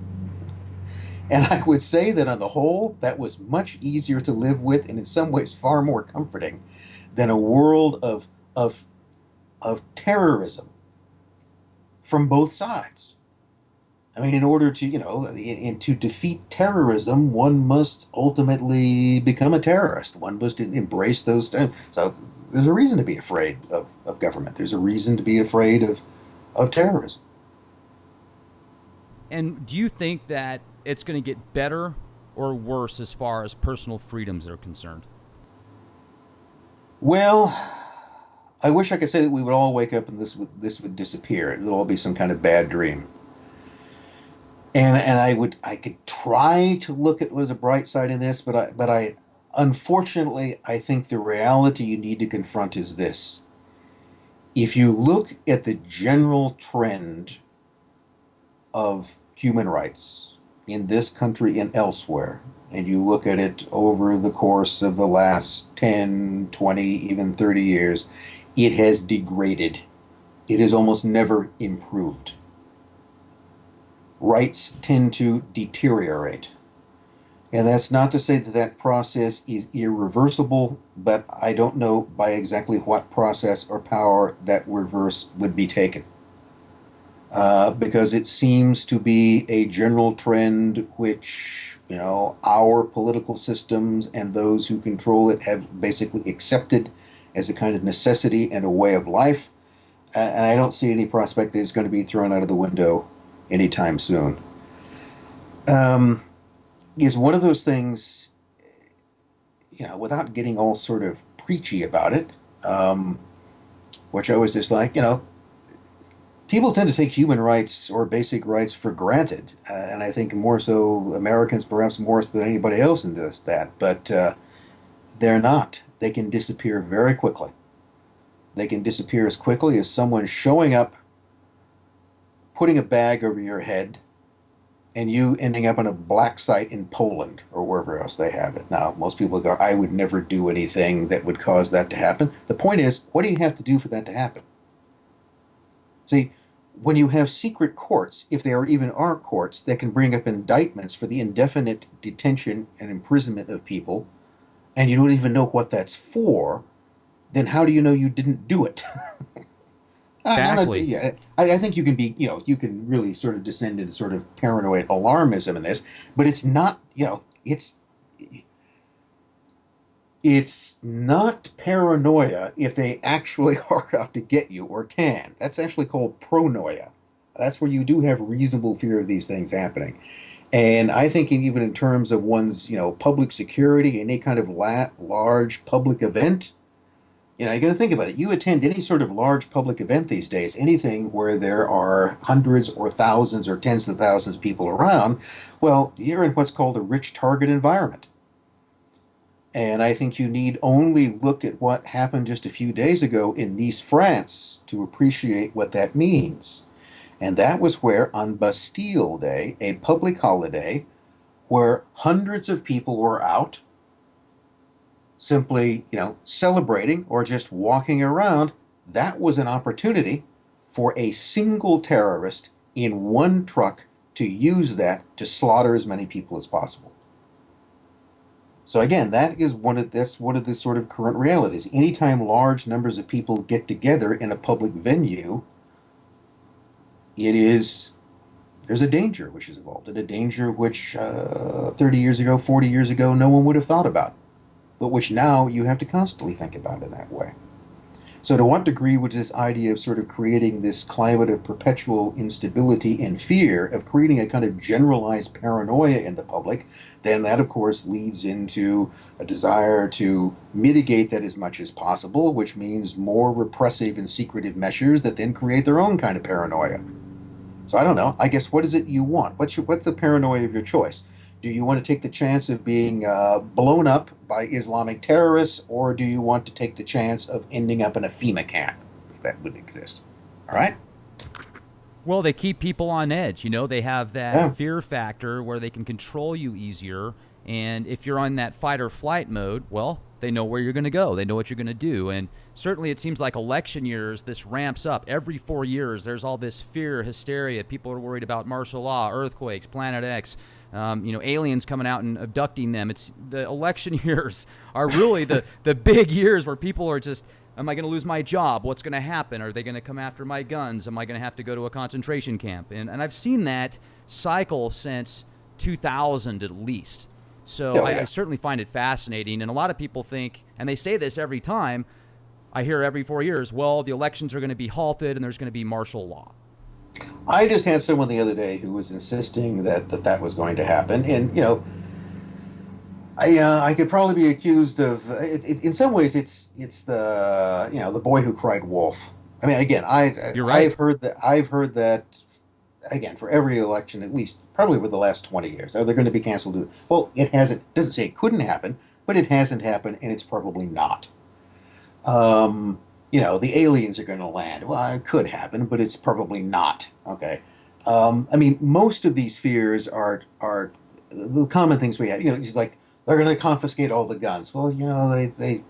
And I would say that on the whole, that was much easier to live with and in some ways far more comforting than a world of, of terrorism from both sides. I mean, in order to, to defeat terrorism, one must ultimately become a terrorist. One must embrace those. So there's a reason to be afraid of government. There's a reason to be afraid of terrorism. And do you think that it's going to get better or worse as far as personal freedoms are concerned? Well, I wish I could say that we would all wake up and this would disappear. It would all be some kind of bad dream. And I could try to look at what is a bright side in this, but I unfortunately I think the reality you need to confront is this. If you look at the general trend of human rights in this country and elsewhere, and you look at it over the course of the last 10, 20, even 30 years, it has degraded. It has almost never improved. Rights tend to deteriorate. And that's not to say that that process is irreversible, but I don't know by exactly what process or power that reverse would be taken. Because it seems to be a general trend which, our political systems and those who control it have basically accepted as a kind of necessity and a way of life. And I don't see any prospect that it's going to be thrown out of the window anytime soon. Is one of those things, without getting all sort of preachy about it, which I was just like, people tend to take human rights or basic rights for granted, and I think more so Americans, perhaps more so than anybody else in that. But they're not. They can disappear very quickly. They can disappear as quickly as someone showing up, putting a bag over your head, and you ending up on a black site in Poland or wherever else they have it. Now, most people go, I would never do anything that would cause that to happen. The point is, what do you have to do for that to happen? See, when you have secret courts, if there even are courts that can bring up indictments for the indefinite detention and imprisonment of people, and you don't even know what that's for, then how do you know you didn't do it? Exactly. Yeah, I think you can be, you can really sort of descend into sort of paranoid alarmism in this, but it's not, it's not paranoia if they actually are out to get you or can. That's actually called pronoia. That's where you do have reasonable fear of these things happening. And I think even in terms of one's, public security, any kind of large public event, you got to think about it. You attend any sort of large public event these days, anything where there are hundreds or thousands or tens of thousands of people around, well, you're in what's called a rich target environment. And I think you need only look at what happened just a few days ago in Nice, France, to appreciate what that means. And that was where, on Bastille Day, a public holiday, where hundreds of people were out simply, celebrating or just walking around, that was an opportunity for a single terrorist in one truck to use that to slaughter as many people as possible. So again, that's one of the sort of current realities. Anytime large numbers of people get together in a public venue, there's a danger which is involved, and a danger which 30 years ago, 40 years ago, no one would have thought about, but which now you have to constantly think about in that way. So to what degree would this idea of sort of creating this climate of perpetual instability and fear, of creating a kind of generalized paranoia in the public, then that of course leads into a desire to mitigate that as much as possible, which means more repressive and secretive measures that then create their own kind of paranoia. So I don't know. I guess what is it you want? What's the paranoia of your choice? Do you want to take the chance of being blown up by Islamic terrorists, or do you want to take the chance of ending up in a FEMA camp, if that would exist? All right? Well, they keep people on edge. You know, they have that Yeah. fear factor where they can control you easier. And if you're on that fight or flight mode, well, they know where you're going to go. They know what you're going to do. And certainly it seems like election years, this ramps up. Every 4 years, there's all this fear, hysteria. People are worried about martial law, earthquakes, Planet X, aliens coming out and abducting them. It's the election years are really the big years where people are just, am I going to lose my job? What's going to happen? Are they going to come after my guns? Am I going to have to go to a concentration camp? And I've seen that cycle since 2000 at least. So I certainly find it fascinating. And a lot of people think, and they say this every time, I hear every 4 years, well, the elections are going to be halted and there's going to be martial law. I just had someone the other day who was insisting that was going to happen. And, I could probably be accused of, in some ways, it's the boy who cried wolf. I mean, again, You're right. I've heard that, again, for every election, at least probably over the last 20 years. Are they going to be canceled? Well, it hasn't. Doesn't say it couldn't happen, but it hasn't happened, and it's probably not. The aliens are going to land. Well, it could happen, but it's probably not. Okay. I mean, most of these fears are the common things we have. It's like they're going to confiscate all the guns. Well, they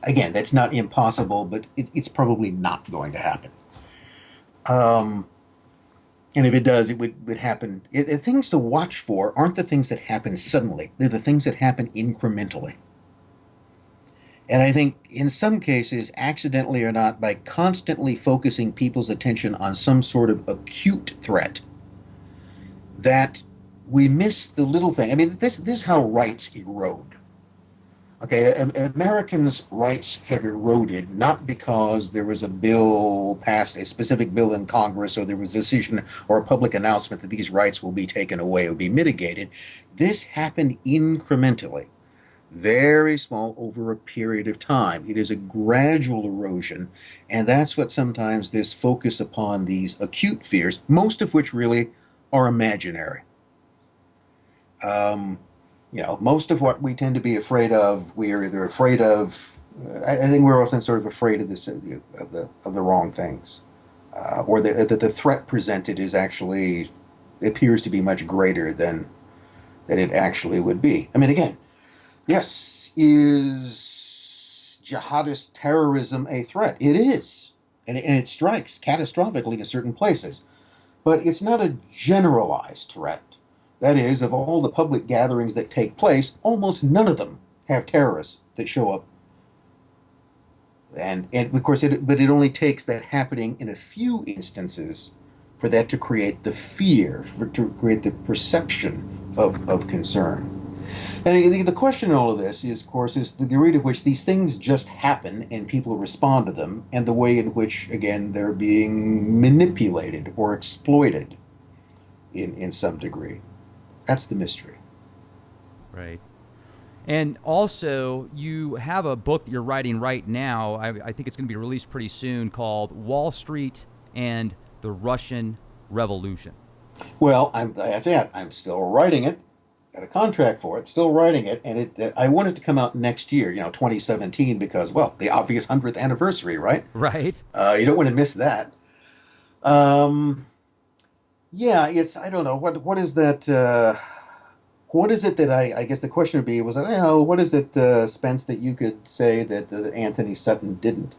again, that's not impossible, but it's probably not going to happen. And if it does, it would happen. The things to watch for aren't the things that happen suddenly. They're the things that happen incrementally. And I think in some cases, accidentally or not, by constantly focusing people's attention on some sort of acute threat, that we miss the little thing. I mean, this is how rights erode. Okay, Americans' rights have eroded not because there was a bill passed, a specific bill in Congress, or there was a decision or a public announcement that these rights will be taken away or be mitigated. This happened incrementally, very small over a period of time. It is a gradual erosion, and that's what sometimes this focus upon these acute fears, most of which really are imaginary. Most of what we tend to be afraid of, we are either afraid of. I think we're often sort of afraid of the wrong things, or that the threat presented is actually appears to be much greater than it actually would be. I mean, again, yes, is jihadist terrorism a threat? It is, and it strikes catastrophically in certain places, but it's not a generalized threat. That is, of all the public gatherings that take place, almost none of them have terrorists that show up. And of course, but it only takes that happening in a few instances for that to create the fear, to create the perception of concern. And the question in all of this is, of course, is the degree to which these things just happen and people respond to them, and the way in which, again, they're being manipulated or exploited in some degree. That's the mystery. Right. And also, you have a book that you're writing right now. I think it's going to be released pretty soon, called Wall Street and the Russian Revolution. Well, I'm still writing it. Got a contract for it. Still writing it, and I want it to come out next year. 2017, because the obvious 100th anniversary, right? Right. You don't want to miss that. Yeah, I don't know, what is that, what is it that I guess the question would be was, what is it, Spence, that you could say that Anthony Sutton didn't?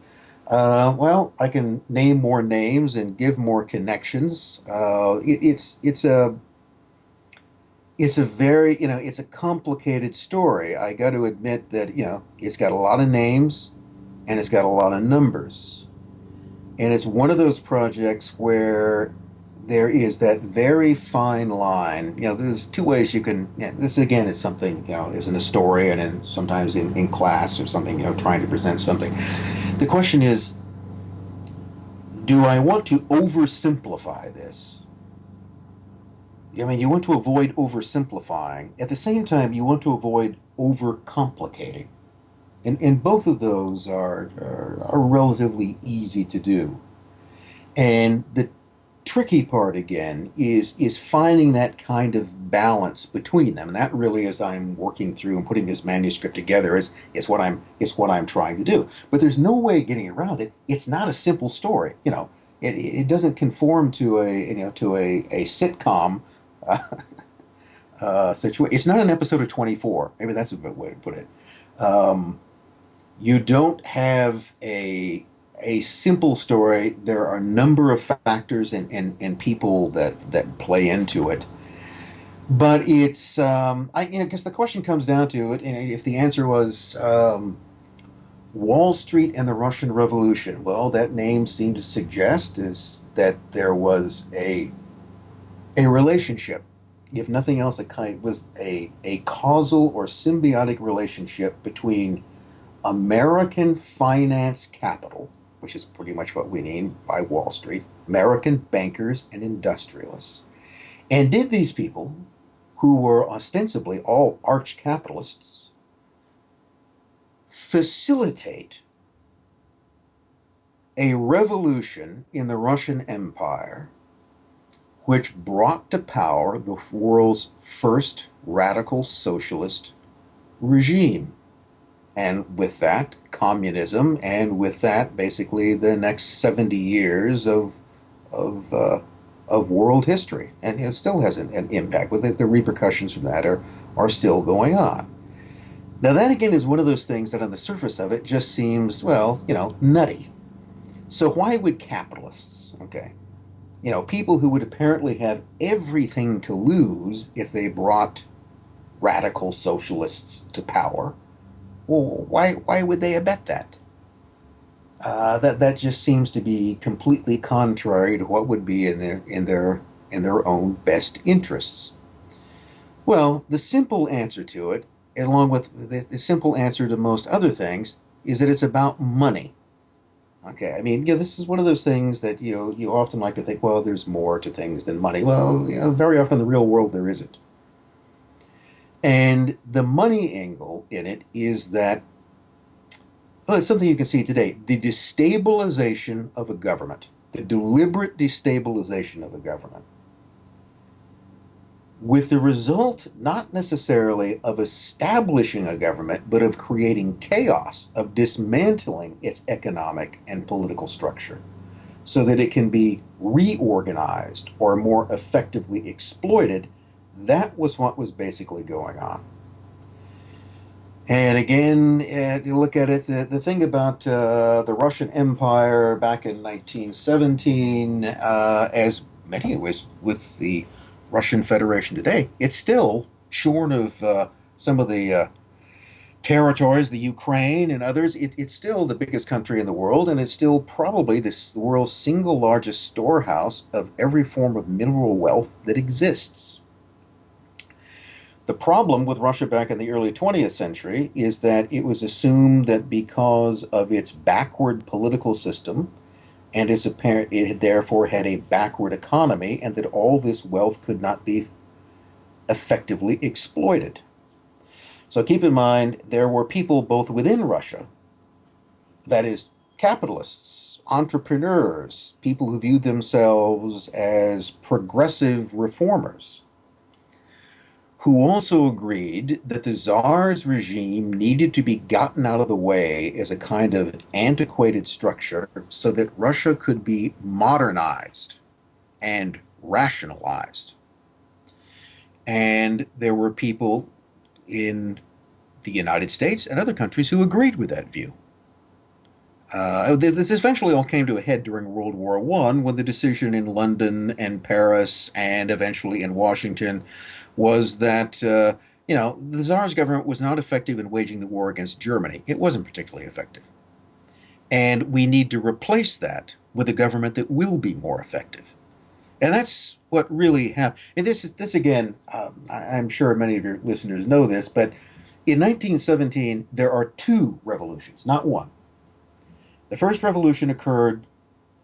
Well, I can name more names and give more connections. It's a very, it's a complicated story. I got to admit that, it's got a lot of names and it's got a lot of numbers. And it's one of those projects where there is that very fine line. There's two ways you can. This again is something is in a story and sometimes in class or something. Trying to present something. The question is, do I want to oversimplify this? I mean, you want to avoid oversimplifying. At the same time, you want to avoid overcomplicating. And both of those are relatively easy to do. And tricky part again is finding that kind of balance between them. And that really, as I'm working through and putting this manuscript together, is what I'm trying to do. But there's no way of getting around it. It's not a simple story. It doesn't conform to a sitcom situation. It's not an episode of 24. Maybe that's a good way to put it. Um, you don't have a simple story. There are a number of factors and people that play into it. But it's guess the question comes down to it. If the answer was Wall Street and the Russian Revolution, well, that name seemed to suggest is that there was a relationship. If nothing else, it kind was a causal or symbiotic relationship between American finance capital, which is pretty much what we mean by Wall Street, American bankers and industrialists. And did these people, who were ostensibly all arch capitalists, facilitate a revolution in the Russian Empire which brought to power the world's first radical socialist regime? And with that, communism, and with that, basically the next 70 years of, uh, of world history. And it still has an impact, but the repercussions from that are still going on. Now, that again is one of those things that on the surface of it just seems, well, nutty. So why would capitalists, okay, people who would apparently have everything to lose if they brought radical socialists to power, well, why would they abet that? That just seems to be completely contrary to what would be in their own best interests. Well, the simple answer to it, along with the simple answer to most other things, is that it's about money. Okay, I mean, this is one of those things that you often like to think, well, there's more to things than money. Well, very often in the real world there isn't. And the money angle in it is that, well, it's something you can see today. The destabilization of a government, the deliberate destabilization of a government, with the result not necessarily of establishing a government, but of creating chaos, of dismantling its economic and political structure so that it can be reorganized or more effectively exploited. That was what was basically going on. And again, you look at it, the thing about the Russian Empire back in 1917, as many ways with the Russian Federation today, it's still shorn of some of the territories, the Ukraine and others. It's still the biggest country in the world, and it's still probably the world's single largest storehouse of every form of mineral wealth that exists. The problem with Russia back in the early 20th century is that it was assumed that because of its backward political system and its apparent, it therefore had a backward economy, and that all this wealth could not be effectively exploited. So keep in mind, there were people both within Russia, that is, capitalists, entrepreneurs, people who viewed themselves as progressive reformers, who also agreed that the Tsar's regime needed to be gotten out of the way as a kind of antiquated structure so that Russia could be modernized and rationalized. And there were people in the United States and other countries who agreed with that view. This eventually all came to a head during World War I, when the decision in London and Paris and eventually in Washington was that the Tsar's government was not effective in waging the war against Germany. It wasn't particularly effective. And we need to replace that with a government that will be more effective. And that's what really happened. And this again, I'm sure many of your listeners know this, but in 1917, there are two revolutions, not one. The first revolution occurred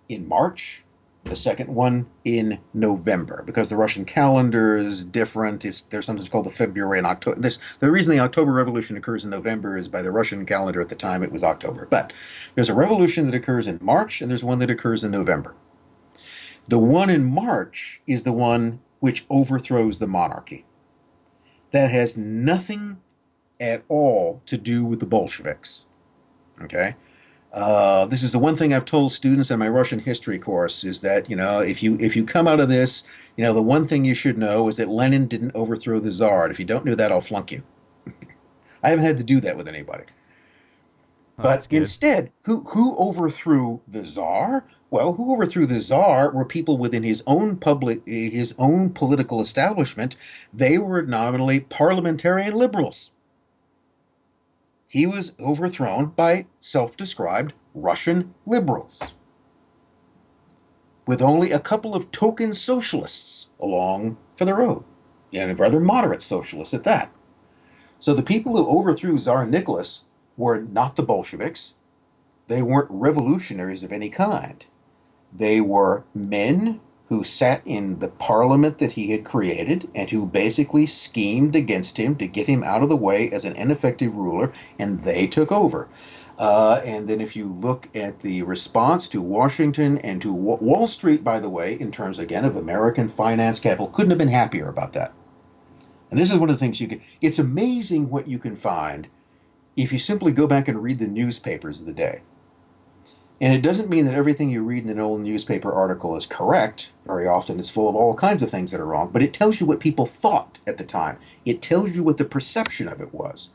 in March, the second one in November, because the Russian calendar is different. There's something called the February and October. The reason the October Revolution occurs in November is by the Russian calendar at the time it was October. But there's a revolution that occurs in March, and there's one that occurs in November. The one in March is the one which overthrows the monarchy. That has nothing at all to do with the Bolsheviks. Okay? This is the one thing I've told students in my Russian history course is that, if you come out of this, the one thing you should know is that Lenin didn't overthrow the Tsar. And if you don't know that, I'll flunk you. I haven't had to do that with anybody. Oh, But that's good. instead, who overthrew the Tsar? Well, who overthrew the Tsar were people within his own political establishment. They were nominally parliamentarian liberals. He was overthrown by self-described Russian liberals, with only a couple of token socialists along for the road, and rather moderate socialists at that. So the people who overthrew Tsar Nicholas were not the Bolsheviks. They weren't revolutionaries of any kind. They were men who sat in the parliament that he had created and who basically schemed against him to get him out of the way as an ineffective ruler, and they took over. And then if you look at the response to Washington and to Wall Street, by the way, in terms, again, of American finance capital, couldn't have been happier about that. And this is one of the things it's amazing what you can find if you simply go back and read the newspapers of the day. And it doesn't mean that everything you read in an old newspaper article is correct. Very often it's full of all kinds of things that are wrong, but it tells you what people thought at the time. It tells you what the perception of it was.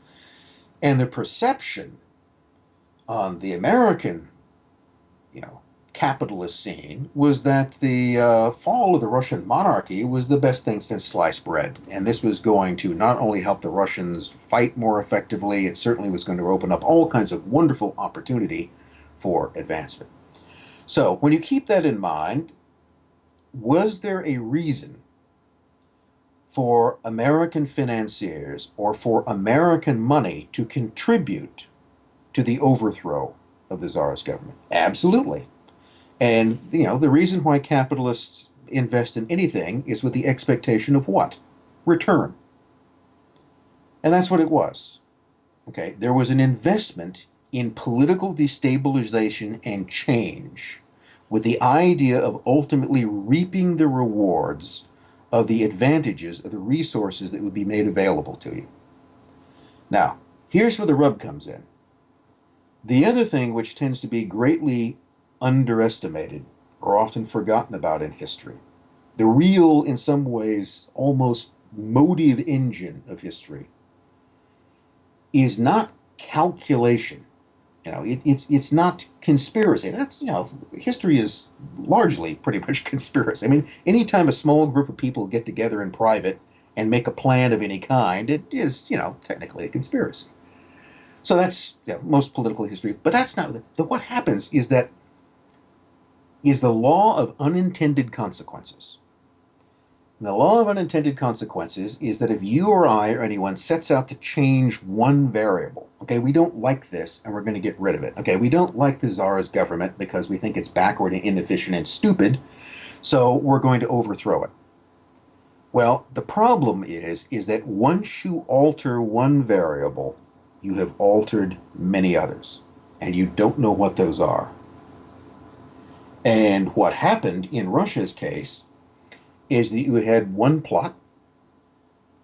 And the perception on the American, capitalist scene was that the fall of the Russian monarchy was the best thing since sliced bread. And this was going to not only help the Russians fight more effectively, it certainly was going to open up all kinds of wonderful opportunity for advancement. So when you keep that in mind, was there a reason for American financiers or for American money to contribute to the overthrow of the Tsarist government? Absolutely. And, the reason why capitalists invest in anything is with the expectation of what? Return. And that's what it was. Okay, there was an investment in political destabilization and change with the idea of ultimately reaping the rewards of the advantages of the resources that would be made available to you. Now, here's where the rub comes in. The other thing which tends to be greatly underestimated or often forgotten about in history, the real, in some ways, almost motive engine of history, is not calculation. It's not conspiracy. That's, history is largely pretty much conspiracy. I mean, anytime a small group of people get together in private and make a plan of any kind, it is, technically a conspiracy. So that's most political history. But that's not what happens is the law of unintended consequences. And the law of unintended consequences is that if you or I or anyone sets out to change one variable, okay, we don't like this and we're going to get rid of it. Okay, we don't like the Tsar's government because we think it's backward and inefficient and stupid, so we're going to overthrow it. Well, the problem is that once you alter one variable, you have altered many others, and you don't know what those are. And what happened in Russia's case is that you had one plot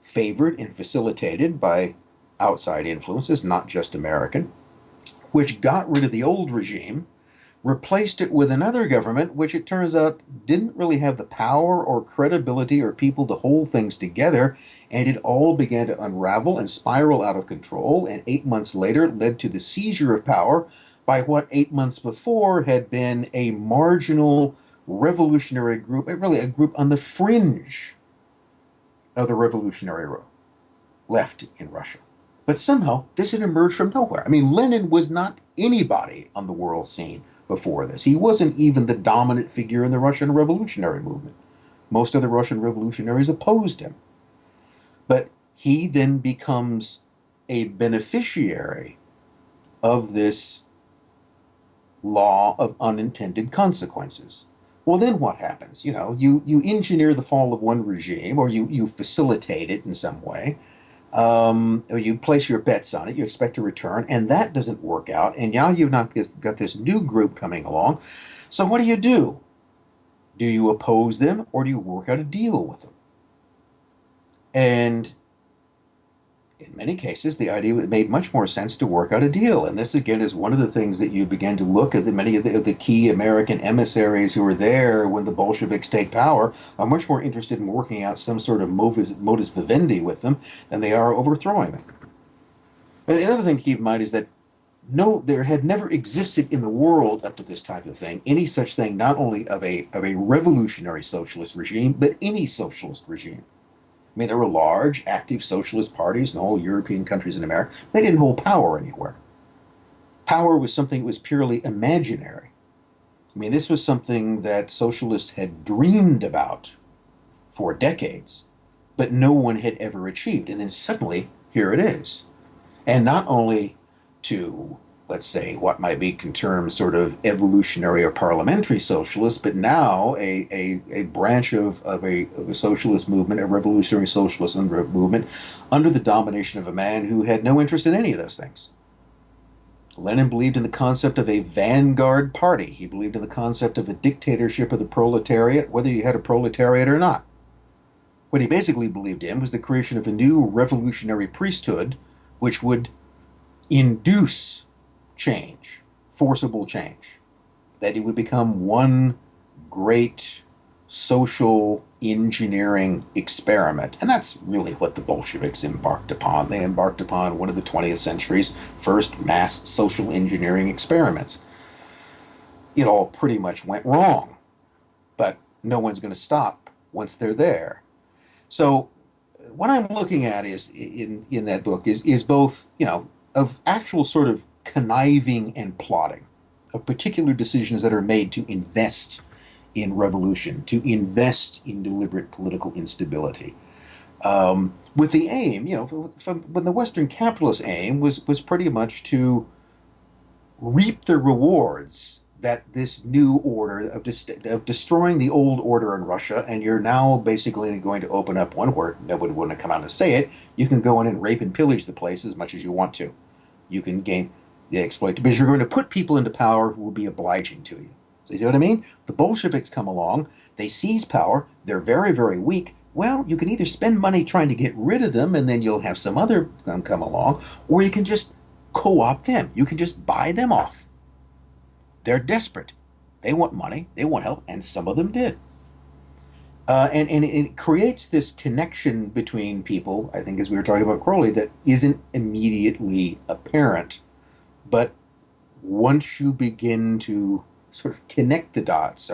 favored and facilitated by outside influences, not just American, which got rid of the old regime, replaced it with another government, which it turns out didn't really have the power or credibility or people to hold things together, and it all began to unravel and spiral out of control, and 8 months later led to the seizure of power by what 8 months before had been a marginal revolutionary group, really a group on the fringe of the revolutionary left in Russia. But somehow this had emerged from nowhere. I mean, Lenin was not anybody on the world scene before this. He wasn't even the dominant figure in the Russian revolutionary movement. Most of the Russian revolutionaries opposed him. But he then becomes a beneficiary of this law of unintended consequences. Well, then what happens? You engineer the fall of one regime, or you facilitate it in some way, or you place your bets on it, you expect a return, and that doesn't work out, and now you've not got this new group coming along. So what do? Do you oppose them, or do you work out a deal with them? And in many cases, the idea made much more sense to work out a deal. And this, again, is one of the things that you began to look at. Many of the key American emissaries who were there when the Bolsheviks take power are much more interested in working out some sort of modus vivendi with them than they are overthrowing them. And another thing to keep in mind is that no, there had never existed in the world up to this type of thing any such thing, not only of a revolutionary socialist regime, but any socialist regime. I mean, there were large, active socialist parties in all European countries in America. They didn't hold power anywhere. Power was something that was purely imaginary. I mean, this was something that socialists had dreamed about for decades, but no one had ever achieved. And then suddenly, here it is. And not only to, let's say, what might be termed sort of evolutionary or parliamentary socialists, but now a branch of a socialist movement, a revolutionary socialist movement, under the domination of a man who had no interest in any of those things. Lenin believed in the concept of a vanguard party. He believed in the concept of a dictatorship of the proletariat, whether you had a proletariat or not. What he basically believed in was the creation of a new revolutionary priesthood, which would induce change, forcible change, that it would become one great social engineering experiment. And that's really what the Bolsheviks embarked upon. They embarked upon one of the 20th century's first mass social engineering experiments. It all pretty much went wrong, but no one's going to stop once they're there. So what I'm looking at is in that book is both, of actual sort of conniving and plotting of particular decisions that are made to invest in revolution, to invest in deliberate political instability. With the aim, when the Western capitalist aim was pretty much to reap the rewards that this new order of destroying the old order in Russia, and you're now basically going to open up one where nobody would have come out to say it. You can go in and rape and pillage the place as much as you want to. You can gain the exploit because you're going to put people into power who will be obliging to you. So you see what I mean? The Bolsheviks come along, they seize power, they're very, very weak. Well, you can either spend money trying to get rid of them, and then you'll have some other come along, or you can just co-opt them. You can just buy them off. They're desperate. They want money, they want help, and some of them did. And it creates this connection between people, I think, as we were talking about Crowley, that isn't immediately apparent. But once you begin to sort of connect the dots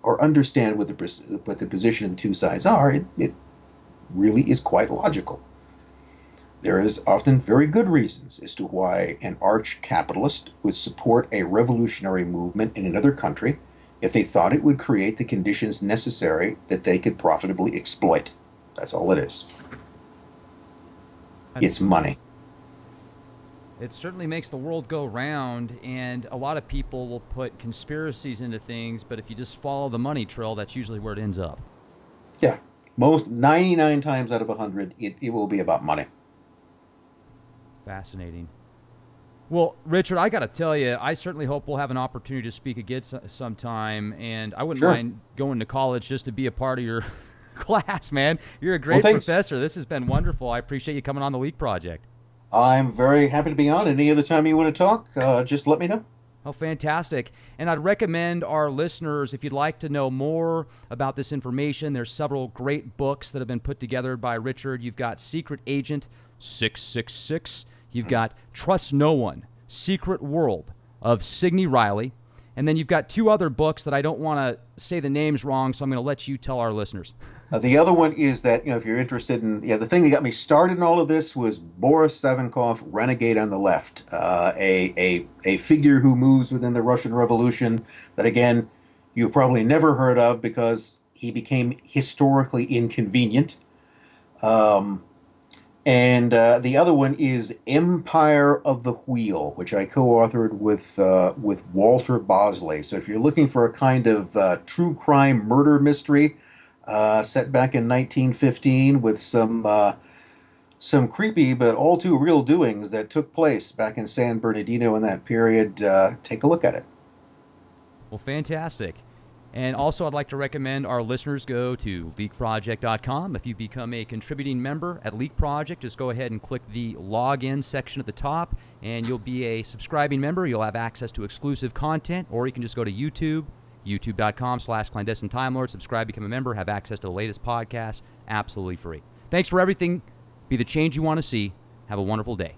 or understand what the position of the two sides are, it really is quite logical. There is often very good reasons as to why an arch-capitalist would support a revolutionary movement in another country if they thought it would create the conditions necessary that they could profitably exploit. That's all it is. It's money. It certainly makes the world go round, and a lot of people will put conspiracies into things, but if you just follow the money trail, that's usually where it ends up. Yeah. Most 99 times out of 100, it will be about money. Fascinating. Well, Richard, I got to tell you, I certainly hope we'll have an opportunity to speak again sometime, and I wouldn't mind going to college just to be a part of your class, man. You're a great professor. This has been wonderful. I appreciate you coming on the Leak Project. I'm very happy to be on. Any other time you want to talk, just let me know. Oh, fantastic. And I'd recommend our listeners, if you'd like to know more about this information, there's several great books that have been put together by Richard. You've got Secret Agent 666. You've got Trust No One, Secret World of Sidney Riley. And then you've got two other books that I don't want to say the names wrong, so I'm going to let you tell our listeners. The other one is that, if you're interested in, the thing that got me started in all of this was Boris Savinkov, Renegade on the Left, a figure who moves within the Russian Revolution that, again, you've probably never heard of because he became historically inconvenient. And the other one is Empire of the Wheel, which I co-authored with Walter Bosley. So if you're looking for a kind of true crime murder mystery set back in 1915 with some creepy but all too real doings that took place back in San Bernardino in that period, take a look at it. Well, fantastic. And also, I'd like to recommend our listeners go to leakproject.com. If you become a contributing member at Leak Project, just go ahead and click the login section at the top, and you'll be a subscribing member. You'll have access to exclusive content, or you can just go to YouTube, youtube.com/clandestine time lord, subscribe, become a member, have access to the latest podcasts, absolutely free. Thanks for everything. Be the change you want to see. Have a wonderful day.